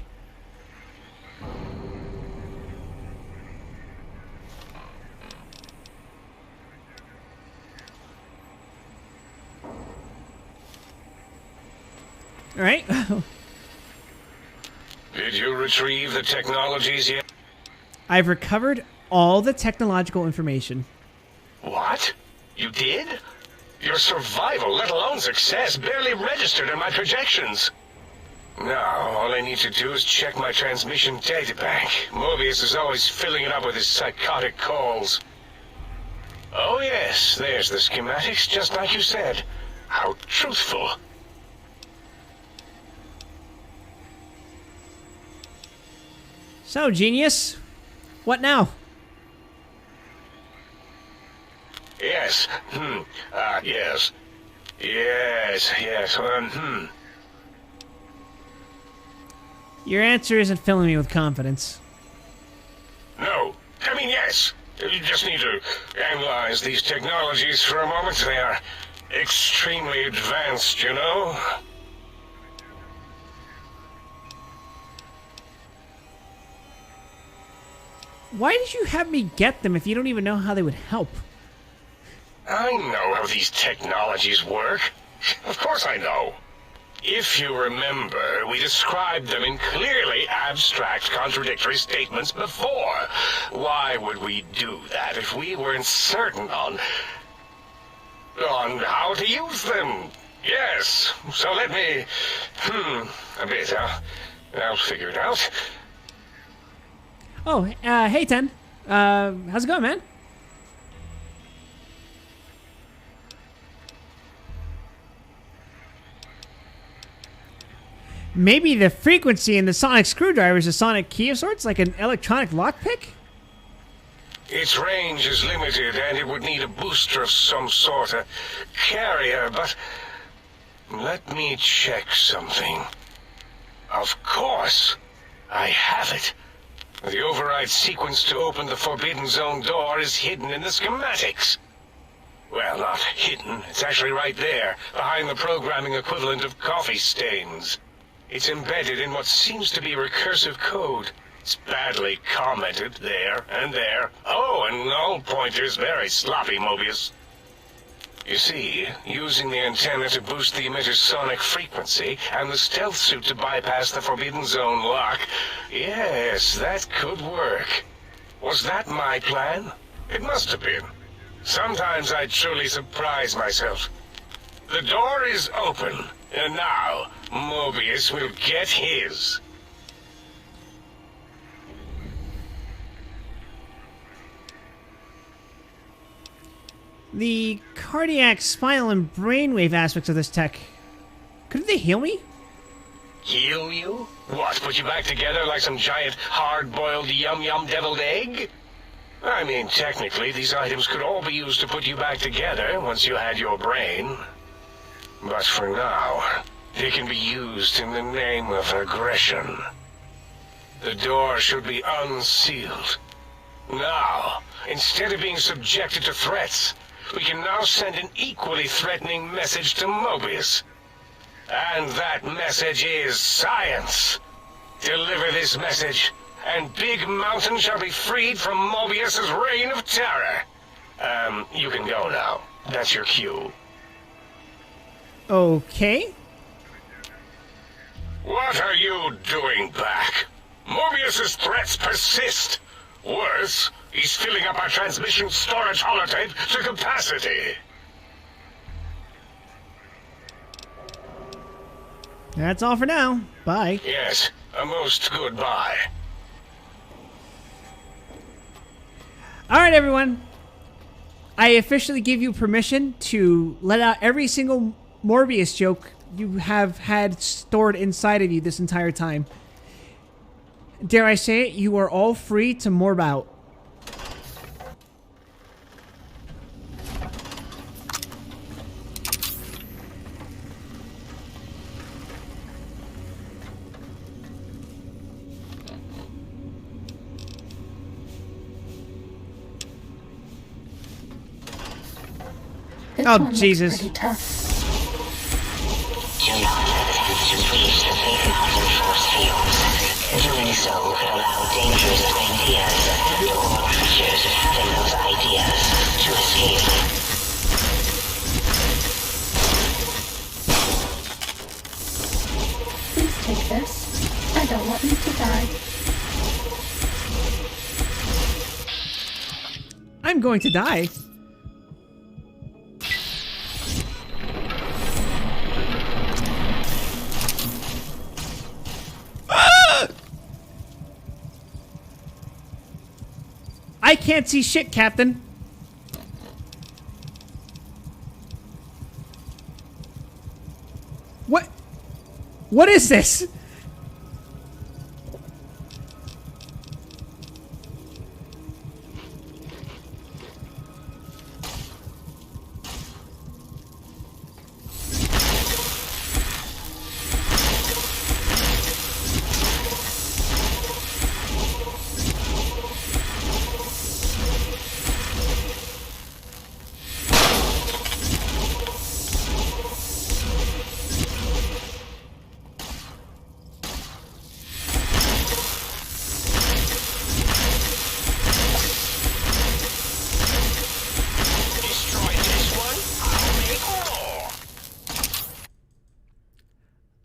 All right. Did you retrieve the technologies yet? I've recovered all the technological information. What? You did? Your survival, let alone success, barely registered in my projections. Now, all I need to do is check my transmission databank. Mobius is always filling it up with his psychotic calls. Oh yes, there's the schematics, just like you said. How truthful. So, genius, what now? Yes. Yes. Yes. Your answer isn't filling me with confidence. No. I mean, yes. You just need to analyze these technologies for a moment. They are extremely advanced, you know? Why did you have me get them if you don't even know how they would help? I know how these technologies work. Of course I know. If you remember, we described them in clearly abstract, contradictory statements before. Why would we do that if we weren't certain on how to use them? Yes, so let me... a bit. I'll figure it out. Oh, hey, Ten. How's it going, man? Maybe the frequency in the sonic screwdriver is a sonic key of sorts, like an electronic lockpick? Its range is limited, and it would need a booster of some sort, a carrier, but... let me check something. Of course, I have it. The override sequence to open the Forbidden Zone door is hidden in the schematics. Well, not hidden. It's actually right there, behind the programming equivalent of coffee stains. It's embedded in what seems to be recursive code. It's badly commented there and there. Oh, and null pointers very sloppy, Mobius. You see, using the antenna to boost the emitter's sonic frequency, and the stealth suit to bypass the Forbidden Zone lock, yes, that could work. Was that my plan? It must have been. Sometimes I truly surprise myself. The door is open, and now Mobius will get his. The cardiac, spinal, and brainwave aspects of this tech, couldn't they heal me? Heal you? What, put you back together like some giant, hard-boiled, yum-yum deviled egg? I mean, technically, these items could all be used to put you back together once you had your brain. But for now, they can be used in the name of aggression. The door should be unsealed. Now, instead of being subjected to threats, we can now send an equally threatening message to Mobius. And that message is science. Deliver this message, and Big Mountain shall be freed from Mobius's reign of terror. You can go now. That's your cue. Okay. What are you doing back? Mobius's threats persist. Worse, he's filling up our transmission storage holotape to capacity. That's all for now. Bye. Yes, a most goodbye. Alright, everyone. I officially give you permission to let out every single Morbius joke you have had stored inside of you this entire time. Dare I say it, you are all free to morb out. Oh, Jesus. Pretty tough. Do not attempt to breach the Big Mountain force fields. Doing so could allow dangerous ideas and/or creatures having those ideas to escape. Please take this. I don't want you to die. I'm going to die. I can't see shit, Captain. What? What is this?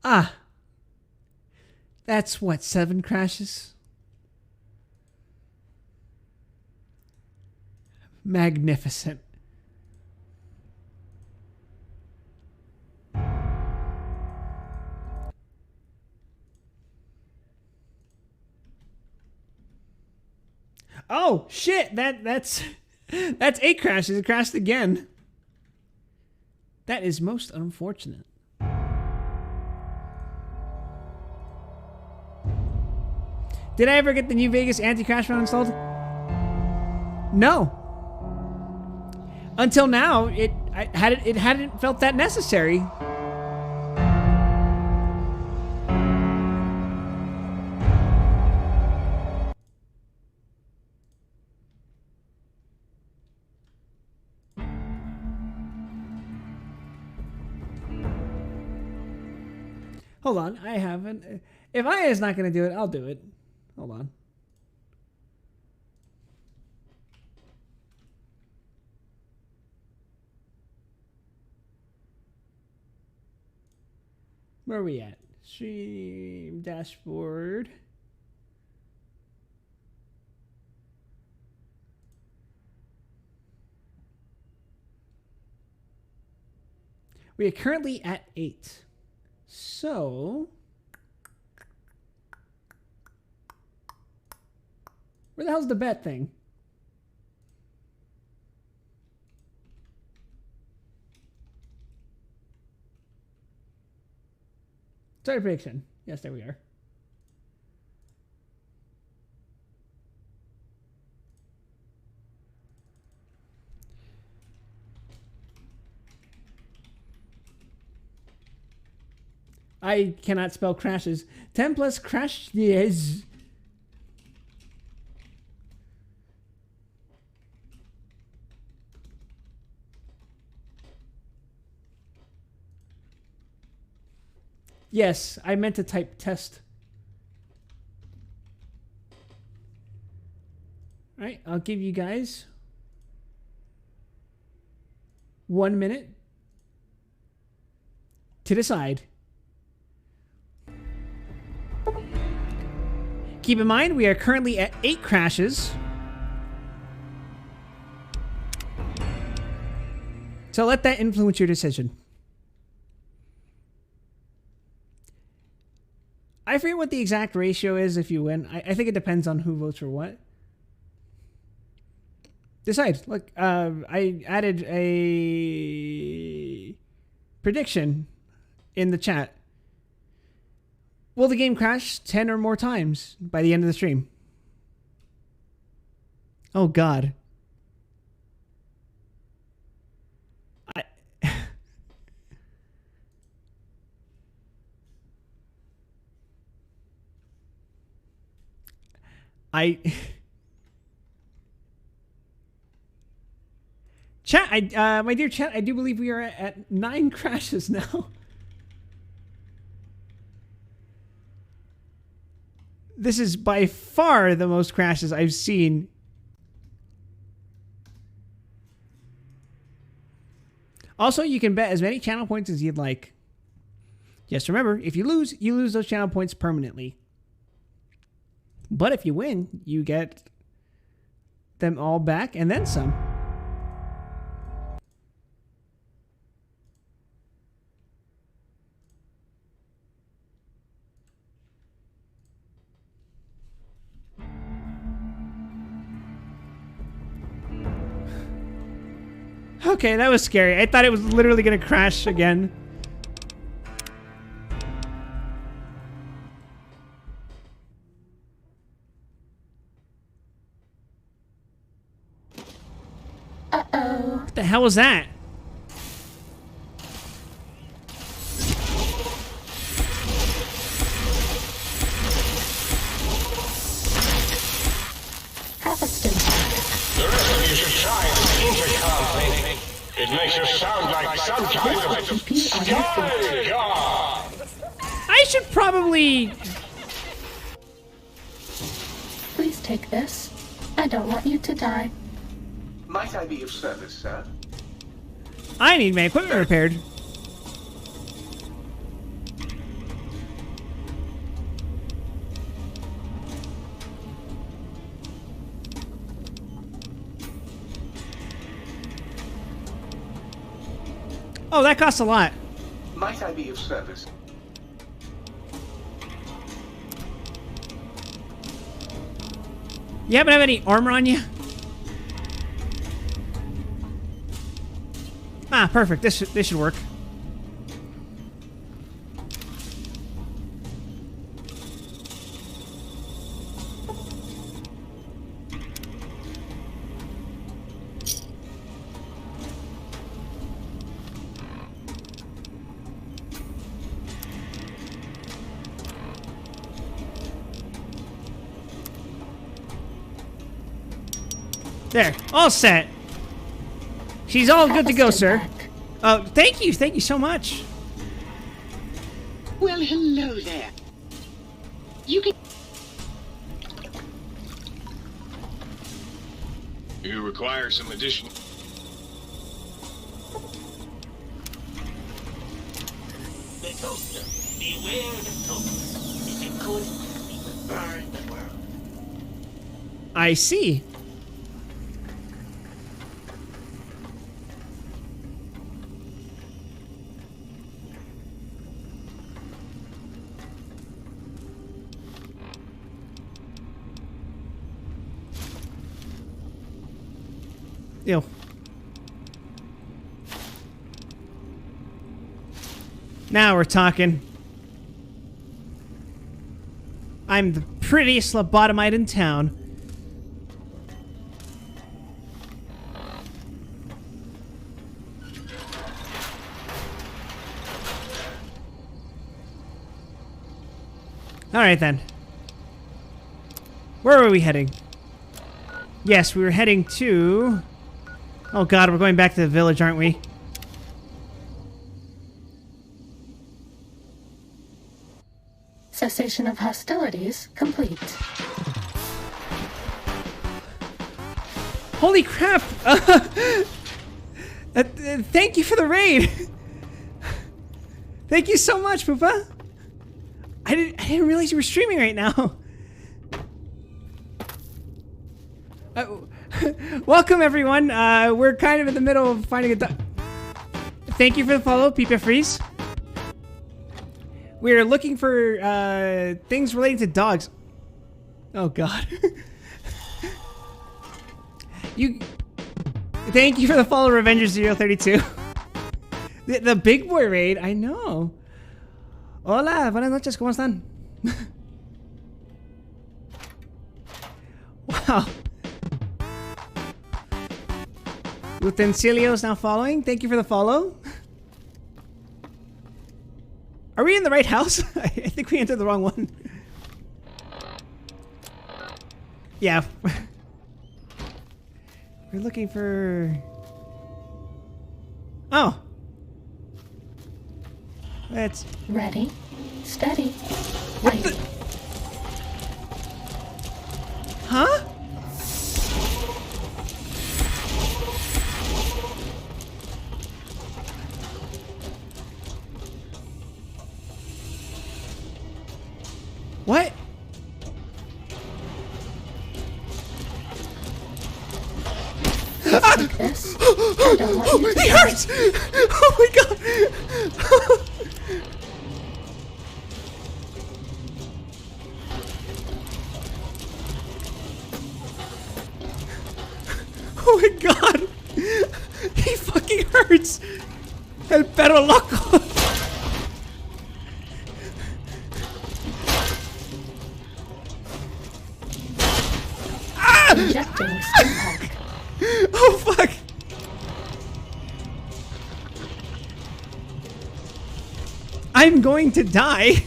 Ah. That's what, 7 crashes? Magnificent. Oh shit! That's 8 crashes. It crashed again. That is most unfortunate. Did I ever get the New Vegas anti-crash mode installed? No. Until now, it hadn't felt that necessary. Hold on, I haven't. If Aya's not going to do it, I'll do it. Hold on. Where are we at? Stream dashboard. We are currently at 8. So, where the hell's the bet thing? Start prediction. Yes, there we are. I cannot spell crashes. 10 plus crash yes. Yes, I meant to type test. All right, I'll give you guys 1 minute to decide. Keep in mind, we are currently at 8 crashes. So let that influence your decision. I forget what the exact ratio is if you win. I think it depends on who votes for what. Decide. Look, I added a prediction in the chat. Will the game crash 10 or more times by the end of the stream? Oh, God. Chat, my dear chat, I do believe we are at 9 crashes now. This is by far the most crashes I've seen. Also, you can bet as many channel points as you'd like. Just remember, if you lose those channel points permanently. But if you win, you get them all back and then some. Okay, that was scary. I thought it was literally going to crash again. Uh-oh. What the hell was that? The rest of you should try this intercom thing. It makes you sound like some kind of sky god. I should probably... Please take this. I don't want you to die. Might I be of service, sir? I need my equipment repaired. Oh, that costs a lot. Might I be of service? You happen to have any armor on you? Ah, perfect. This should work. There, all set. She's all good to go, sir. Oh, thank you so much. Well, hello there. You can... You require some additional... The toaster. Beware the toaster. If it could burn the world. I see. Ew. Now we're talking. I'm the prettiest lobotomite in town. Alright then. Where are we heading? Yes, we were heading to... Oh god, we're going back to the village, aren't we? Cessation of hostilities complete. Holy crap! Thank you for the raid! Thank you so much, Poopa! I didn't realize you were streaming right now. Welcome everyone. We're kind of in the middle of finding a dog. Thank you for the follow, Peepa Freeze. We're looking for things relating to dogs. Oh god. Thank you for the follow, Revenger032. The big boy raid, I know. Hola, buenas noches, ¿cómo están? Wow. Utensilio's now following. Thank you for the follow. Are we in the right house? I think we entered the wrong one. Yeah. We're looking for... Oh. Let's... Ready, steady. What the... Huh? What? Take this. I don't want you to He hurts! Oh my god! Oh my god! He fucking hurts! El perro loco! Injecting Stimpack. Oh fuck! I'm going to die!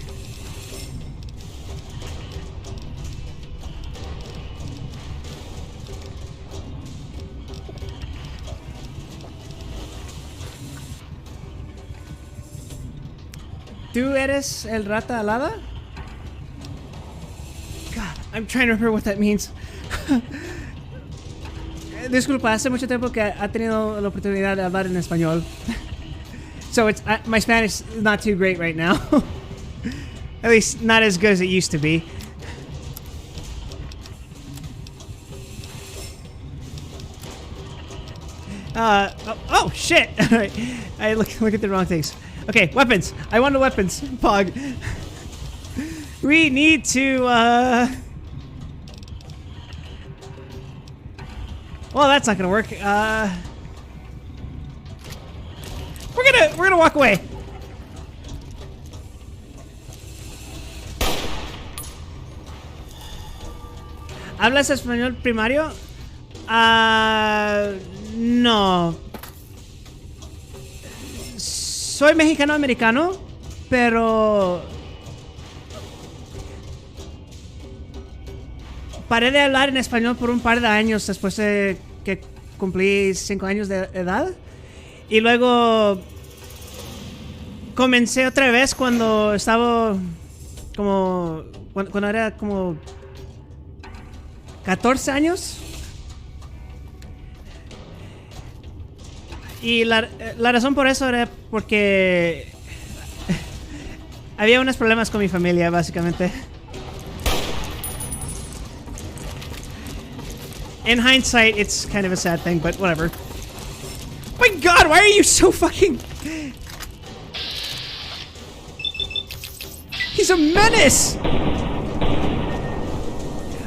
¿Tú eres el rata alada? God, I'm trying to remember what that means. Disculpa, hace mucho tiempo que ha tenido la oportunidad de hablar en español. So it's my Spanish is not too great right now. At least not as good as it used to be. Oh shit! I look at the wrong things. Okay, weapons. I want the weapons. Pog. We need to, well, that's not gonna work. We're gonna walk away. ¿Hablas español primario? No. Soy mexicano-americano, pero paré de hablar en español por un par de años después de que cumplí 5 años de edad. Y luego comencé otra vez cuando estaba como... Cuando era como 14 años. Y la razón por eso era porque había unos problemas con mi familia, básicamente. In hindsight, it's kind of a sad thing, but whatever. My God, why are you so fucking... He's a menace!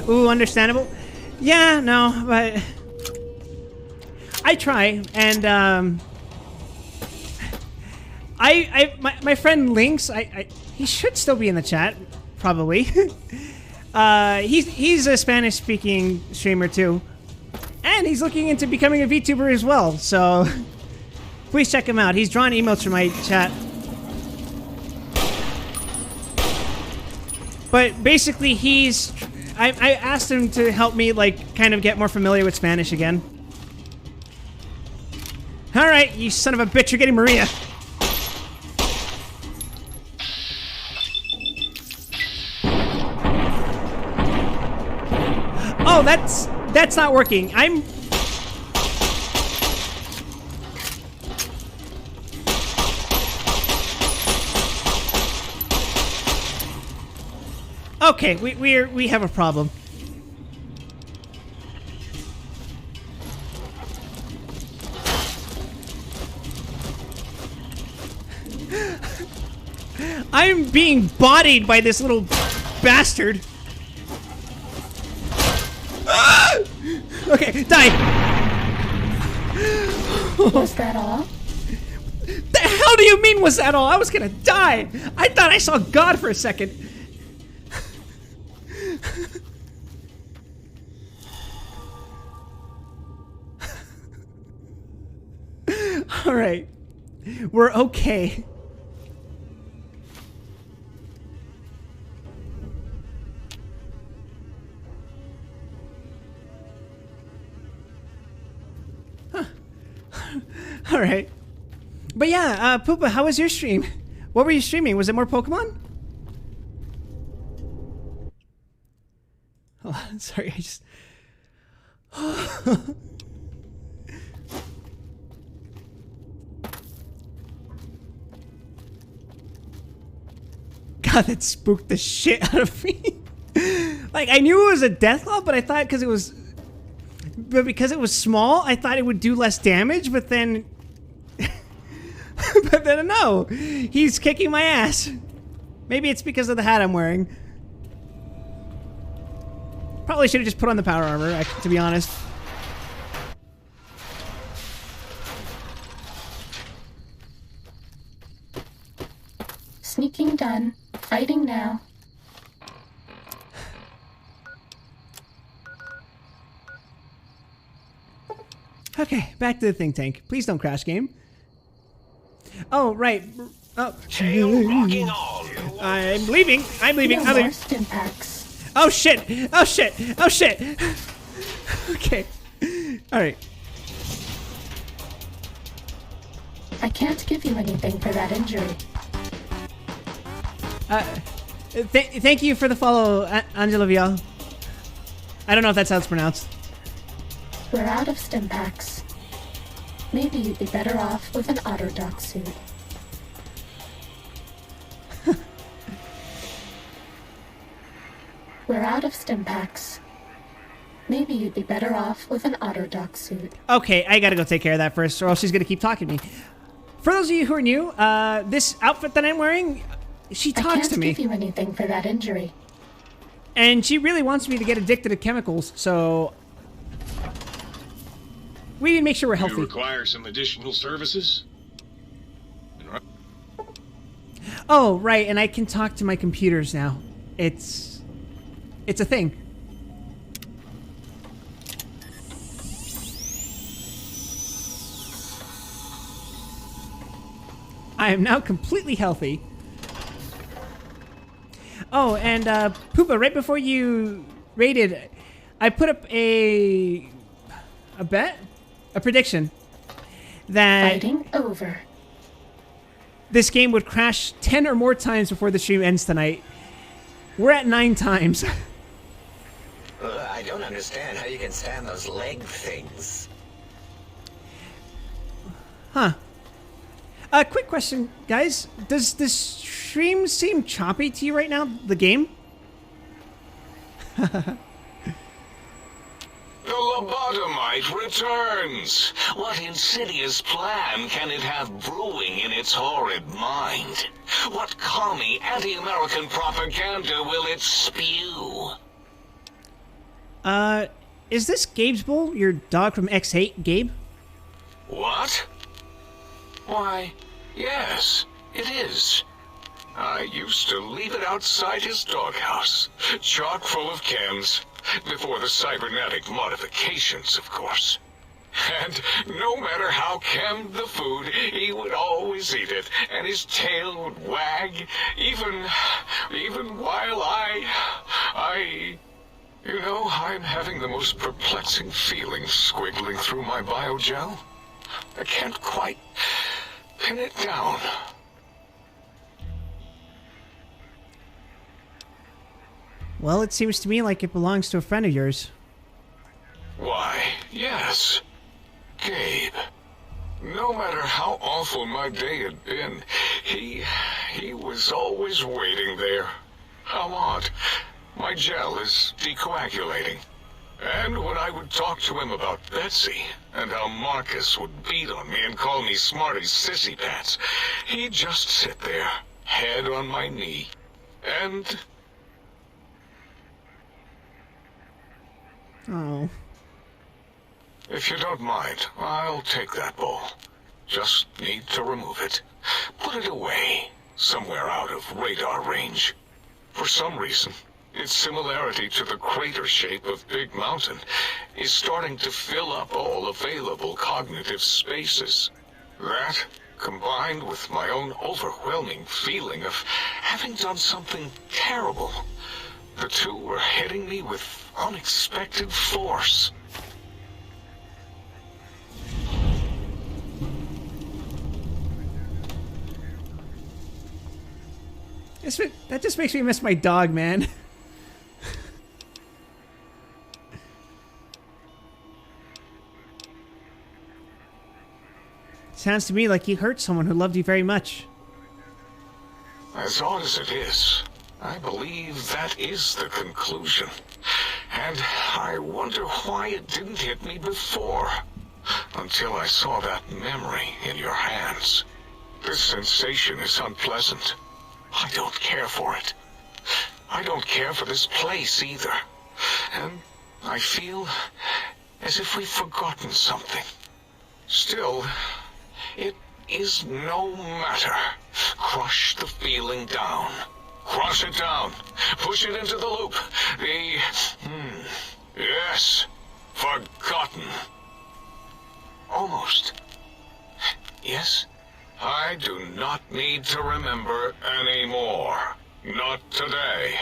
Ooh, understandable. Yeah, no, but... I try, and my friend Lynx, he should still be in the chat, probably. He's a Spanish-speaking streamer too, and he's looking into becoming a VTuber as well. So please check him out. He's drawn emotes from my chat. But basically, I asked him to help me, like, kind of get more familiar with Spanish again. Alright, you son of a bitch, you're getting Maria. Oh, that's not working. Okay, we have a problem. I'm being bodied by this little bastard. Okay, die. Was that all? The hell do you mean was that all? I was gonna die. I thought I saw God for a second. All right. We're okay. All right. But yeah, Poopa, how was your stream? What were you streaming? Was it more Pokemon? Oh, sorry, I just... God, that spooked the shit out of me. Like, I knew it was a Deathclaw, but I thought because it was... But because it was small, I thought it would do less damage, but then... But then, no! He's kicking my ass. Maybe it's because of the hat I'm wearing. Probably should have just put on the power armor, to be honest. Sneaking done. Fighting now. Okay, back to the think tank. Please don't crash game. Oh, right. Oh. I'm leaving. I'm leaving. No more Stimpaks. Oh shit! Oh shit! Oh shit! Okay. Alright. I can't give you anything for that injury. Thank you for the follow, Angela Vial. I don't know if that's how it's pronounced. We're out of Stimpaks. Maybe you'd be better off with an Otterdock suit. We're out of Stimpaks. Maybe you'd be better off with an Otterdoc suit. Okay, I gotta go take care of that first, or else she's gonna keep talking to me. For those of you who are new, this outfit that I'm wearing, she talks to me. I can't give you anything for that injury. And she really wants me to get addicted to chemicals, so we need to make sure we're healthy. You require some additional services? Oh, right, and I can talk to my computers now. It's a thing. I am now completely healthy. Oh, and Poopa, right before you raided, I put up a bet, a prediction that Fighting over. This game would crash 10 or more times before the stream ends tonight. We're at 9 times. I don't understand how you can stand those leg things. Huh. Quick question, guys. Does this stream seem choppy to you right now, the game? The lobotomite returns! What insidious plan can it have brewing in its horrid mind? What commie anti-American propaganda will it spew? Is this Gabe's Bull, your dog from X8, Gabe? What? Why, yes, it is. I used to leave it outside his doghouse, chock full of chems. Before the cybernetic modifications, of course. And no matter how chemmed the food, he would always eat it, and his tail would wag, even while you know, I'm having the most perplexing feeling squiggling through my biogel. I can't quite pin it down. Well, it seems to me like it belongs to a friend of yours. Why, yes. Gabe. No matter how awful my day had been, he was always waiting there. How odd. My gel is decoagulating. And when I would talk to him about Betsy, and how Marcus would beat on me and call me Smarty's sissy pants, he'd just sit there, head on my knee, and... Oh. If you don't mind, I'll take that bowl. Just need to remove it. Put it away, somewhere out of radar range. For some reason, its similarity to the crater shape of Big Mountain is starting to fill up all available cognitive spaces. That, combined with my own overwhelming feeling of having done something terrible, the two were hitting me with unexpected force. That just makes me miss my dog, man. Sounds to me like you hurt someone who loved you very much. As odd as it is, I believe that is the conclusion. And I wonder why it didn't hit me before. Until I saw that memory in your hands. This sensation is unpleasant. I don't care for it. I don't care for this place either. And I feel as if we've forgotten something. Still, it is no matter. Crush the feeling down. Crush it down. Push it into the loop. Yes. Forgotten. Almost. Yes. I do not need to remember anymore. Not today.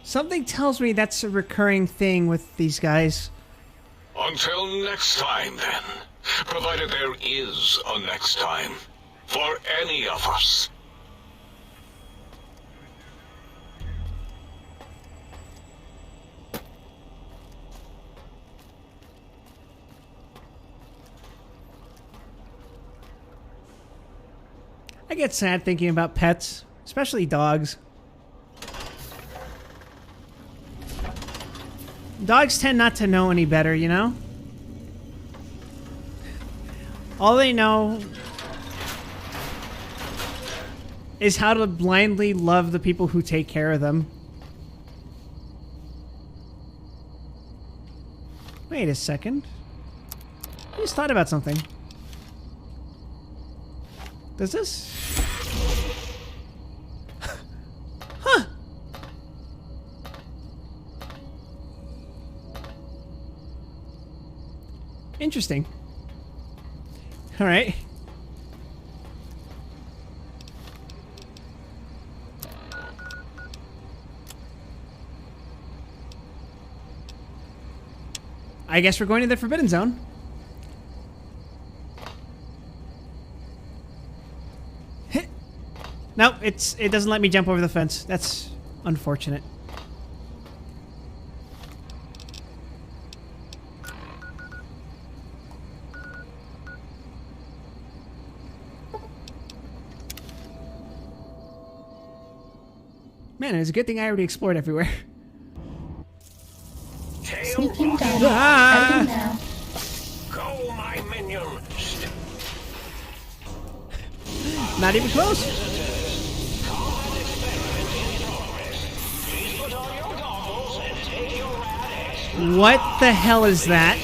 Something tells me that's a recurring thing with these guys. Until next time, then. Provided there is a next time. For any of us. I get sad thinking about pets, especially dogs. Dogs tend not to know any better, you know? All they know is how to blindly love the people who take care of them. Wait a second. I just thought about something. Does this? Huh. Interesting. All right. I guess we're going to the Forbidden Zone. Nope, it doesn't let me jump over the fence. That's unfortunate. Man, it's a good thing I already explored everywhere. Sneaking down. Ah! Heading now. Go, my minion. Not even close. What the hell is that?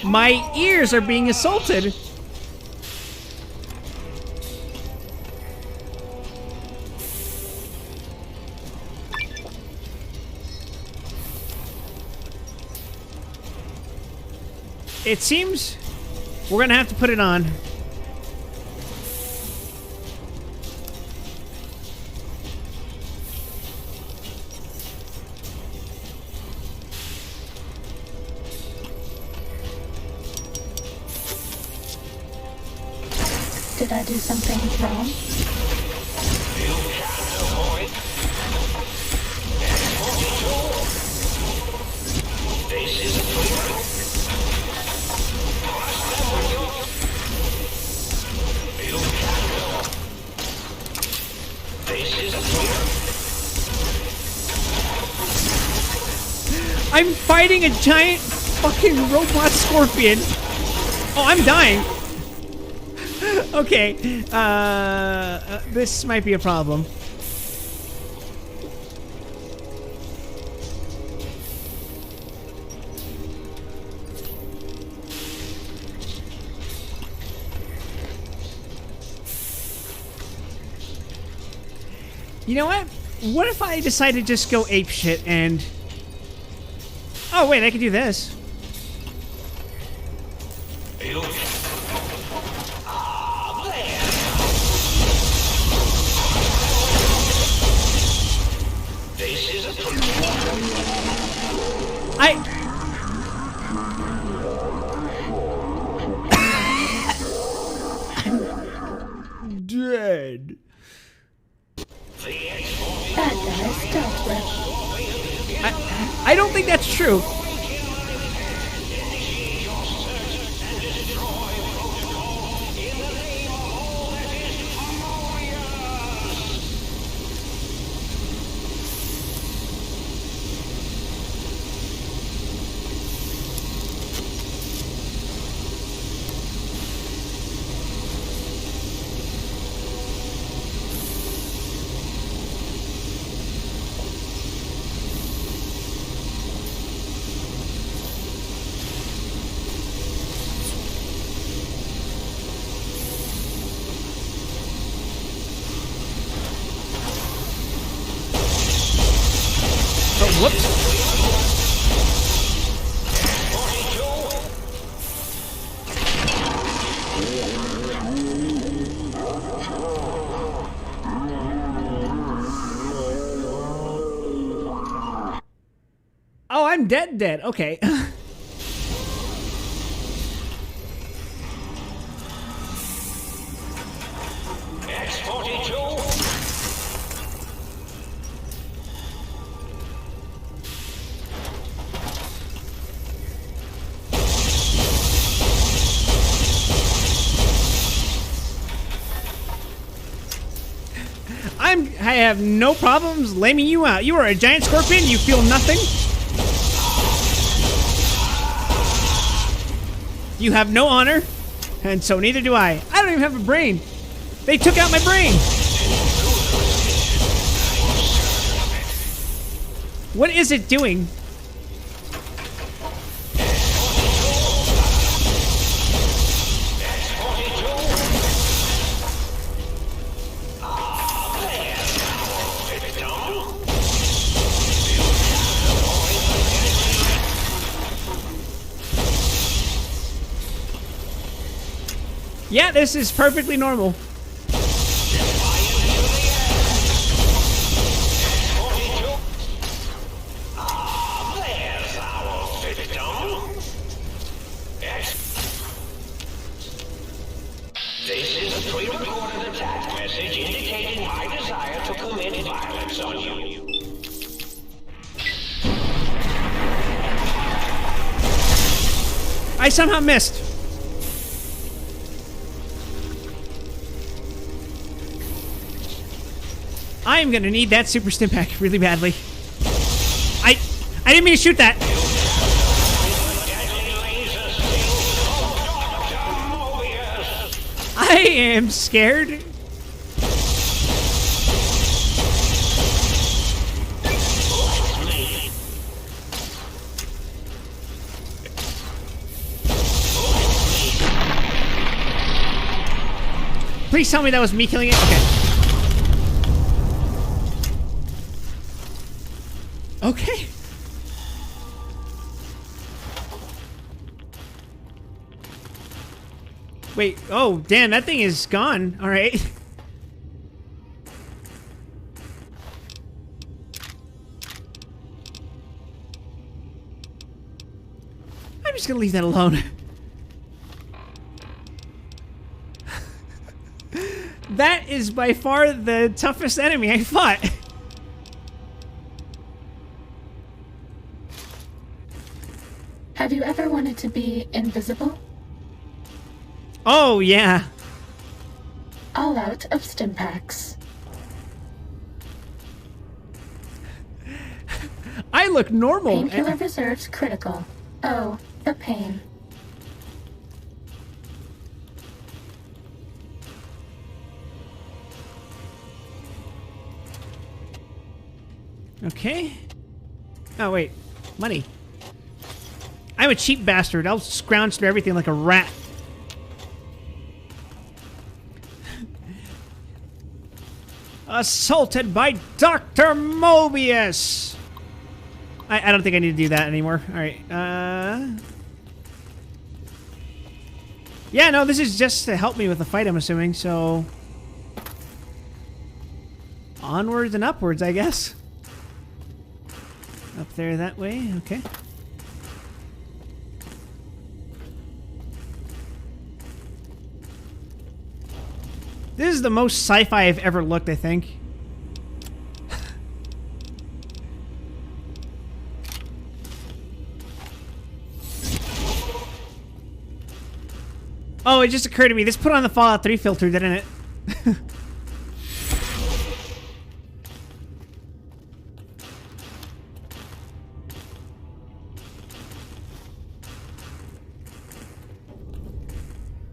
My ears are being assaulted. It seems we're gonna have to put it on. Did I do something wrong? I'm fighting a giant fucking robot scorpion. Oh, I'm dying. Okay, this might be a problem. You know what? What if I decide to just go apeshit and... Oh, wait, I can do this. Dead. Bad guys dealt with. I don't think that's true. Whoops. Oh, I'm dead. Okay. I have no problems laming you out. You are a giant scorpion. You feel nothing. You have no honor, and so neither do I. I don't even have a brain. They took out my brain. What is it doing? Yeah, this is perfectly normal. This is a pre-recorded attack message indicating my desire to commit violence on you. I somehow missed. I am gonna need that super stim pack really badly. I didn't mean to shoot that. I am scared. Please tell me that was me killing it. Okay. Okay. Wait, oh, damn, that thing is gone. All right. I'm just gonna leave that alone. That is by far the toughest enemy I fought. Have you ever wanted to be invisible? Oh, yeah. All out of stim packs. I look normal. Painkiller reserves critical. Oh, the pain. Okay. Oh, wait. Money. I'm a cheap bastard. I'll scrounge through everything like a rat. Assaulted by Dr. Mobius! I don't think I need to do that anymore. Alright, yeah, no, this is just to help me with the fight, I'm assuming, so... Onwards and upwards, I guess. Up there that way, okay. This is the most sci-fi I've ever looked, I think. Oh, it just occurred to me. This put on the Fallout 3 filter, didn't it?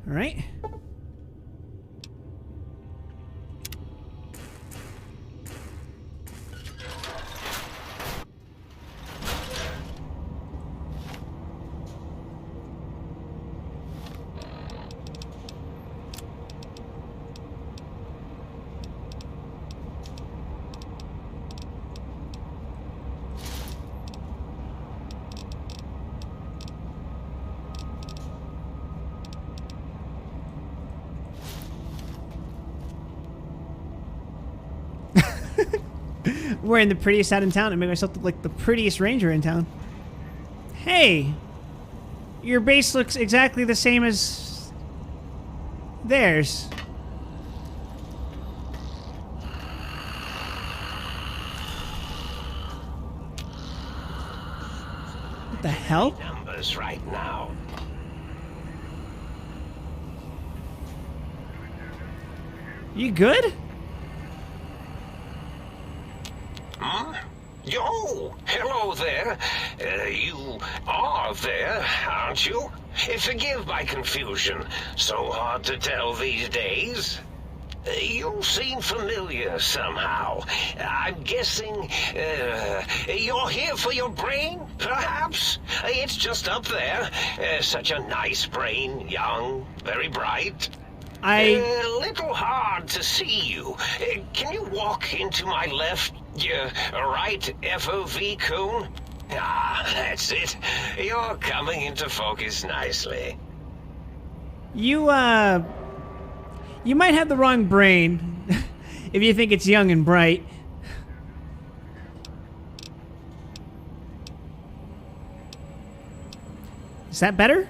All right. Wearing the prettiest hat in town and make myself look like the prettiest ranger in town. Hey! Your base looks exactly the same as... theirs. What the hell? Numbers right now. You good? Oh, hello there. You are there, aren't you? Forgive my confusion. So hard to tell these days. You seem familiar somehow. I'm guessing you're here for your brain, perhaps? It's just up there. Such a nice brain, young, very bright. A little hard to see you. Can you walk into my left, right FOV, Coon? Ah, that's it. You're coming into focus nicely. You might have the wrong brain if you think it's young and bright. Is that better?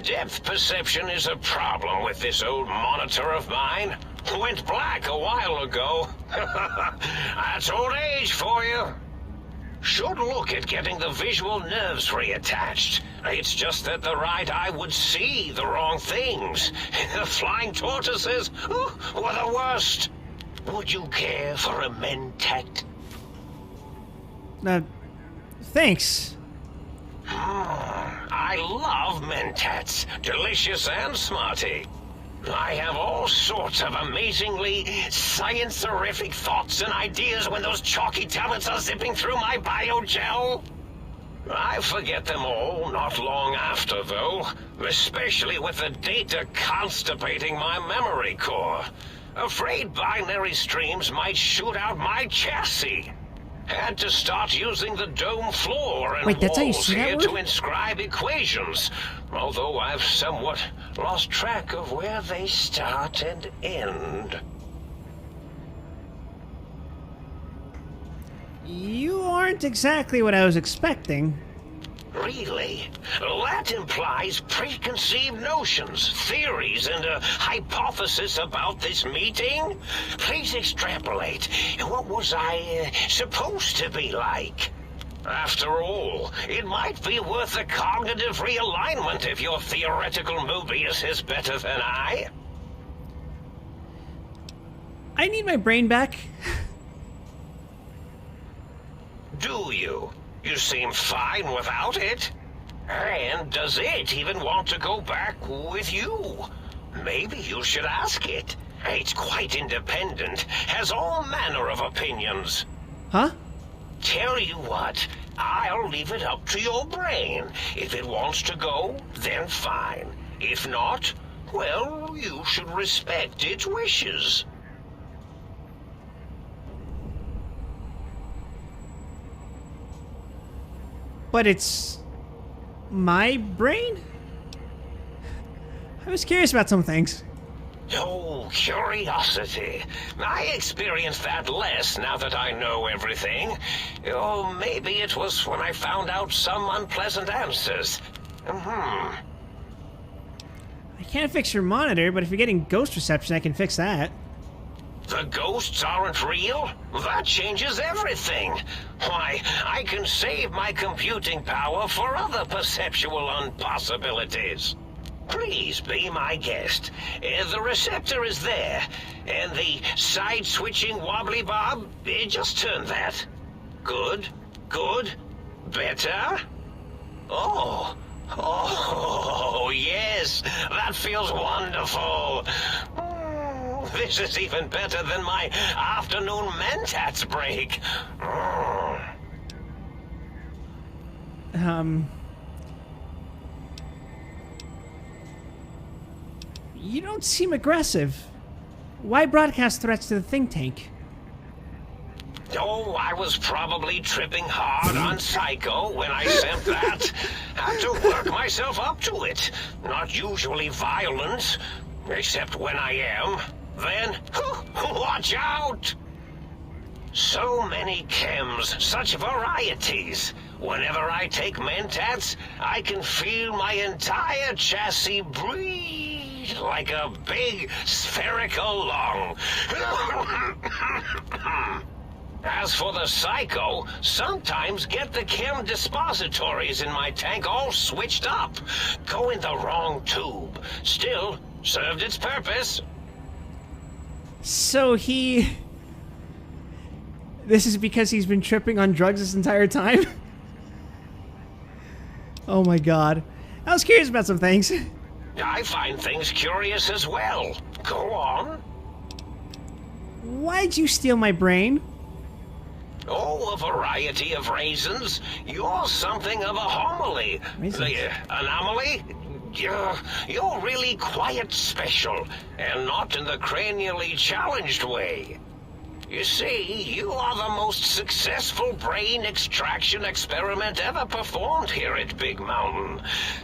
Depth perception is a problem with this old monitor of mine. Went black a while ago. That's old age for you. Should look at getting the visual nerves reattached. It's just that the right eye would see the wrong things. The flying tortoises were the worst. Would you care for a mentat? Thanks. I love mentats. Delicious and smarty. I have all sorts of amazingly science-erific thoughts and ideas when those chalky tablets are zipping through my biogel. I forget them all not long after, though, especially with the data constipating my memory core. Afraid binary streams might shoot out my chassis. Had to start using the dome floor and walls here to inscribe equations, although I've somewhat lost track of where they start and end. You aren't exactly what I was expecting. Really? That implies preconceived notions, theories, and a hypothesis about this meeting? Please extrapolate. What was I supposed to be like? After all, it might be worth a cognitive realignment if your theoretical Mobius is better than I. I need my brain back. Do you? You seem fine without it. And does it even want to go back with you? Maybe you should ask it. It's quite independent, has all manner of opinions. Huh? Tell you what, I'll leave it up to your brain. If it wants to go, then fine. If not, well, you should respect its wishes. But it's my brain? I was curious about some things. Oh, curiosity. I experience that less now that I know everything. Oh, maybe it was when I found out some unpleasant answers. I can't fix your monitor, but if you're getting ghost reception, I can fix that. The ghosts aren't real? That changes everything. Why, I can save my computing power for other perceptual impossibilities. Please be my guest. The receptor is there, and the side-switching wobbly bob, just turn that. Good, good, better. Oh, yes, that feels wonderful. This is even better than my afternoon mentats break. You don't seem aggressive. Why broadcast threats to the think tank? Oh, I was probably tripping hard on Psycho when I sent that. Had to work myself up to it. Not usually violent, except when I am. Then, watch out! So many chems, such varieties. Whenever I take mentats, I can feel my entire chassis breathe like a big spherical lung. As for the Psycho, sometimes get the chem dispositories in my tank all switched up. Go in the wrong tube. Still, served its purpose. So This is because he's been tripping on drugs this entire time? Oh my god. I was curious about some things. I find things curious as well. Go on. Why'd you steal my brain? Oh, a variety of reasons. You're something of a homily. Anomaly? You're really quite special, and not in the cranially challenged way. You see, you are the most successful brain extraction experiment ever performed here at Big Mountain.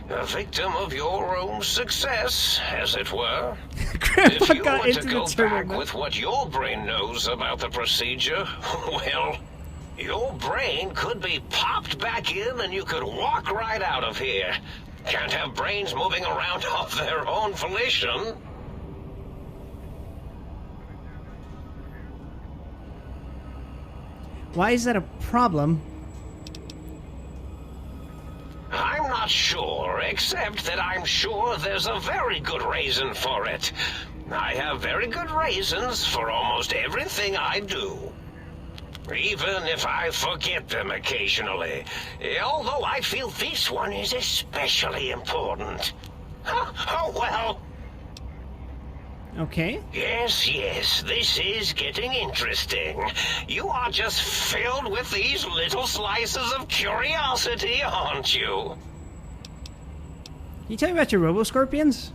A victim of your own success, as it were. Grandpa If you got were into to the go turtle. back with what your brain knows about the procedure, well, your brain could be popped back in and you could walk right out of here. Can't have brains moving around of their own volition. Why is that a problem? I'm not sure, except that I'm sure there's a very good reason for it. I have very good reasons for almost everything I do. Even if I forget them occasionally. Although I feel this one is especially important. Oh well. Okay. Yes, this is getting interesting. You are just filled with these little slices of curiosity, aren't you? Can you tell me about your Robo-Scorpions?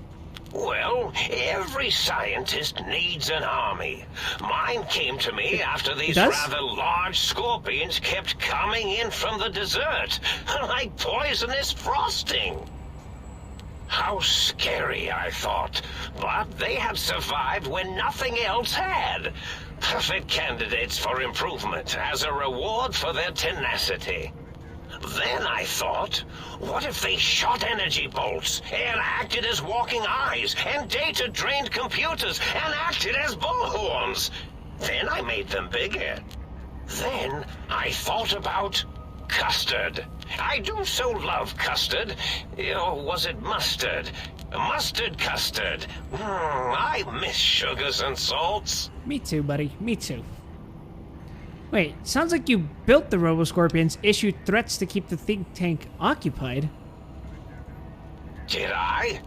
Well, every scientist needs an army. Mine came to me after these rather large scorpions kept coming in from the desert, like poisonous frosting. How scary, I thought. But they had survived when nothing else had. Perfect candidates for improvement as a reward for their tenacity. Then I thought, what if they shot energy bolts and acted as walking eyes and data-drained computers and acted as bullhorns? Then I made them bigger. Then I thought about custard. I do so love custard. Or was it mustard? Mustard custard. I miss sugars and salts. Me too, buddy. Me too. Wait, sounds like you built the Robo-Scorpions, issued threats to keep the think tank occupied. Did I?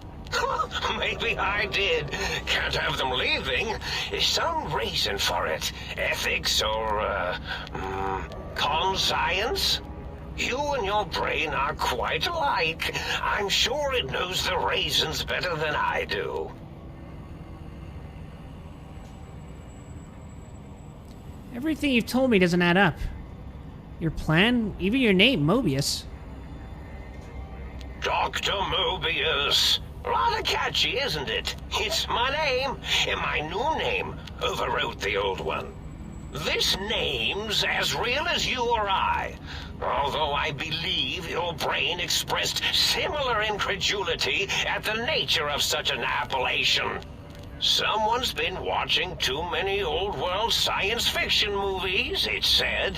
Maybe I did. Can't have them leaving. Some reason for it. Ethics or, con-science? You and your brain are quite alike. I'm sure it knows the reasons better than I do. Everything you've told me doesn't add up. Your plan, even your name, Mobius. Dr. Mobius. Rather catchy, isn't it? It's my name, and my new name overwrote the old one. This name's as real as you or I, although I believe your brain expressed similar incredulity at the nature of such an appellation. Someone's been watching too many old-world science fiction movies, it said.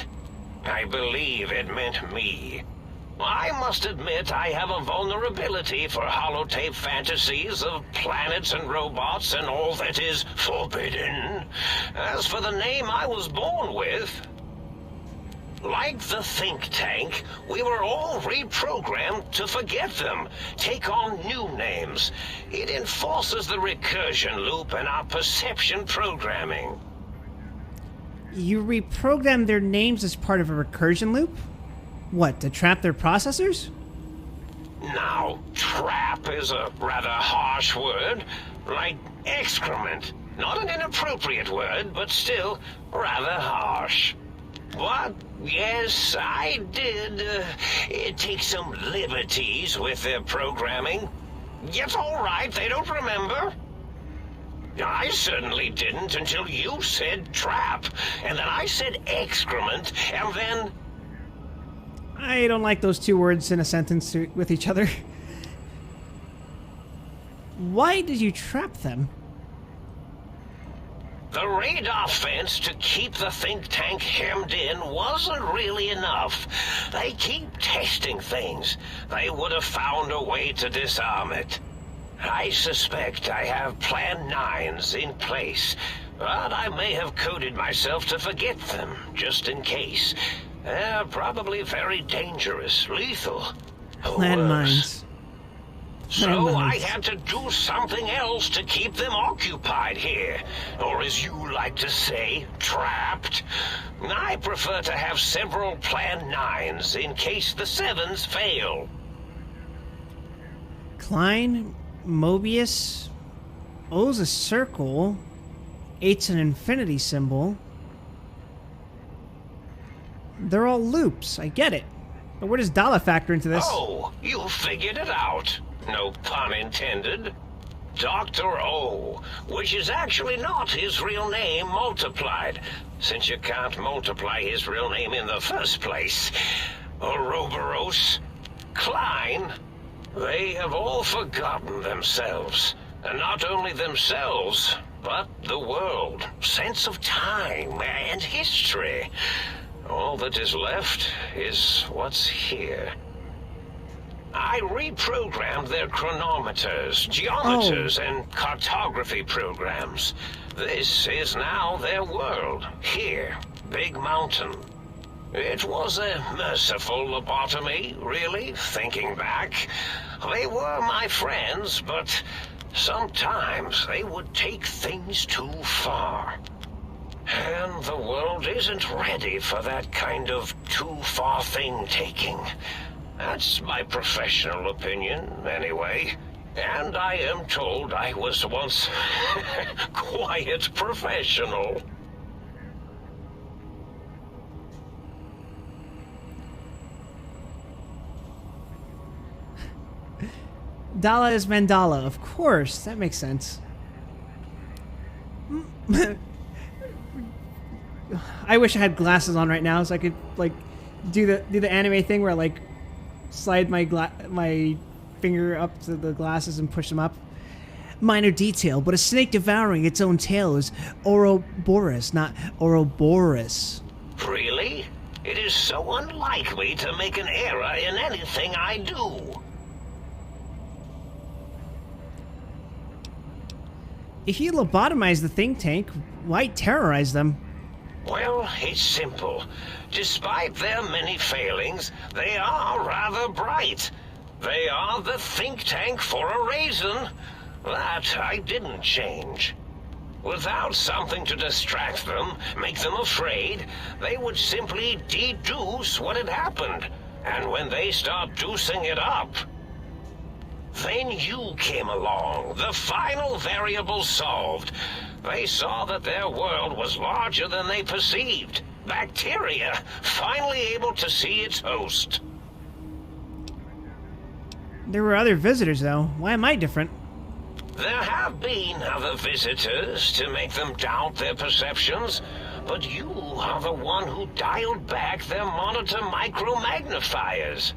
I believe it meant me. I must admit I have a vulnerability for holotape fantasies of planets and robots and all that is forbidden. As for the name I was born with, like the think tank, we were all reprogrammed to forget them, take on new names. It enforces the recursion loop in our perception programming. You reprogrammed their names as part of a recursion loop? What, to trap their processors? Now, trap is a rather harsh word, like excrement. Not an inappropriate word, but still rather harsh. But, yes, I did take some liberties with their programming. It's all right, they don't remember. I certainly didn't until you said trap, and then I said excrement, and then... I don't like those two words in a sentence with each other. Why did you trap them? The radar fence to keep the think tank hemmed in wasn't really enough. They keep testing things. They would have found a way to disarm it. I suspect I have Plan 9s in place. but I may have coded myself to forget them, just in case. They're probably very dangerous, lethal. or worse. So I had to do something else to keep them occupied here. Or as you like to say, trapped. I prefer to have several Plan 9s in case the 7s fail. Klein, Mobius, O's a circle, 8's an infinity symbol. They're all loops, I get it. But where does Dala factor into this? Oh, you figured it out. No pun intended. Dr. O, which is actually not his real name multiplied, since you can't multiply his real name in the first place. Ouroboros, Klein, they have all forgotten themselves. And not only themselves, but the world, sense of time and history. All that is left is what's here. I reprogrammed their chronometers, geometers, and cartography programs. This is now their world, here, Big Mountain. It was a merciful lobotomy, really, thinking back. They were my friends, but sometimes they would take things too far. And the world isn't ready for that kind of too-far thing-taking. That's my professional opinion, anyway. And I am told I was once quiet professional. Dala is Mandala, of course. That makes sense. I wish I had glasses on right now so I could like do the anime thing where I like slide my finger up to the glasses and push them up. Minor detail, but a snake devouring its own tail is Ouroboros, not Ouroboros. Really? It is so unlike me to make an error in anything I do. If you lobotomize the think tank, why terrorize them? Well, it's simple. Despite their many failings, they are rather bright. They are the think tank for a reason. That I didn't change. Without something to distract them, make them afraid, they would simply deduce what had happened. And when they start deucing it up, then you came along, the final variable solved. They saw that their world was larger than they perceived. Bacteria, finally able to see its host. There were other visitors, though. Why am I different? There have been other visitors to make them doubt their perceptions, but you are the one who dialed back their monitor micro-magnifiers.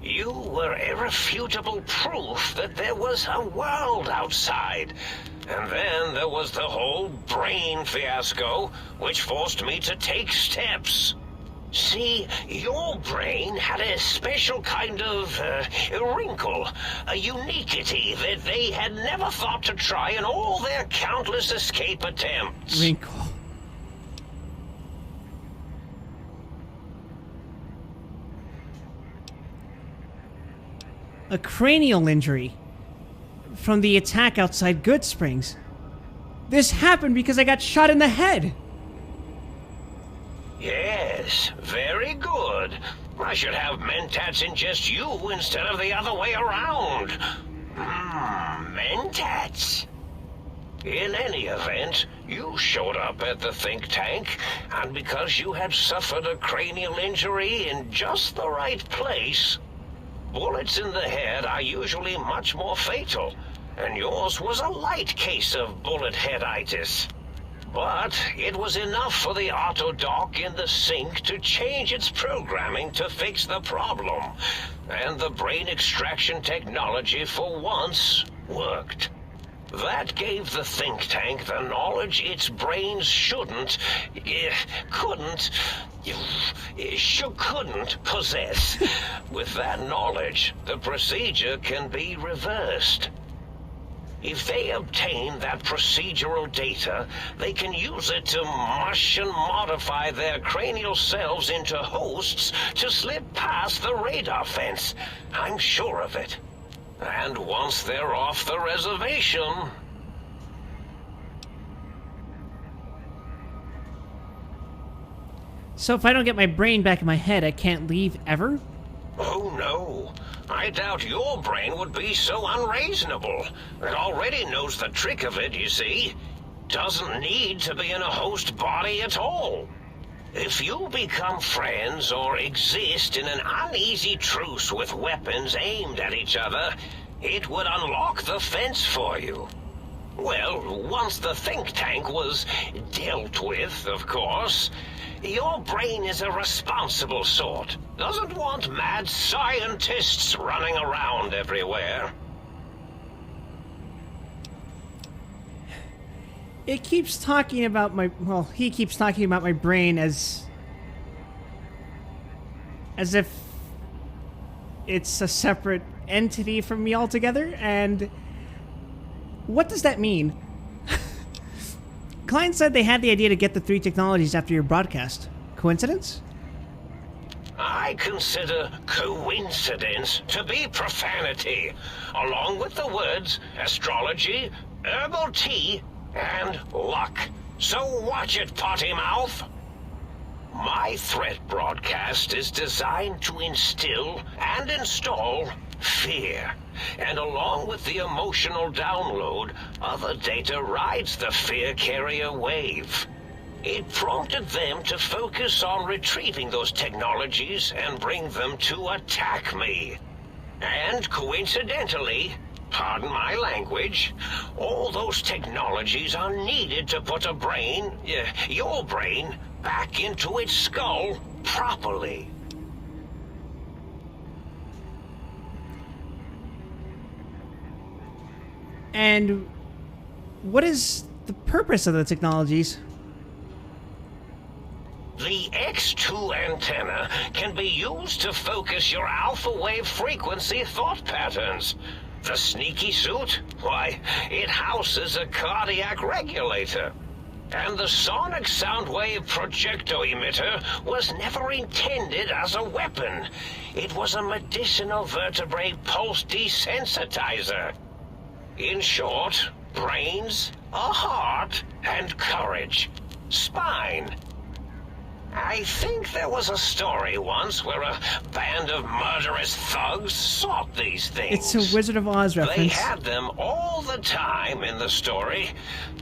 You were irrefutable proof that there was a world outside. And then there was the whole brain fiasco, which forced me to take steps. See, your brain had a special kind of wrinkle, a uniquity that they had never thought to try in all their countless escape attempts. Wrinkle. A cranial injury from the attack outside Goodsprings. This happened because I got shot in the head. Yes, very good. I should have Mentats ingest you instead of the other way around. Mentats. In any event, you showed up at the think tank, and because you had suffered a cranial injury in just the right place, bullets in the head are usually much more fatal, and yours was a light case of bullet headitis. But it was enough for the autodoc in the sink to change its programming to fix the problem, and the brain extraction technology for once worked. That gave the think tank the knowledge its brains couldn't possess. With that knowledge, the procedure can be reversed. If they obtain that procedural data, they can use it to mush and modify their cranial selves into hosts to slip past the radar fence. I'm sure of it. And once they're off the reservation... So if I don't get my brain back in my head, I can't leave ever? Oh, no. I doubt your brain would be so unreasonable. It already knows the trick of it, you see. Doesn't need to be in a host body at all. If you become friends or exist in an uneasy truce with weapons aimed at each other, it would unlock the fence for you. Well, once the think tank was dealt with, of course, your brain is a responsible sort. Doesn't want mad scientists running around everywhere. It keeps talking about my... Well, he keeps talking about my brain as if it's a separate entity from me altogether, and what does that mean? Klein said they had the idea to get the 3 technologies after your broadcast. Coincidence? I consider coincidence to be profanity, along with the words astrology, herbal tea, and luck. So watch it, potty mouth. My threat broadcast is designed to instill and install fear. And along with the emotional download, other data rides the fear carrier wave. It prompted them to focus on retrieving those technologies and bring them to attack me. And coincidentally, pardon my language, all those technologies are needed to put a brain, your brain, back into its skull properly. And what is the purpose of the technologies? The X2 antenna can be used to focus your alpha wave frequency thought patterns. The sneaky suit? Why, it houses a cardiac regulator. And the sonic sound wave projecto emitter was never intended as a weapon. It was a medicinal vertebrae pulse desensitizer. In short, brains, a heart, and courage. Spine. I think there was a story once where a band of murderous thugs sought these things. It's a Wizard of Oz reference. They had them all the time in the story.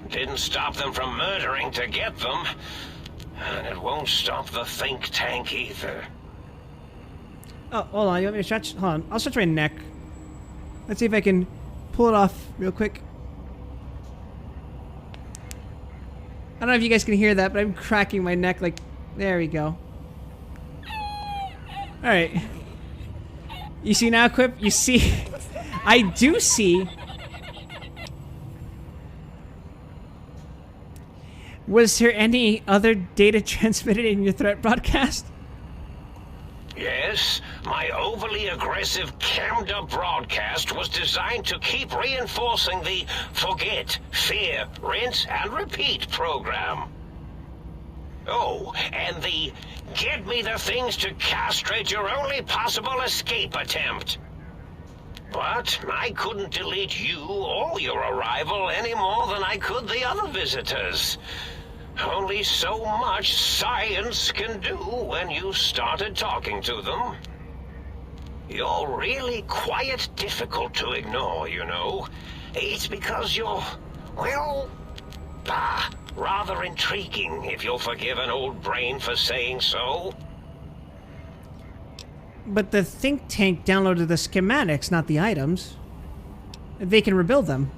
Didn't stop them from murdering to get them. And it won't stop the think tank either. Oh, hold on. You want me to stretch? Hold on. I'll stretch my neck. Let's see if I can pull it off real quick. I don't know if you guys can hear that, but I'm cracking my neck like... There we go. Alright. You see now, Quip? You see... I do see... Was there any other data transmitted in your threat broadcast? Yes, my overly aggressive cammed-up broadcast was designed to keep reinforcing the forget, fear, rinse, and repeat program. Oh, and the get me the things to castrate your only possible escape attempt. But I couldn't delete you or your arrival any more than I could the other visitors. Only so much science can do when you started talking to them. You're really quite difficult to ignore, you know. It's because you're, well, rather intriguing, if you'll forgive an old brain for saying so. But the think tank downloaded the schematics, not the items. They can rebuild them.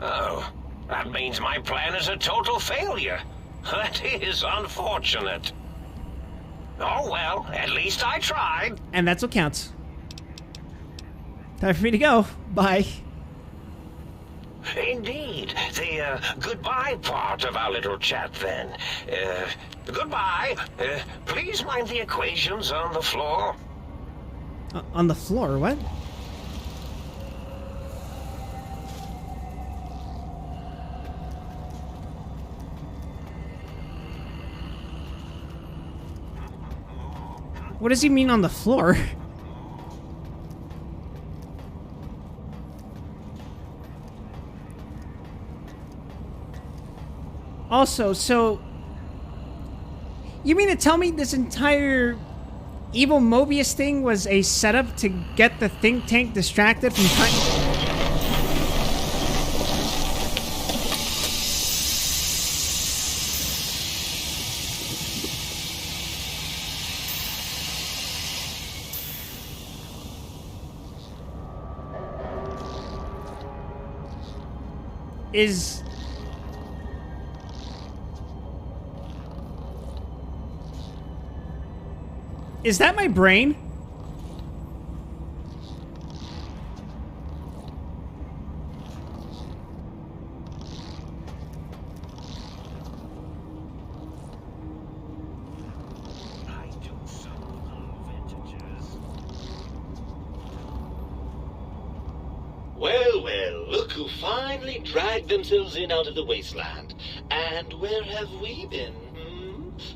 Oh, that means my plan is a total failure. That is unfortunate. Oh well, at least I tried. And that's what counts. Time for me to go. Bye. Indeed. The goodbye part of our little chat then. Goodbye. Please mind the equations on the floor. On the floor? What? What does he mean on the floor? Also, so... You mean to tell me this entire evil Mobius thing was a setup to get the think tank distracted from trying... Is that my brain? Well, well, look who finally dragged themselves in out of the wasteland. And where have we been?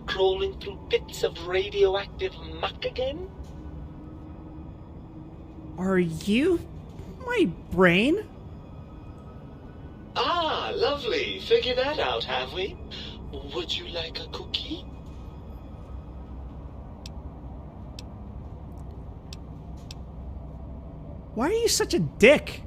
Crawling through bits of radioactive muck again? Are you my brain? Ah, lovely. Figured that out, have we? Would you like a cookie? Why are you such a dick?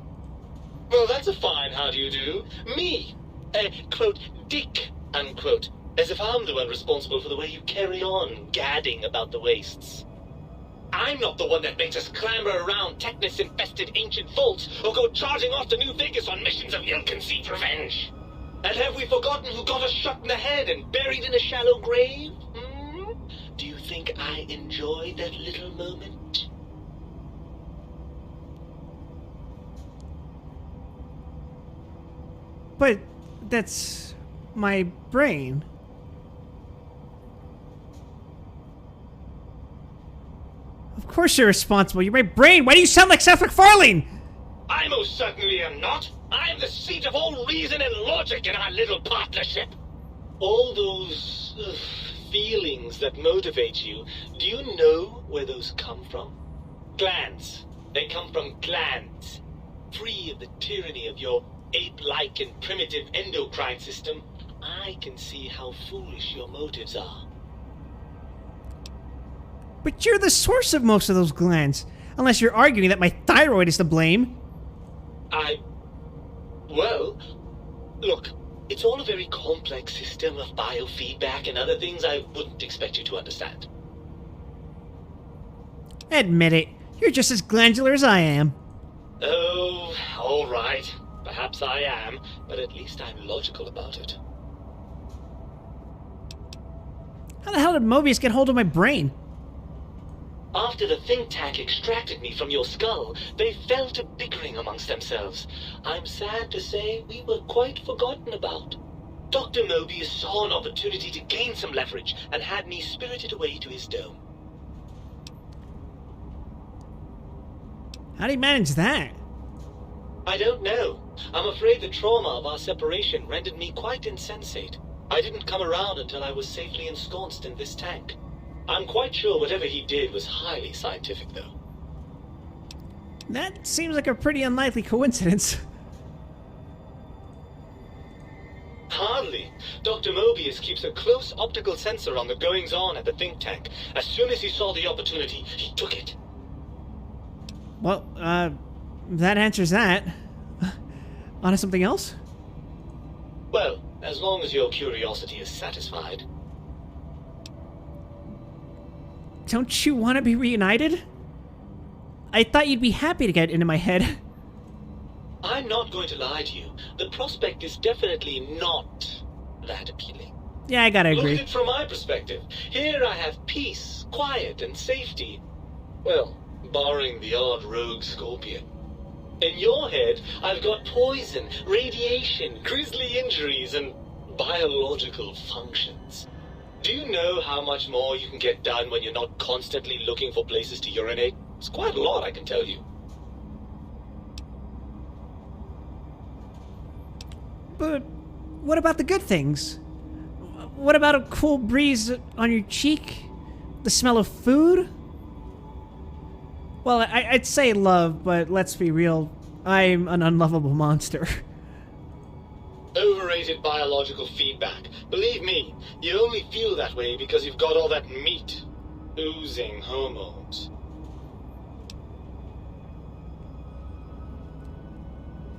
Well, that's a fine how do you do. Me, a, quote, dick, unquote. As if I'm the one responsible for the way you carry on gadding about the wastes. I'm not the one that makes us clamber around Technus-infested ancient vaults or go charging off to New Vegas on missions of ill-conceived revenge. And have we forgotten who got us shot in the head and buried in a shallow grave? Do you think I enjoyed that little moment? But that's my brain. Of course you're responsible. You're my brain. Why do you sound like Seth MacFarlane? I most certainly am not. I am the seat of all reason and logic in our little partnership. All those feelings that motivate you, do you know where those come from? Glands. They come from glands. Free of the tyranny of your ape-like and primitive endocrine system, I can see how foolish your motives are. But you're the source of most of those glands. Unless you're arguing that my thyroid is to blame. Well, look, it's all a very complex system of biofeedback and other things I wouldn't expect you to understand. Admit it. You're just as glandular as I am. Oh, all right. Perhaps I am, but at least I'm logical about it. How the hell did Mobius get hold of my brain? After the think tank extracted me from your skull, they fell to bickering amongst themselves. I'm sad to say we were quite forgotten about. Dr. Mobius saw an opportunity to gain some leverage and had me spirited away to his dome. How did he manage that? I don't know. I'm afraid the trauma of our separation rendered me quite insensate. I didn't come around until I was safely ensconced in this tank. I'm quite sure whatever he did was highly scientific, though. That seems like a pretty unlikely coincidence. Hardly. Dr. Mobius keeps a close optical sensor on the goings-on at the think tank. As soon as he saw the opportunity, he took it. Well, that answers that. On to something else? Well, as long as your curiosity is satisfied. Don't you want to be reunited? I thought you'd be happy to get into my head. I'm not going to lie to you. The prospect is definitely not that appealing. Yeah, I gotta agree. Look at it from my perspective. Here I have peace, quiet, and safety. Well, barring the odd rogue scorpion. In your head, I've got poison, radiation, grisly injuries, and biological functions. Do you know how much more you can get done when you're not constantly looking for places to urinate? It's quite a lot, I can tell you. But what about the good things? What about a cool breeze on your cheek? The smell of food? Well, I'd say love, but let's be real. I'm an unlovable monster. Overrated biological feedback. Believe me, you only feel that way because you've got all that meat. Oozing hormones.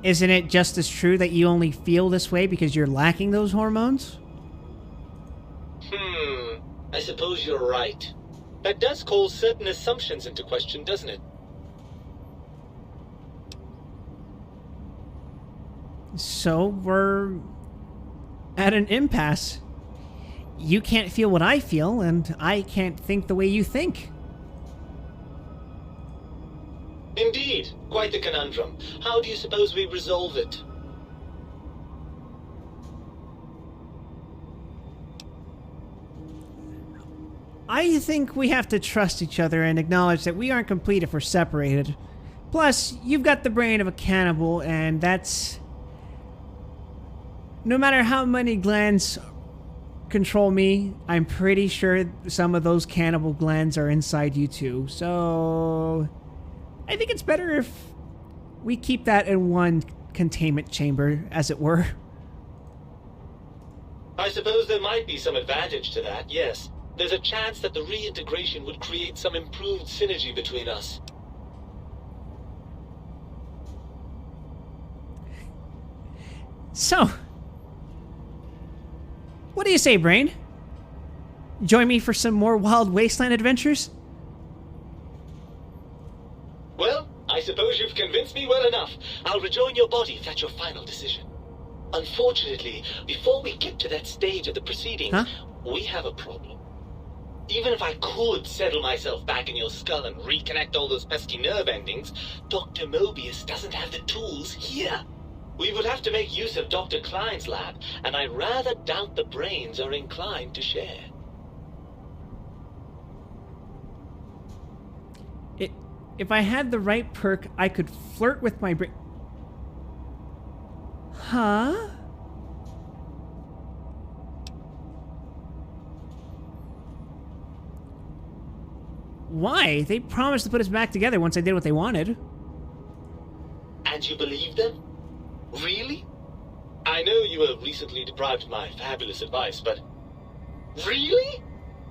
Isn't it just as true that you only feel this way because you're lacking those hormones? I suppose you're right. That does call certain assumptions into question, doesn't it? So we're at an impasse. You can't feel what I feel, and I can't think the way you think. Indeed. Quite the conundrum. How do you suppose we resolve it? I think we have to trust each other and acknowledge that we aren't complete if we're separated. Plus, you've got the brain of a cannibal, and that's... No matter how many glands control me, I'm pretty sure some of those cannibal glands are inside you too. So... I think it's better if we keep that in one containment chamber, as it were. I suppose there might be some advantage to that, yes. There's a chance that the reintegration would create some improved synergy between us. So, what do you say, Brain? Join me for some more Wild Wasteland adventures? Well, I suppose you've convinced me well enough. I'll rejoin your body if that's your final decision. Unfortunately, before we get to that stage of the proceedings, we have a problem. Even if I could settle myself back in your skull and reconnect all those pesky nerve endings, Dr. Mobius doesn't have the tools here. We would have to make use of Dr. Klein's lab, and I rather doubt the brains are inclined to share. If I had the right perk, I could flirt with my brain. Huh? Why? They promised to put us back together once I did what they wanted. And you believe them? Really? I know you were recently deprived of my fabulous advice, but... Really?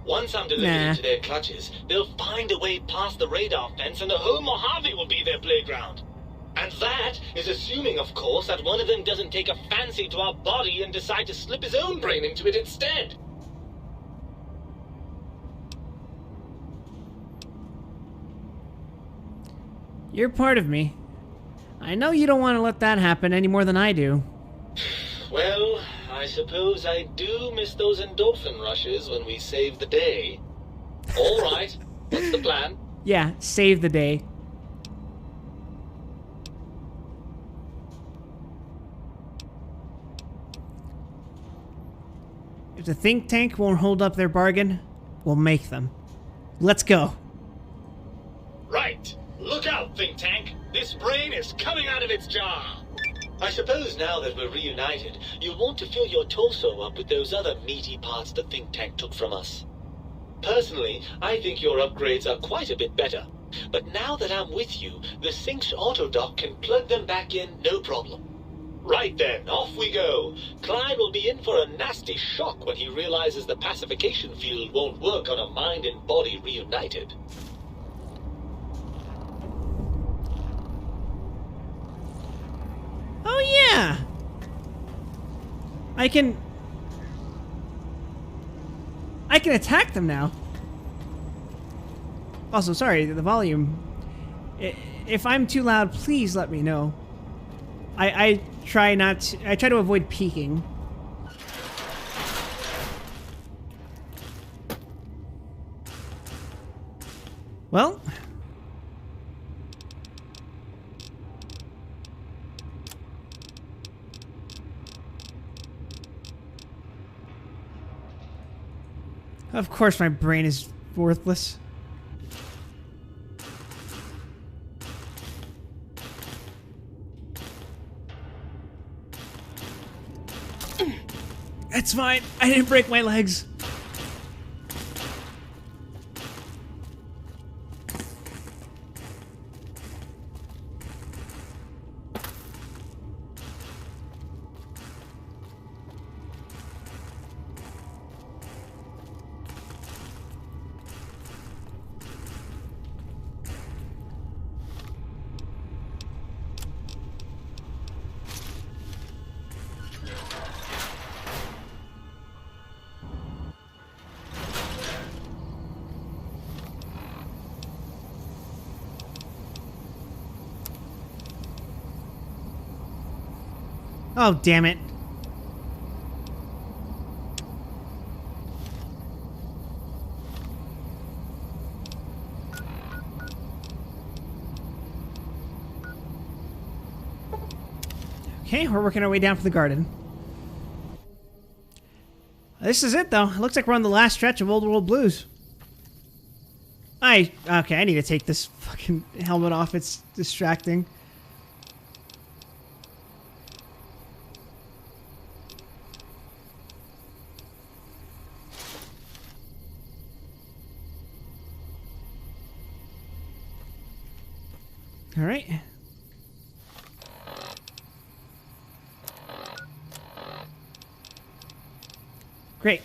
Once I'm delivered into their clutches, they'll find a way past the radar fence and the whole Mojave will be their playground. And that is assuming, of course, that one of them doesn't take a fancy to our body and decide to slip his own brain into it instead. You're part of me. I know you don't want to let that happen any more than I do. Well, I suppose I do miss those endorphin rushes when we save the day. All right, what's the plan? Yeah, save the day. If the think tank won't hold up their bargain, we'll make them. Let's go. Right. Look out, think tank. This brain is coming out of its jar. I suppose now that we're reunited, you'll want to fill your torso up with those other meaty parts the think tank took from us. Personally, I think your upgrades are quite a bit better. But now that I'm with you, the Sync's autodock can plug them back in no problem. Right then, off we go. Klein will be in for a nasty shock when he realizes the pacification field won't work on a mind and body reunited. Oh yeah! I can attack them now. Also, sorry, the volume. If I'm too loud, please let me know. I try to avoid peaking. Well, of course my brain is worthless. It's fine. I didn't break my legs. Oh, damn it. Okay, we're working our way down from the garden. This is it, though. It looks like we're on the last stretch of Old World Blues. Okay, I need to take this fucking helmet off. It's distracting. All right. Great.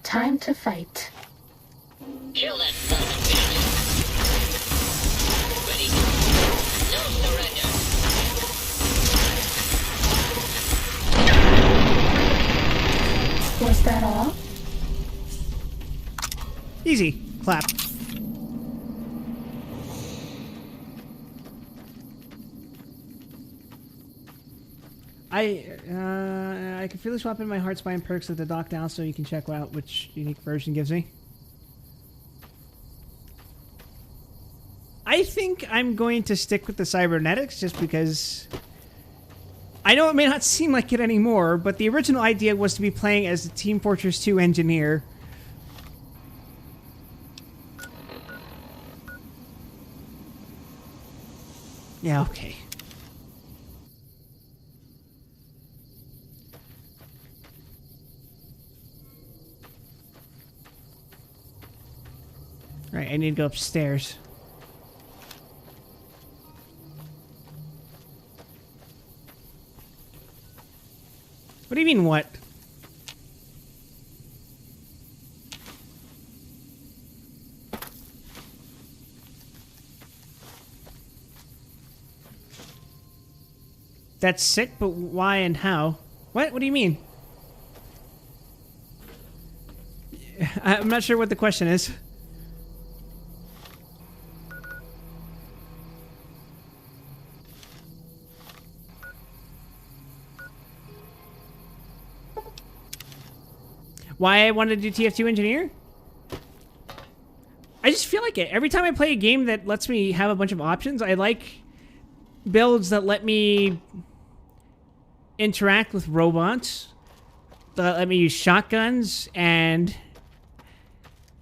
Time to fight. Kill that son of a bitch. Ready? No surrender. Was that all? Easy. Clap. I can freely swap in my heart spine perks at the dock down so you can check out which unique version gives me. I think I'm going to stick with the cybernetics just because I know it may not seem like it anymore, but the original idea was to be playing as a Team Fortress 2 engineer. Yeah, okay. Right, I need to go upstairs. What do you mean, what? That's sick, but why and how? What? What do you mean? I'm not sure what the question is. Why I wanted to do TF2 Engineer? I just feel like it. Every time I play a game that lets me have a bunch of options, I like builds that let me interact with robots, that let me use shotguns and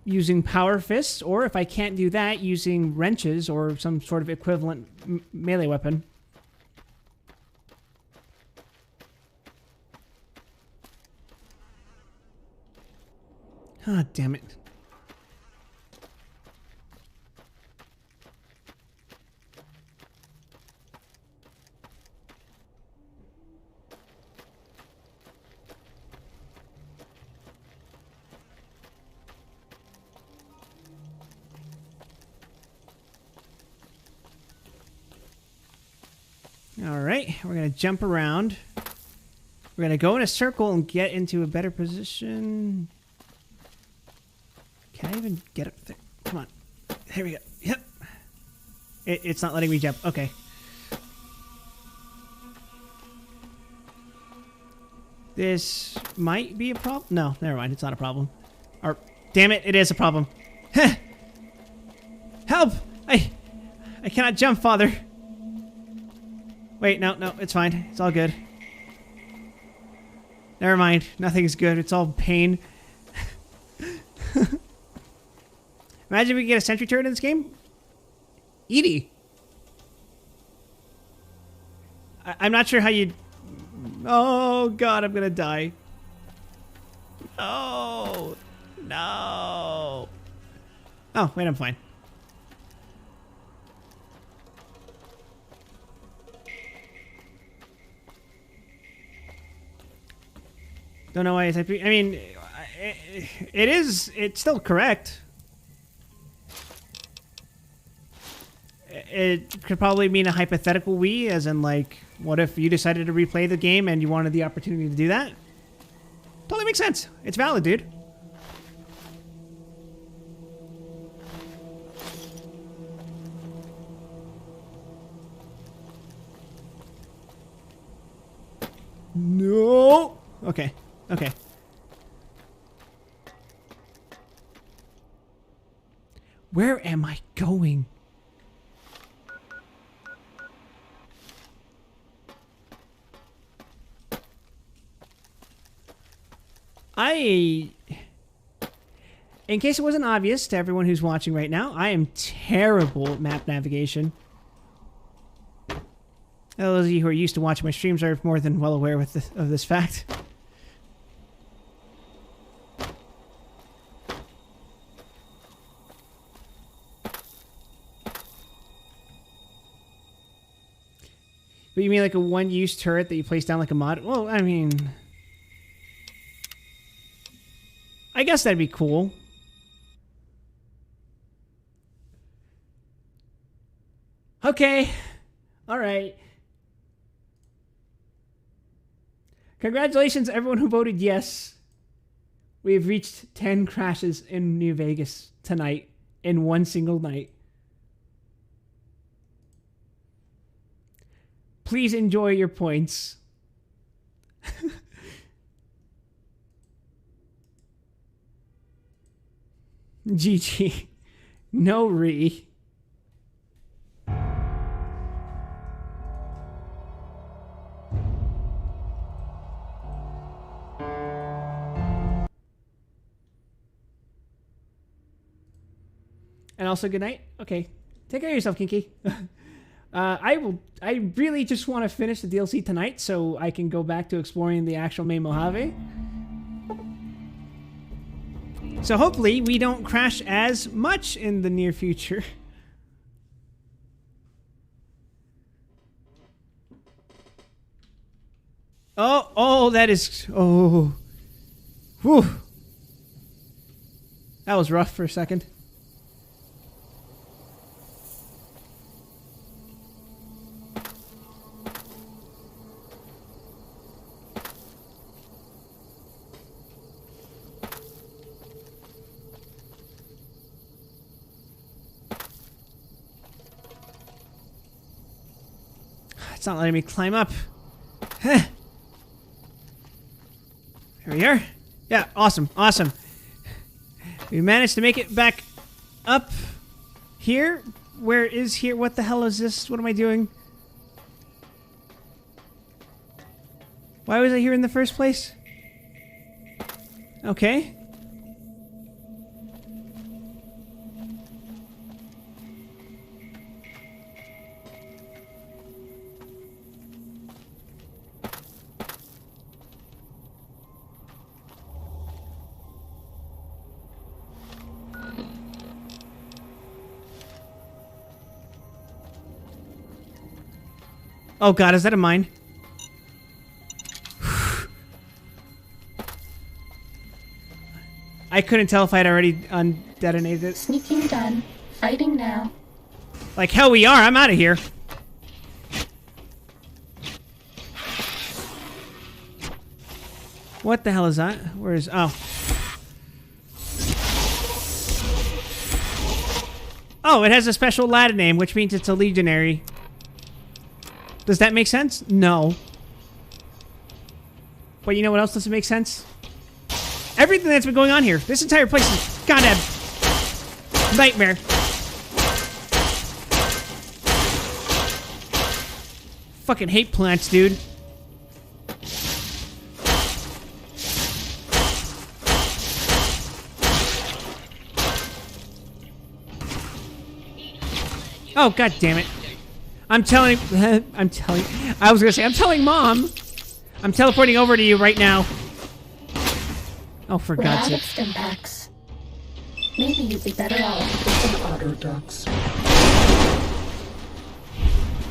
using power fists, or if I can't do that, using wrenches or some sort of equivalent melee weapon. Ah, damn it. All right, we're going to jump around. We're going to go in a circle and get into a better position. Can I even get up there? Come on. Here we go. Yep. It's not letting me jump. Okay. This might be a problem. No, never mind. It's not a problem. Or, damn it, it is a problem. Help! I cannot jump, Father. Wait, no, it's fine. It's all good. Never mind. Nothing's good. It's all pain. Imagine if we could get a sentry turret in this game. Edie. I'm not sure how you'd... Oh, God, I'm going to die. Oh, no. Oh, wait, I'm fine. Don't know why it's... I mean, it's still correct. It could probably mean a hypothetical we, as in, like, what if you decided to replay the game and you wanted the opportunity to do that? Totally makes sense. It's valid, dude. No. Okay. Okay. Where am I going? In case it wasn't obvious to everyone who's watching right now, I am terrible at map navigation. Those of you who are used to watching my streams are more than well aware of this fact. But you mean like a one-use turret that you place down like a mod? Well, I mean, I guess that'd be cool. Okay. All right. Congratulations, everyone who voted yes. We have reached 10 crashes in New Vegas tonight in one single night. Please enjoy your points. GG. No re. And also good night. Okay. Take care of yourself, Kinky. I really just want to finish the DLC tonight so I can go back to exploring the actual main Mojave. So hopefully we don't crash as much in the near future. Oh, that is, oh. Whew. That was rough for a second. It's not letting me climb up. There we are. Yeah, awesome, awesome. We managed to make it back up here. Where is here? What the hell is this? What am I doing? Why was I here in the first place? Okay. Oh god, is that a mine? I couldn't tell if I'd already undetonated it. Sneaking done. Fighting now. Like hell we are, I'm out of here. What the hell is that? Where is, oh. Oh, it has a special ladder name, which means it's a legionary. Does that make sense? No. But you know what else doesn't make sense? Everything that's been going on here. This entire place is goddamn nightmare. Fucking hate plants, dude. Oh, god damn it. I'm telling Mom. I'm teleporting over to you right now. Oh, for God's sake. Stim packs. Maybe you'd be better off with some auto ducks.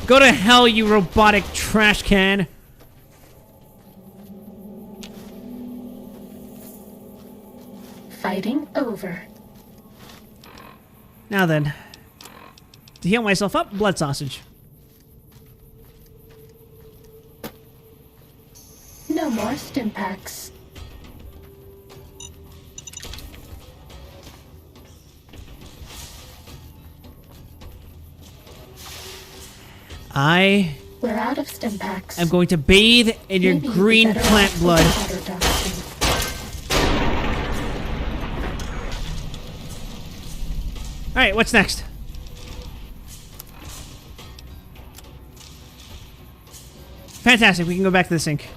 Go to hell, you robotic trash can. Fighting over. Now then. To heal myself up, blood sausage. No more stim packs. I We're out of stim packs. I'm going to bathe in your Maybe you'd be green better plant off with blood. an otter duck suit. Alright, what's next? Fantastic, we can go back to the sink.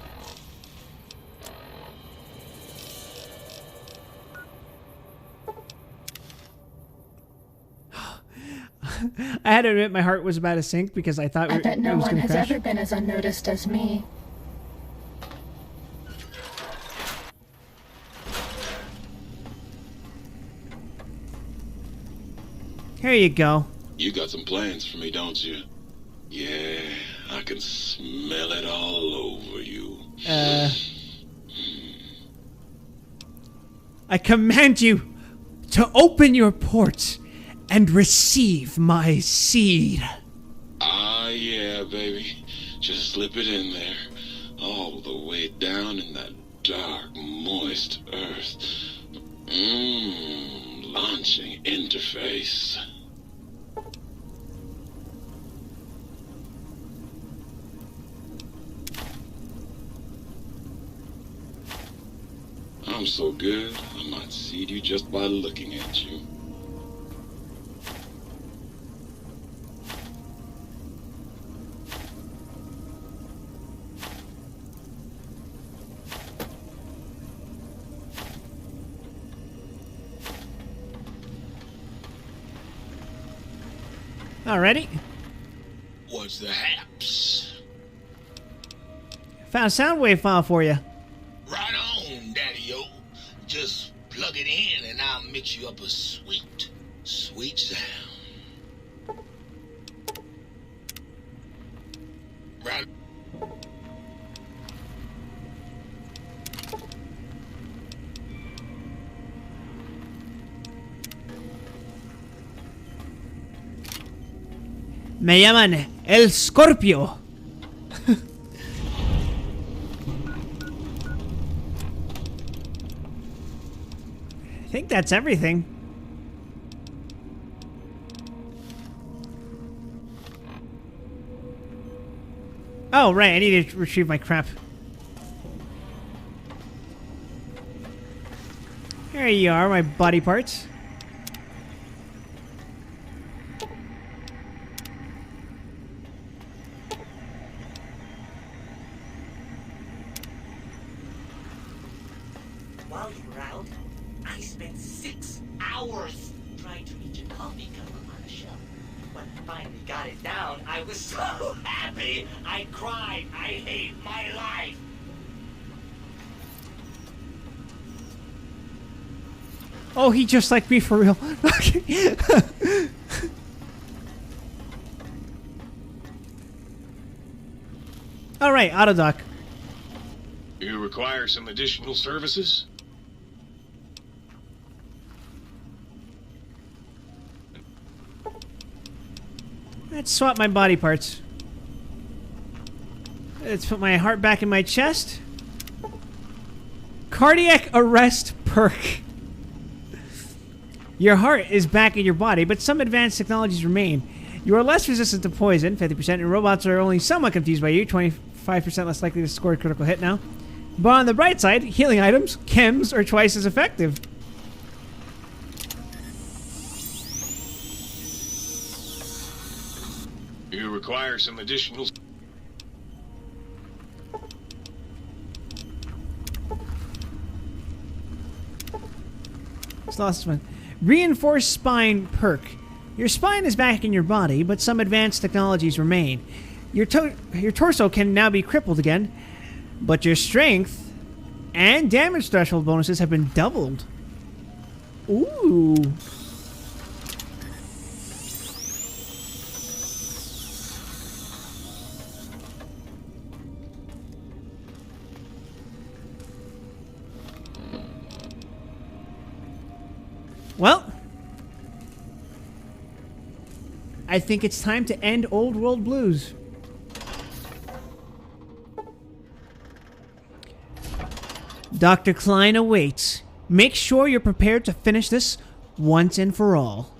I had to admit my heart was about to sink because I thought I bet it no was one going to has crash. ever been as unnoticed as me. Here you go. You got some plans for me, don't you? Yeah, I can smell it all over you. I command you to open your ports and receive my seed. Ah, yeah, baby. Just slip it in there. All the way down in that dark, moist earth. Launching interface. I'm so good, I might seed you just by looking at you. Alrighty. What's the haps? Found a sound wave file for you. Right on, Daddy-o. Just plug it in and I'll mix you up a sweet, sweet sound. Right. Me llaman El Scorpio. I think that's everything. Oh, right, I need to retrieve my crap. Here you are, my body parts. While you were out, I spent 6 hours trying to reach a coffee cup on a shelf. When I finally got it down, I was so happy. I cried. I hate my life. Oh, he just like me for real. Okay. All right, Autodoc. You require some additional services? Let's swap my body parts. Let's put my heart back in my chest. Cardiac arrest perk. Your heart is back in your body, but some advanced technologies remain. You are less resistant to poison, 50%, and robots are only somewhat confused by you, 25% less likely to score a critical hit now. But on the bright side, healing items, chems, are twice as effective. You require some additional... It's lost one. Reinforced spine perk. Your spine is back in your body, but some advanced technologies remain. Your torso can now be crippled again, but your strength and damage threshold bonuses have been doubled. Ooh. Well, I think it's time to end Old World Blues. Dr. Klein awaits. Make sure you're prepared to finish this once and for all.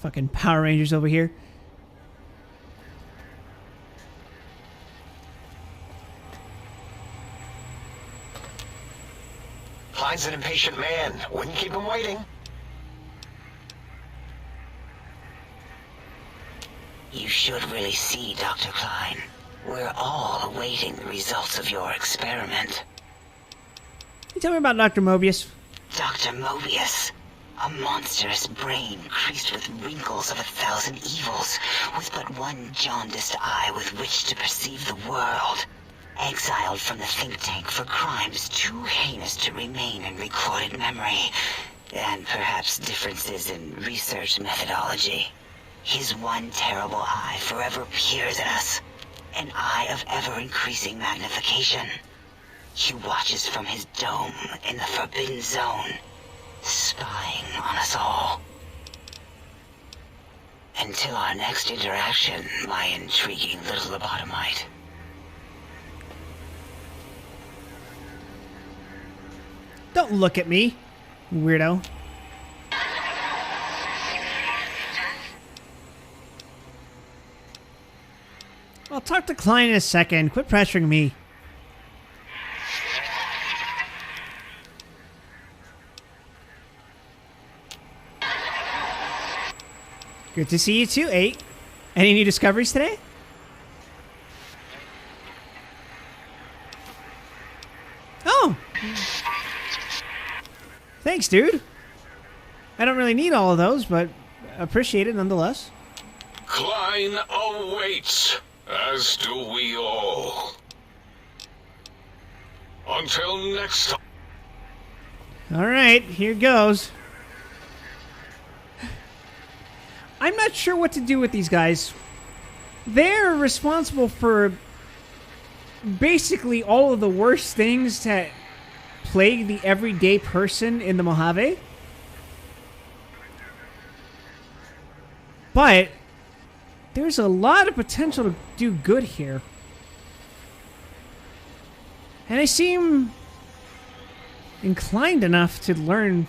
Fucking Power Rangers over here. Klein's an impatient man. Wouldn't keep him waiting. You should really see, Dr. Klein. We're all awaiting the results of your experiment. You tell me about Dr. Mobius. Dr. Mobius. A monstrous brain creased with wrinkles of 1,000 evils, with but one jaundiced eye with which to perceive the world. Exiled from the think tank for crimes too heinous to remain in recorded memory, and perhaps differences in research methodology. His one terrible eye forever peers at us, an eye of ever-increasing magnification. He watches from his dome in the Forbidden Zone, spying on us all. Until our next interaction, my intriguing little lobotomite. Don't look at me, weirdo. I'll talk to Klein in a second. Quit pressuring me. Good to see you too, 8. Any new discoveries today? Oh! Thanks, dude. I don't really need all of those, but appreciate it nonetheless. Klein awaits, as do we all. Until next time. Alright, here goes. I'm not sure what to do with these guys. They're responsible for basically all of the worst things that plague the everyday person in the Mojave. But there's a lot of potential to do good here. And they seem inclined enough to learn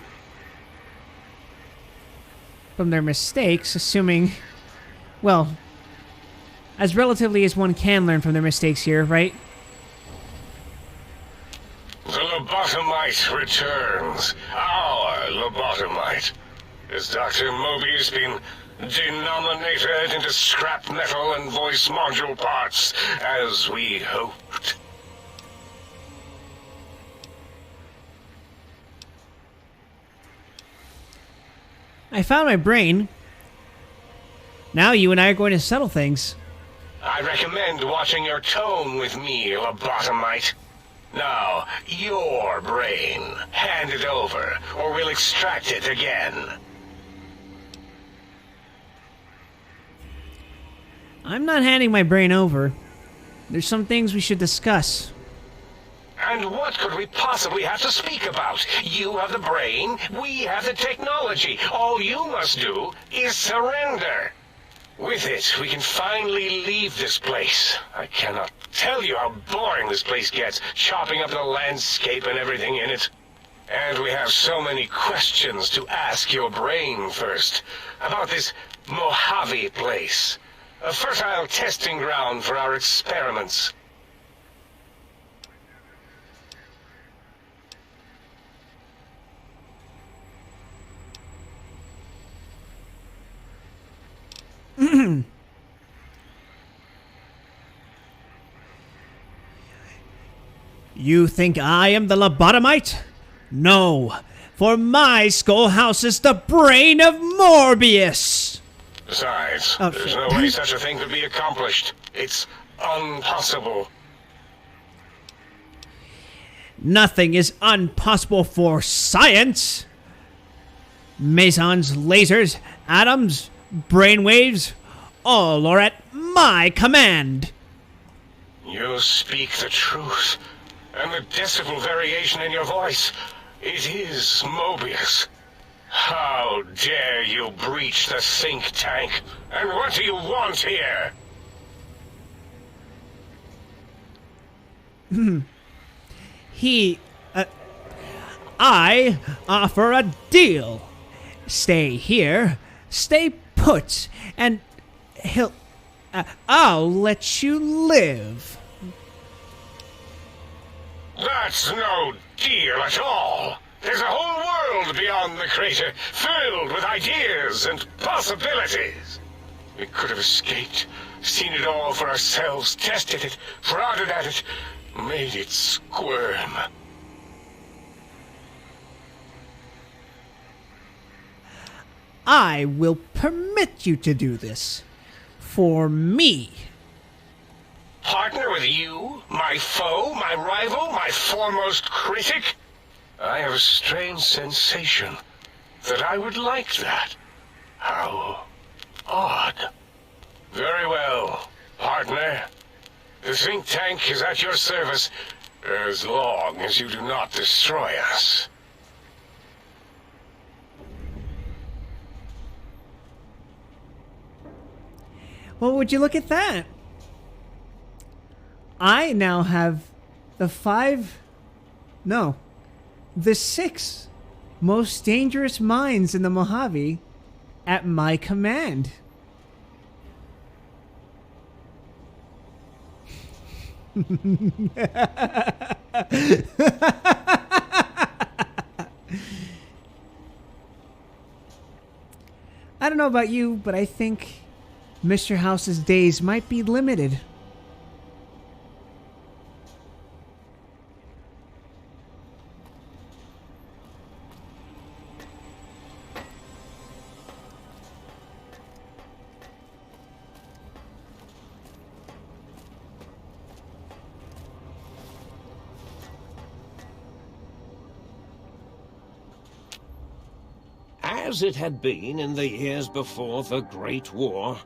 from their mistakes, assuming, well, as relatively as one can learn from their mistakes here, right? The lobotomite returns. Our lobotomite. Has Dr. Mobius been denominated into scrap metal and voice module parts, as we hoped? I found my brain. Now you and I are going to settle things. I recommend watching your tone with me, lobotomite. Now, your brain. Hand it over, or we'll extract it again. I'm not handing my brain over. There's some things we should discuss. And what could we possibly have to speak about? You have the brain, we have the technology. All you must do is surrender. With it, we can finally leave this place. I cannot tell you how boring this place gets, chopping up the landscape and everything in it. And we have so many questions to ask your brain first. About this Mojave place. A fertile testing ground for our experiments. You think I am the lobotomite? No, for my skull houses the brain of Morbius. Besides, there's no way such a thing could be accomplished. It's impossible. Nothing is impossible for science. Mesons, lasers, atoms, brainwaves, all are at my command. You speak the truth. And the decibel variation in your voice, it is Mobius. How dare you breach the think tank? And what do you want here? I offer a deal. Stay here, stay put, and I'll let you live. That's no deal at all. There's a whole world beyond the crater, filled with ideas and possibilities. We could have escaped, seen it all for ourselves, tested it, prodded at it, made it squirm. I will permit you to do this. For me. Partner with you? My foe? My rival? My foremost critic? I have a strange sensation that I would like that. How odd. Very well, partner. The think tank is at your service as long as you do not destroy us. Well, would you look at that? I now have the 6 most dangerous minds in the Mojave at my command. I don't know about you, but I think Mr. House's days might be limited. As it had been in the years before the Great War,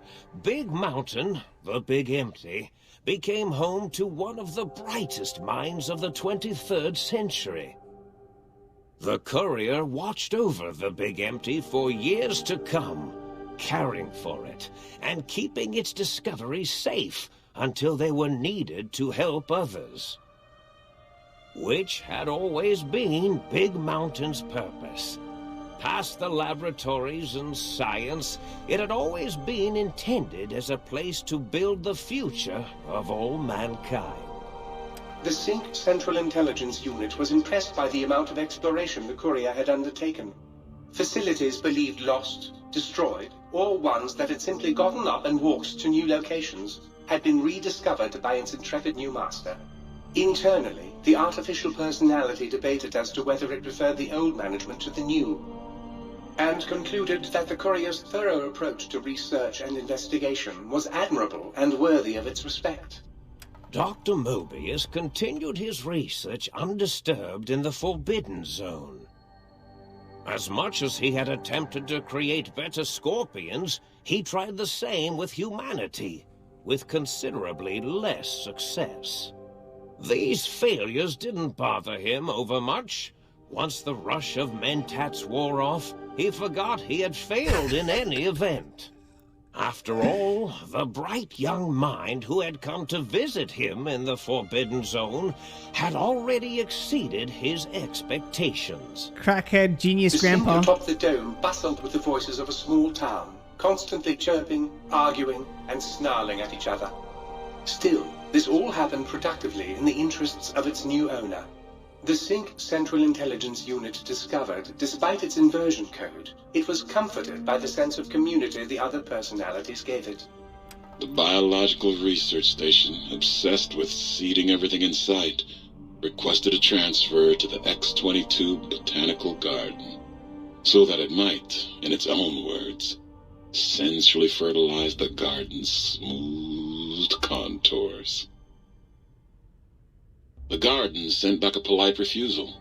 Big Mountain, the Big Empty, became home to one of the brightest minds of the 23rd century. The Courier watched over the Big Empty for years to come, caring for it and keeping its discoveries safe until they were needed to help others. Which had always been Big Mountain's purpose. Past the laboratories and science, it had always been intended as a place to build the future of all mankind. The Sync Central Intelligence Unit was impressed by the amount of exploration the Courier had undertaken. Facilities believed lost, destroyed, or ones that had simply gotten up and walked to new locations had been rediscovered by its intrepid new master. Internally, the artificial personality debated as to whether it preferred the old management to the new, and concluded that the Courier's thorough approach to research and investigation was admirable and worthy of its respect. Dr. Mobius continued his research undisturbed in the Forbidden Zone. As much as he had attempted to create better Scorpions, he tried the same with humanity, with considerably less success. These failures didn't bother him overmuch. Once the rush of Mentats wore off, he forgot he had failed in any event. After all, the bright young mind who had come to visit him in the Forbidden Zone had already exceeded his expectations. Crackhead genius grandpa. The scene atop the dome bustled with the voices of a small town, constantly chirping, arguing, and snarling at each other. Still, this all happened productively in the interests of its new owner. The Sync Central Intelligence Unit discovered, despite its inversion code, it was comforted by the sense of community the other personalities gave it. The Biological Research Station, obsessed with seeding everything in sight, requested a transfer to the X-22 Botanical Garden, so that it might, in its own words, sensually fertilize the garden's smooth contours. The garden sent back a polite refusal,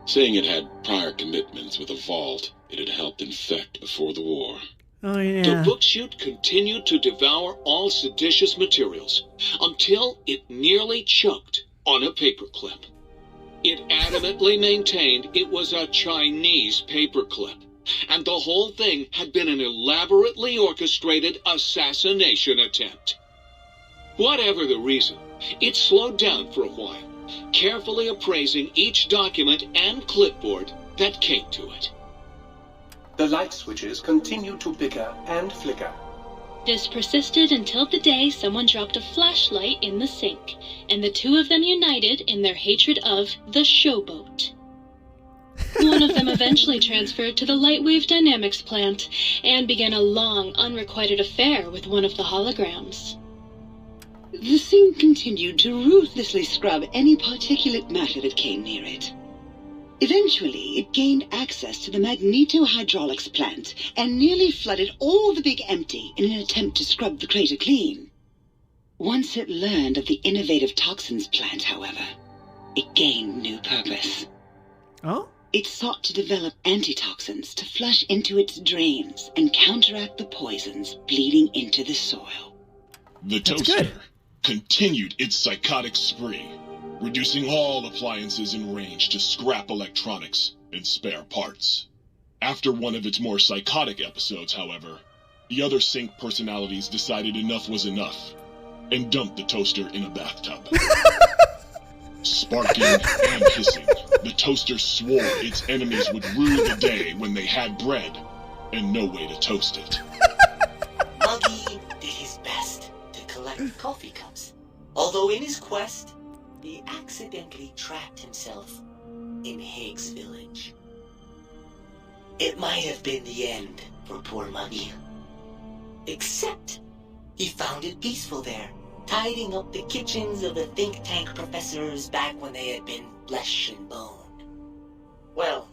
saying it had prior commitments with a vault it had helped infect before the war. Oh, yeah. The book chute continued to devour all seditious materials until it nearly choked on a paperclip. It adamantly maintained it was a Chinese paperclip, and the whole thing had been an elaborately orchestrated assassination attempt. Whatever the reason, it slowed down for a while, carefully appraising each document and clipboard that came to it. The light switches continued to bicker and flicker. This persisted until the day someone dropped a flashlight in the sink, and the two of them united in their hatred of the showboat. One of them eventually transferred to the Lightwave Dynamics plant and began a long, unrequited affair with one of the holograms. The sink continued to ruthlessly scrub any particulate matter that came near it. Eventually, it gained access to the magnetohydraulics plant and nearly flooded all the Big Empty in an attempt to scrub the crater clean. Once it learned of the innovative toxins plant, however, it gained new purpose. Oh? It sought to develop antitoxins to flush into its drains and counteract the poisons bleeding into the soil. The toaster continued its psychotic spree, reducing all appliances in range to scrap electronics and spare parts. After one of its more psychotic episodes, however, the other sink personalities decided enough was enough and dumped the toaster in a bathtub. Sparking and hissing, the toaster swore its enemies would rue the day when they had bread and no way to toast it. Muggy did his best to collect coffee cups, although in his quest, he accidentally trapped himself in Higgs Village. It might have been the end for poor Muggy. Except, he found it peaceful there, tidying up the kitchens of the think tank professors back when they had been flesh and bone. Well,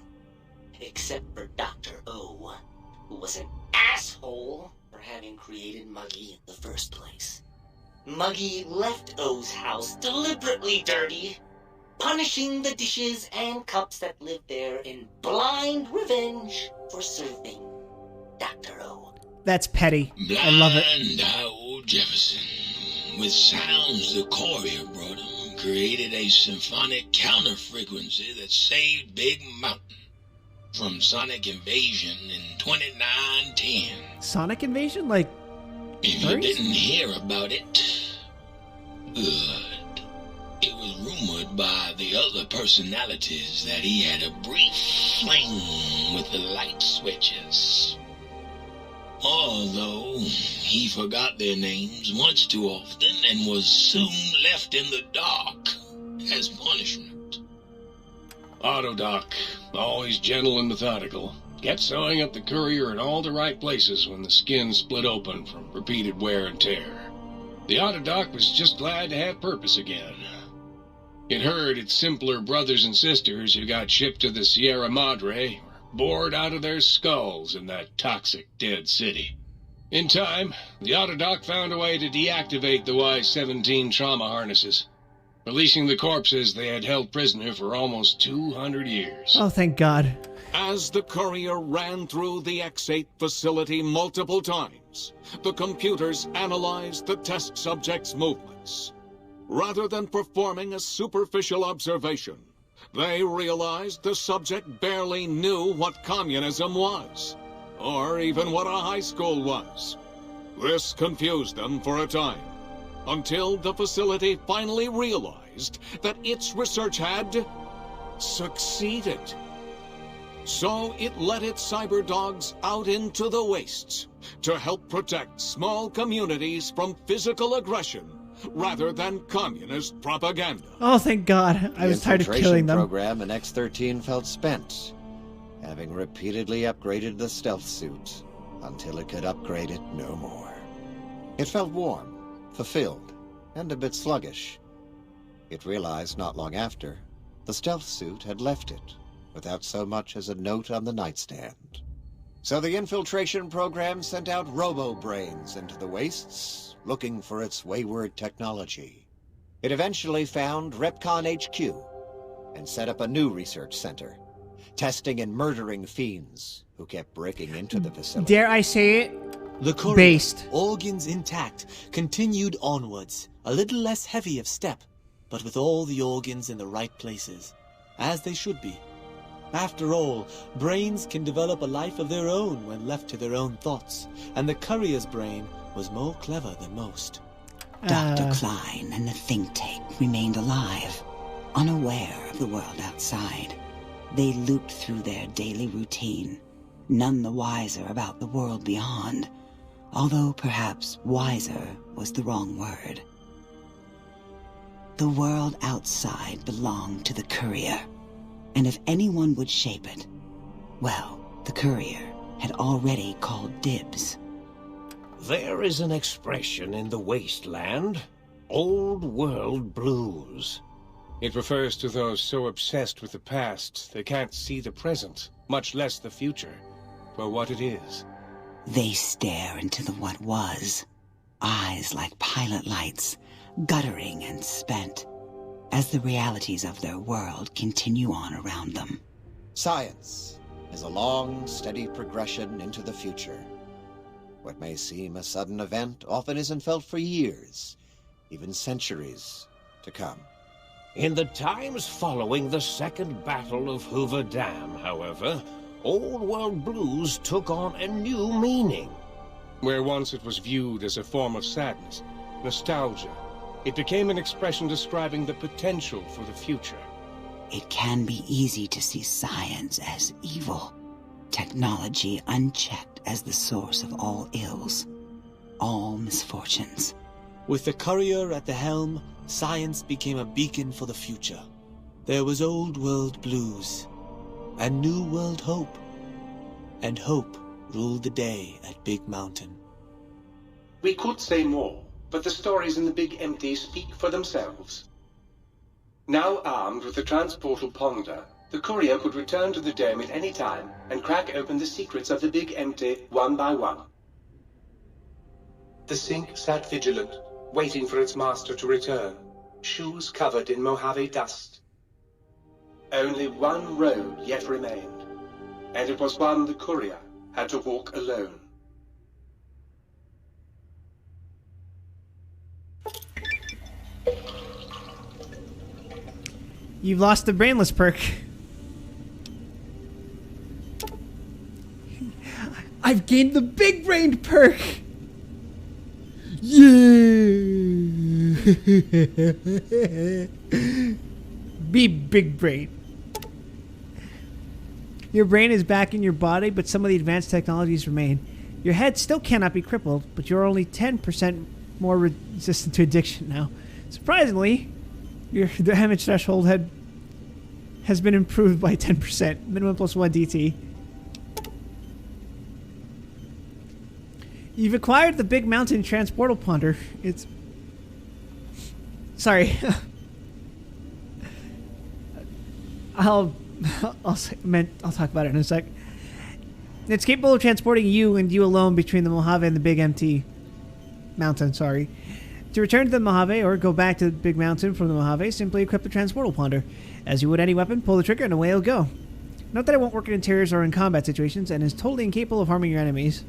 except for Dr. O, who was an asshole for having created Muggy in the first place. Muggy left O's house deliberately dirty, punishing the dishes and cups that lived there in blind revenge for serving Dr. O. That's petty. I love it. Blind old Jefferson, with sounds the courier brought him, created a symphonic counter-frequency that saved Big Mountain from Sonic Invasion in 2910. Sonic Invasion? Like, if you didn't hear about it, good. It was rumored by the other personalities that he had a brief fling with the light switches. Although he forgot their names much too often and was soon left in the dark as punishment. Autodoc, always gentle and methodical, kept sewing up the courier in all the right places when the skin split open from repeated wear and tear. The Autodoc was just glad to have purpose again. It heard its simpler brothers and sisters who got shipped to the Sierra Madre were bored out of their skulls in that toxic dead city. In time, the Autodoc found a way to deactivate the Y-17 trauma harnesses, releasing the corpses they had held prisoner for almost 200 years. Oh, thank God. As the courier ran through the X8 facility multiple times, the computers analyzed the test subject's movements. Rather than performing a superficial observation, they realized the subject barely knew what communism was, or even what a high school was. This confused them for a time, until the facility finally realized that its research had succeeded. So it let its cyber dogs out into the wastes to help protect small communities from physical aggression rather than communist propaganda. Oh, thank God. I was tired of killing them. The program in X-13 felt spent, having repeatedly upgraded the stealth suit until it could upgrade it no more. It felt warm, fulfilled, and a bit sluggish. It realized not long after, the stealth suit had left it, without so much as a note on the nightstand. So the infiltration program sent out robo-brains into the wastes, looking for its wayward technology. It eventually found Repcon HQ, and set up a new research center, testing and murdering fiends who kept breaking into the facility. Dare I say it? The courier, based. Organs intact, continued onwards, a little less heavy of step, but with all the organs in the right places, as they should be. After all, brains can develop a life of their own when left to their own thoughts, and the courier's brain was more clever than most. Dr. Klein and the think tank remained alive, unaware of the world outside. They looped through their daily routine, none the wiser about the world beyond, although perhaps wiser was the wrong word. The world outside belonged to the courier, and if anyone would shape it, well, the courier had already called dibs. There is an expression in the wasteland, old world blues. It refers to those so obsessed with the past they can't see the present, much less the future, for what it is. They stare into the what was, eyes like pilot lights, guttering and spent, as the realities of their world continue on around them. Science is a long, steady progression into the future. What may seem a sudden event often isn't felt for years, even centuries to come. In the times following the Second Battle of Hoover Dam, however, old world blues took on a new meaning. Where once it was viewed as a form of sadness, nostalgia, it became an expression describing the potential for the future. It can be easy to see science as evil, technology unchecked as the source of all ills, all misfortunes. With the courier at the helm, science became a beacon for the future. There was old world blues, and new world hope. And hope ruled the day at Big Mountain. We could say more, but the stories in the Big Empty speak for themselves. Now armed with the transportal Ponder, the courier could return to the dome at any time and crack open the secrets of the Big Empty one by one. The Sink sat vigilant, waiting for its master to return, shoes covered in Mojave dust. Only one road yet remained, and it was one the courier had to walk alone. You've lost the brainless perk. I've gained the big brained perk. Yeah. Be big brain. Your brain is back in your body, but some of the advanced technologies remain. Your head still cannot be crippled, but you're only 10% more resistant to addiction now. Surprisingly, your damage threshold has been improved by 10%. Minimum plus 1 DT. You've acquired the Big Mountain Transportal Ponder. It's... Sorry. I'll talk about it in a sec. It's capable of transporting you and you alone between the Mojave and the Big Empty Mountain, sorry. To return to the Mojave or go back to the Big Mountain from the Mojave, simply equip the Transportal Ponder. As you would any weapon, pull the trigger and away it'll go. Note that it won't work in interiors or in combat situations and is totally incapable of harming your enemies.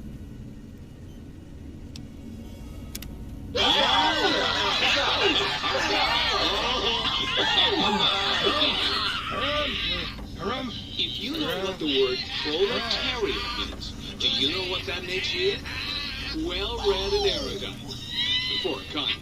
If you know what the word proletariat means, do you know what that makes you? Well-read and erudite. For a kind.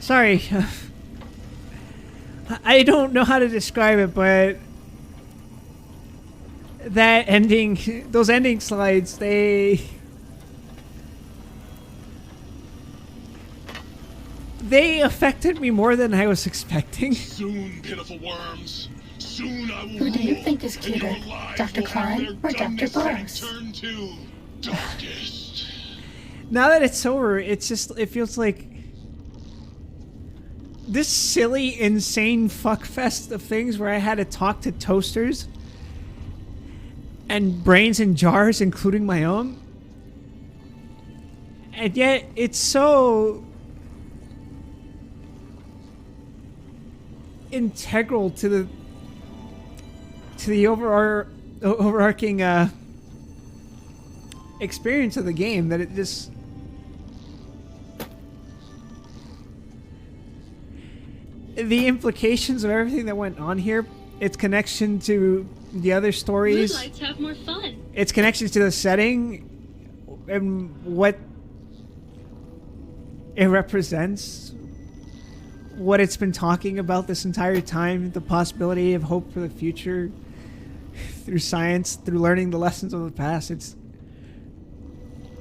Sorry. I don't know how to describe it, but that ending, those ending slides, they affected me more than I was expecting. Soon, pitiful worms. Soon I will Who do you rule, think is cuter, Dr. Klein or Dr. Burrows? Turn to darkest. Now that it's over, it feels like this silly, insane fuckfest of things where I had to talk to toasters and brains in jars, including my own. And yet, it's so integral to the overarching experience of the game that it just... the implications of everything that went on here, its connection to the other stories, Moonlights have more fun. its connections to the setting, and what it represents, what it's been talking about this entire time, the possibility of hope for the future through science, through learning the lessons of the past. It's,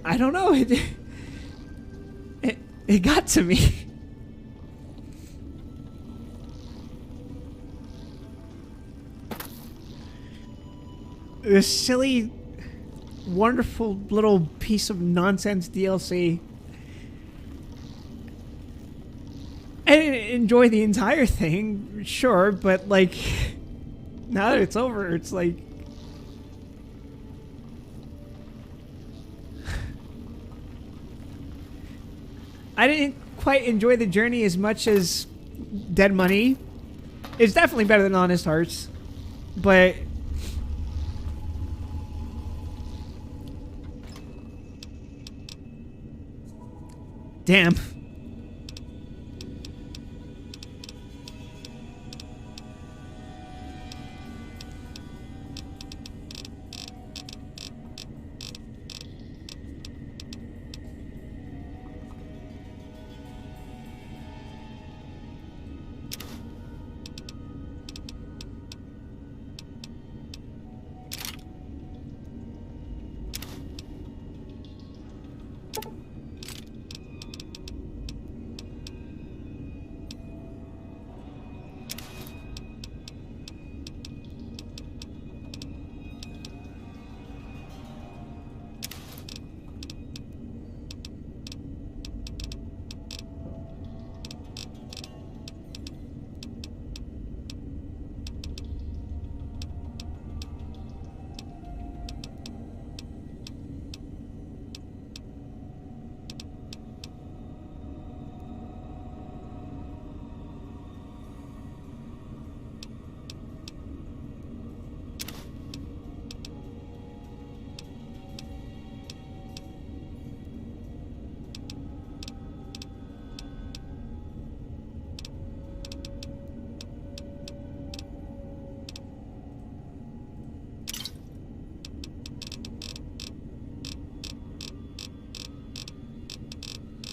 I don't know, it got to me. This silly, wonderful little piece of nonsense DLC. I didn't enjoy the entire thing, sure, but like, now that it's over, it's like, I didn't quite enjoy the journey as much as Dead Money. It's definitely better than Honest Hearts, but damn.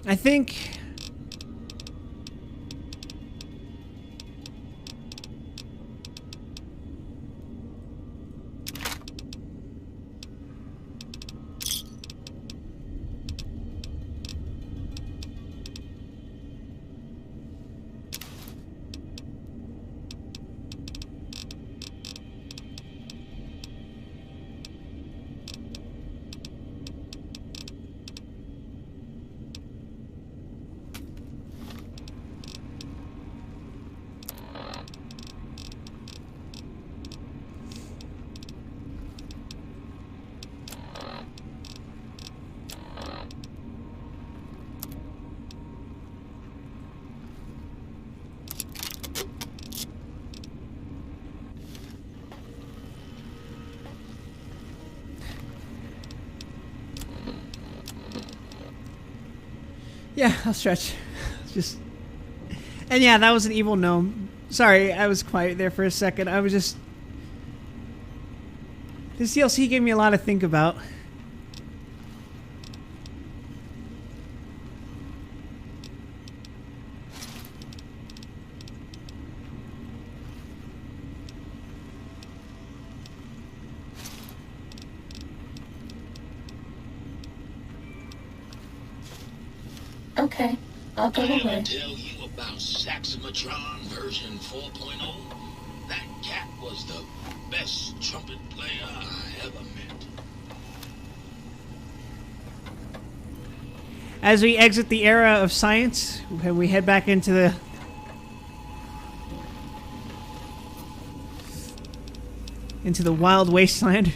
I think yeah, I'll stretch. Just, and yeah, that was an evil gnome. Sorry, I was quiet there for a second. I was just, this DLC gave me a lot to think about. Okay, I'll go Did I away. tell you about Saximatron version 4.0? That cat was the best trumpet player I ever met. As we exit the era of science, we head back into the wild wasteland.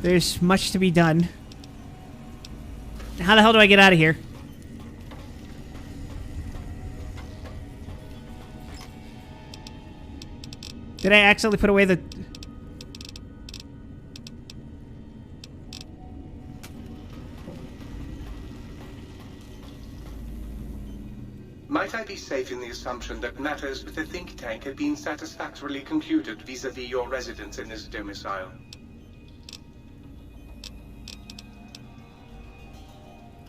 There's much to be done. How the hell do I get out of here? Did I accidentally put away the... safe in the assumption that matters with the think tank had been satisfactorily concluded vis-à-vis your residence in this domicile.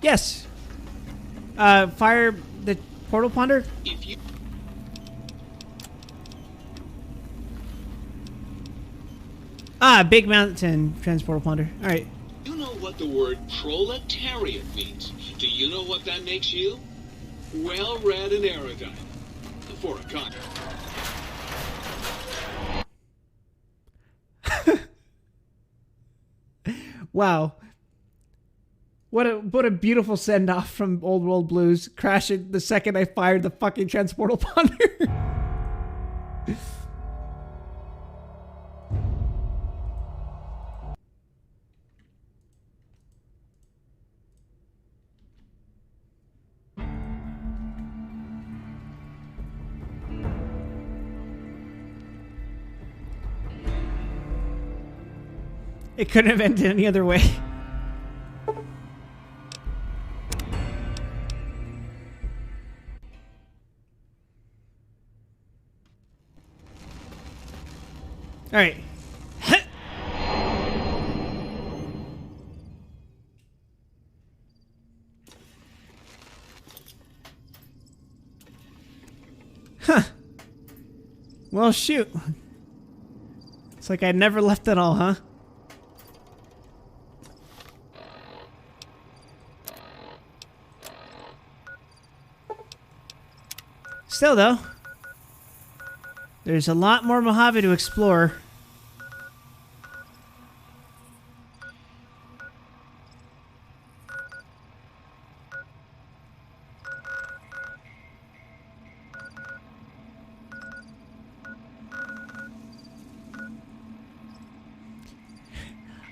Yes. Fire the portal ponder? If you... Big mountain transportal ponder. Alright. You know what the word proletariat means. Do you know what that makes you? Well-read and erudite. For a con. Wow. What a beautiful send-off from Old World Blues, crashing the second I fired the fucking transportal ponder. It couldn't have ended any other way. All right. Huh. Well, shoot. It's like I never left at all, huh? Still, though, there's a lot more Mojave to explore.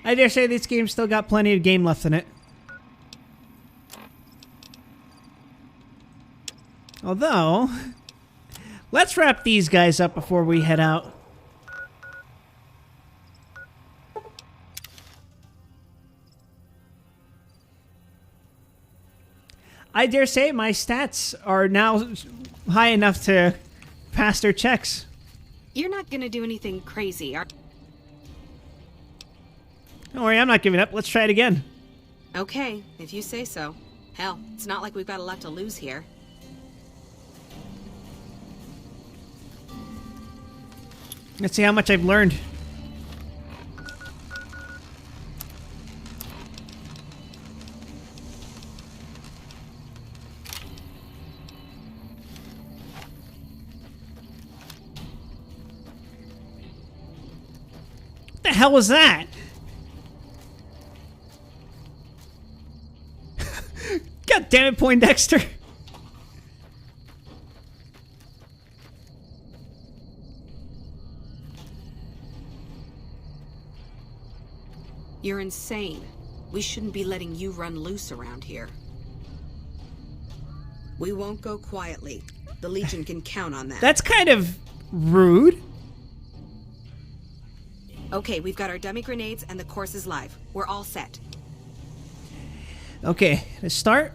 I dare say this game's still got plenty of game left in it. Although, let's wrap these guys up before we head out. I dare say my stats are now high enough to pass their checks. You're not gonna do anything crazy, are... Don't worry, I'm not giving up. Let's try it again. Okay, if you say so. Hell, it's not like we've got a lot to lose here. Let's see how much I've learned. What the hell was that? God damn it, Poindexter. You're insane. We shouldn't be letting you run loose around here. We won't go quietly. The Legion can count on that. That's kind of rude. Okay, we've got our dummy grenades and the course is live. We're all set. Okay, to start,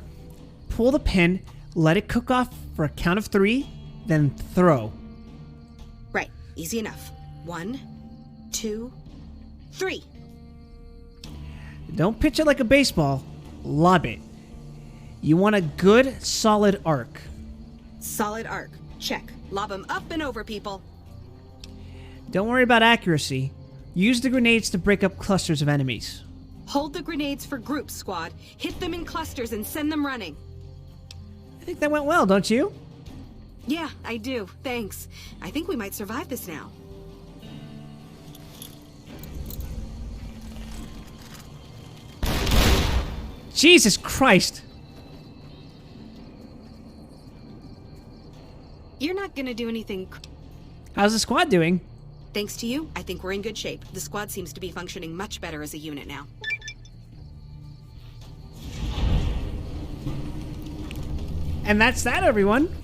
pull the pin, let it cook off for a count of 3, then throw. Right, easy enough. 1, 2, 3. Don't pitch it like a baseball. Lob it. You want a good, solid arc. Solid arc. Check. Lob them up and over, people. Don't worry about accuracy. Use the grenades to break up clusters of enemies. Hold the grenades for groups, squad. Hit them in clusters and send them running. I think that went well, don't you? Yeah, I do. Thanks. I think we might survive this now. Jesus Christ. You're not gonna do anything... How's the squad doing? Thanks to you, I think we're in good shape. The squad seems to be functioning much better as a unit now. And that's that, everyone.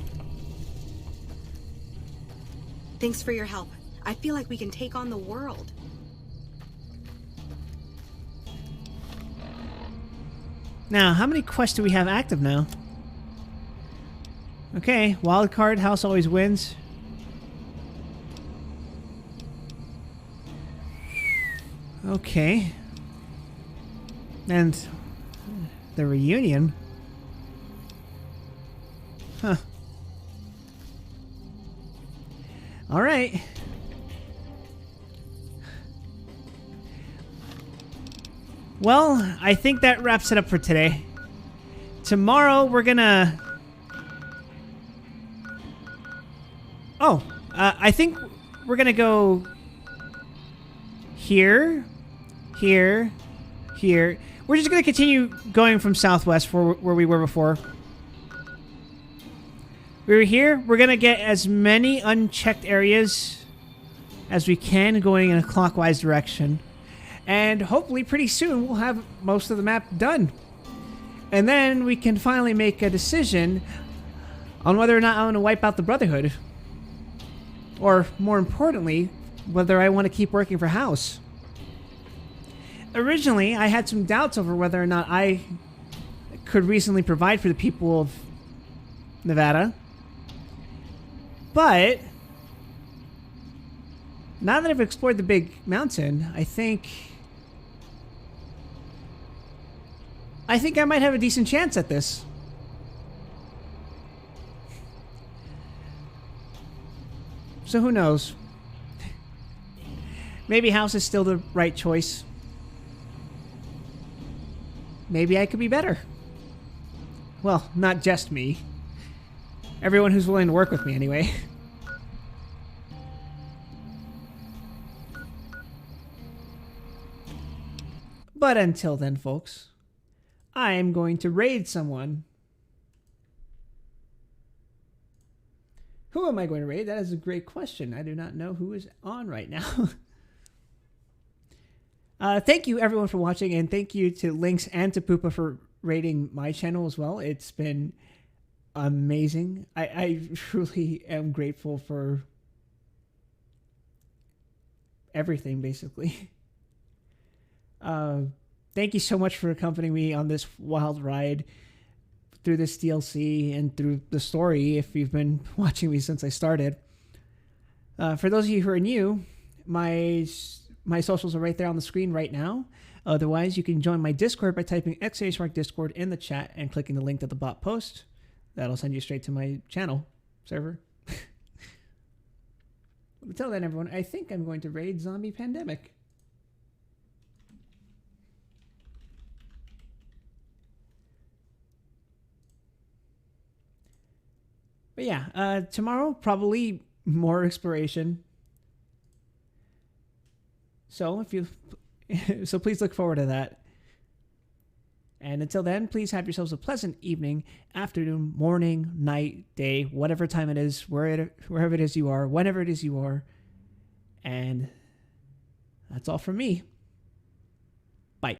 Thanks for your help. I feel like we can take on the world. Now, how many quests do we have active now? Okay, wild card house always wins. Okay. And the reunion. Huh. All right. Well, I think that wraps it up for today. Tomorrow we're gonna... Oh, I think we're gonna go here, here, here. We're just gonna continue going from southwest for where we were before. We were here. We're gonna get as many unchecked areas as we can going in a clockwise direction. And hopefully pretty soon we'll have most of the map done. And then we can finally make a decision on whether or not I want to wipe out the Brotherhood. Or, more importantly, whether I want to keep working for House. Originally, I had some doubts over whether or not I could reasonably provide for the people of Nevada. But now that I've explored the big mountain, I think I might have a decent chance at this. So who knows? Maybe House is still the right choice. Maybe I could be better. Well, not just me. Everyone who's willing to work with me, anyway. But until then, folks, I am going to raid someone. Who am I going to raid? That is a great question. I do not know who is on right now. Thank you, everyone, for watching, and thank you to Lynx and to Poopa for raiding my channel as well. It's been amazing. I truly am grateful for everything, basically. Thank you so much for accompanying me on this wild ride through this DLC and through the story if you've been watching me since I started. For those of you who are new, my socials are right there on the screen right now. Otherwise, you can join my Discord by typing !Discord in the chat and clicking the link to the bot post. That'll send you straight to my channel server. Until then, everyone, I think I'm going to raid Zombie Pandemic. But yeah, tomorrow, probably more exploration. So please look forward to that. And until then, please have yourselves a pleasant evening, afternoon, morning, night, day, whatever time it is, wherever it is you are, whenever it is you are. And that's all from me.